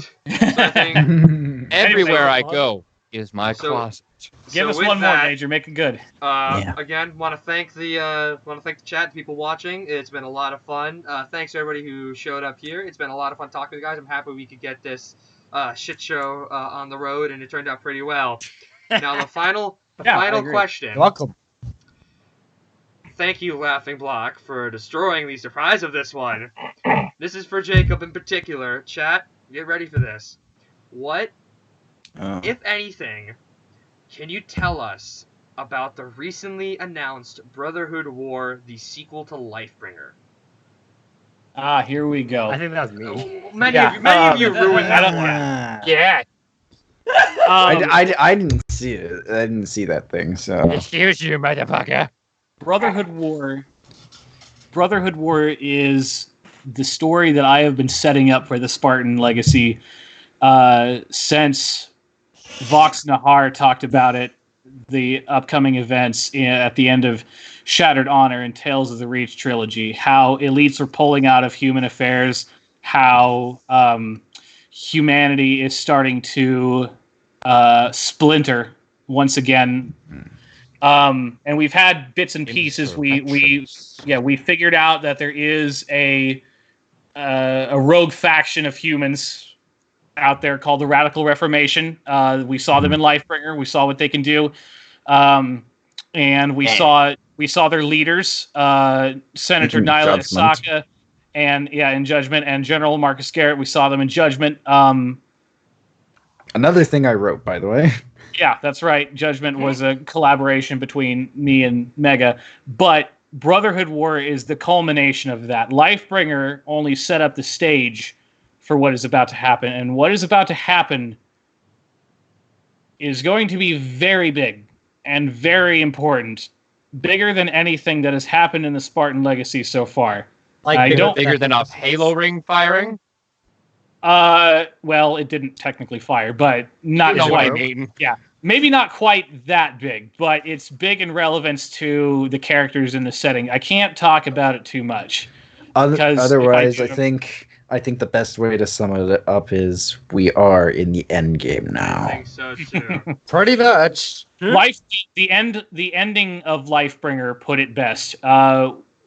Everywhere I go is my closet. Give us one more, Major. Make it good. Again, want to thank the chat, people watching. It's been a lot of fun. Thanks to everybody who showed up here. It's been a lot of fun talking to you guys. I'm happy we could get this shit show on the road, and it turned out pretty well. Now the final question. You're welcome. Thank you, LaughingBlock, for destroying the surprise of this one. This is for Jacob in particular. Chat, get ready for this. What, if anything, can you tell us about the recently announced Brotherhood War, the sequel to Lifebringer? Here we go. I think that was me. Many of you ruined that one. Yeah. I didn't see it. I didn't see that thing. So excuse you, motherfucker. Brotherhood War is the story that I have been setting up for the Spartan Legacy since Vox Nahar talked about it, the upcoming events at the end of Shattered Honor and Tales of the Reach trilogy, how elites are pulling out of human affairs, how humanity is starting to splinter once again. And we've had bits and pieces. We figured out that there is a rogue faction of humans out there called the Radical Reformation. We saw them in Lifebringer. We saw what they can do, and we saw their leaders, Senator Nyla Isaka and in Judgment, and General Marcus Garrett. We saw them in Judgment. Another thing I wrote, by the way. Yeah, that's right. Judgment was a collaboration between me and Mega, but Brotherhood War is the culmination of that. Lifebringer only set up the stage for what is about to happen, and what is about to happen is going to be very big and very important, bigger than anything that has happened in the Spartan Legacy so far. Bigger than a Halo ring firing. Well, it didn't technically fire, but not quite. Yeah, maybe not quite that big, but it's big in relevance to the characters in the setting. I can't talk about it too much. Otherwise, I think the best way to sum it up is we are in the end game now. I think so too. Pretty much. The ending of Lifebringer put it best.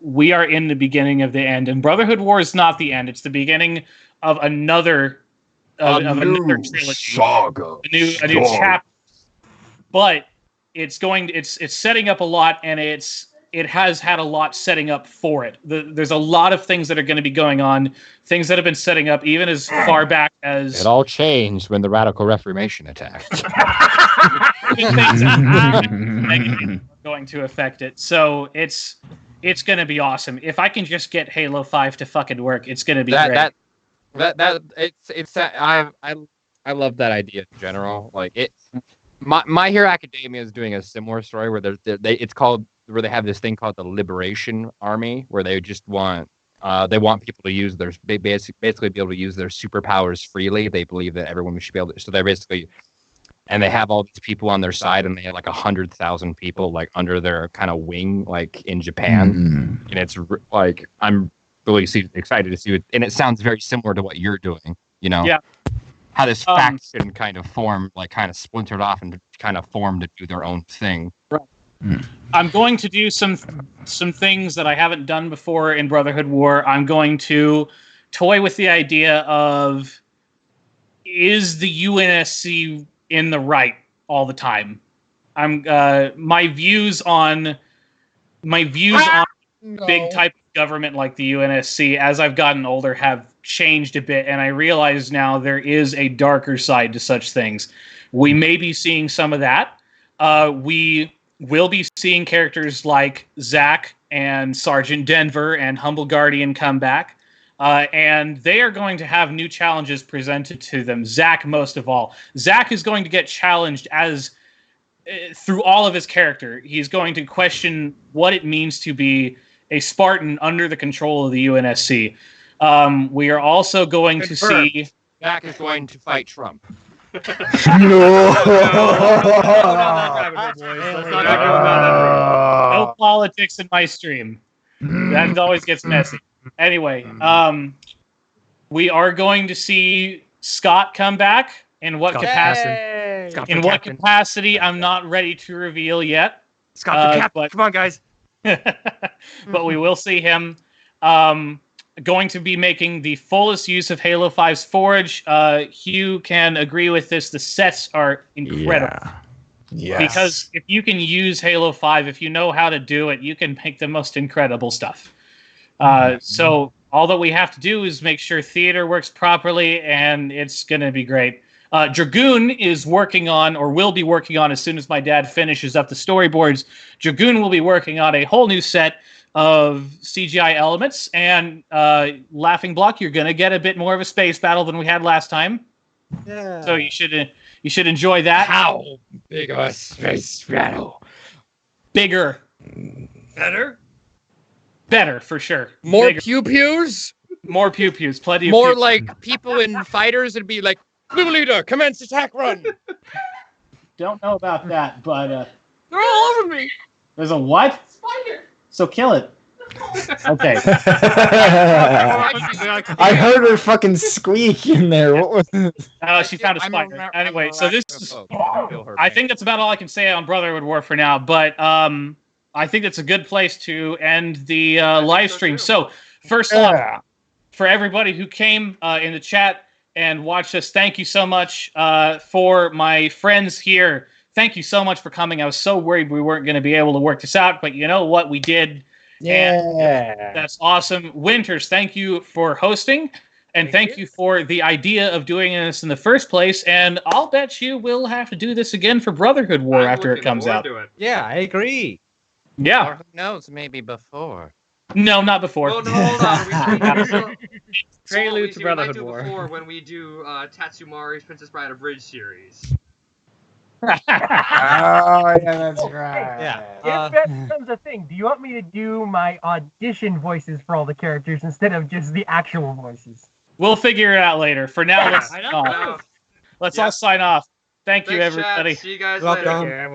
We are in the beginning of the end, and Brotherhood War is not the end. It's the beginning of another trilogy, saga, a new chapter. But it's setting up a lot, and it has had a lot setting up for it. There's a lot of things that are going to be going on, things that have been setting up even as far back as... It all changed when the Radical Reformation attacked. Things are going to affect it. So it's going to be awesome. If I can just get Halo 5 to fucking work, it's going to be great. I love that idea in general. Like it, My Hero Academia is doing a similar story where where they have this thing called the Liberation Army, where they just want people to use their basically be able to use their superpowers freely. They believe that everyone should be able to. So they're basically, and they have all these people on their side, and they have like 100,000 people like under their kind of wing, like in Japan. And it's like I'm really excited to see it, and it sounds very similar to what you're doing. You know, how this faction kind of formed, like kind of splintered off and kind of formed to do their own thing. Right. I'm going to do some things that I haven't done before in Brotherhood War. I'm going to toy with the idea of, is the UNSC in the right all the time? My views on big type of government like the UNSC, as I've gotten older, have changed a bit, and I realize now there is a darker side to such things. We may be seeing some of that. We will be seeing characters like Zack and Sergeant Denver and Humble Guardian come back, and they are going to have new challenges presented to them. Zack, most of all. Zack is going to get challenged through all of his character. He's going to question what it means to be a Spartan under the control of the UNSC. We are also going to see... Zack is going to fight Trump. No politics in my stream. That always gets messy. Anyway, we are going to see Scott come back. In what capacity? In what capacity? I'm not ready to reveal yet. Scott, come on, guys. But we will see him. Going to be making the fullest use of Halo 5's Forge. Hugh can agree with this. The sets are incredible. Yeah. Because if you can use Halo 5, if you know how to do it, you can make the most incredible stuff. So all that we have to do is make sure theater works properly, and it's going to be great. Dragoon is working on, or will be working on as soon as my dad finishes up the storyboards. Dragoon will be working on a whole new set of CGI elements, and LaughingBlock, you're going to get a bit more of a space battle than we had last time. Yeah. So you should enjoy that. How big of a space battle? Bigger. Better, for sure. More Bigger. pew-pews? More pew-pews. Plenty of More pew-pews. like people in fighters would be like, Blue Leader, commence attack run. Don't know about that, but... They're all over me. There's a what? Spider. So kill it. Okay. I heard her fucking squeak in there. What was She found a spider. Anyway, so this is... I think that's about all I can say on Brotherhood War for now, but I think it's a good place to end the live stream. So, first off, for everybody who came in the chat and watched us, thank you so much. For my friends here, thank you so much for coming. I was so worried we weren't going to be able to work this out, but you know what? We did. Yeah. That's awesome. Winters, thank you for hosting. And thank you for the idea of doing this in the first place. And I'll bet you we'll have to do this again for Brotherhood War after it comes out. Yeah, I agree. Yeah. Or who knows, maybe before. No, not before. Well, no, hold on. Prelude to Brotherhood we might do War. before when we do Tatsumari's Princess Bride of Bridge series. Oh, yeah, that's right. Yeah. If that becomes a thing, do you want me to do my audition voices for all the characters instead of just the actual voices? We'll figure it out later. For now, let's I know. all sign off. Thank you, Thanks, chat. everybody. See you guys Welcome. later.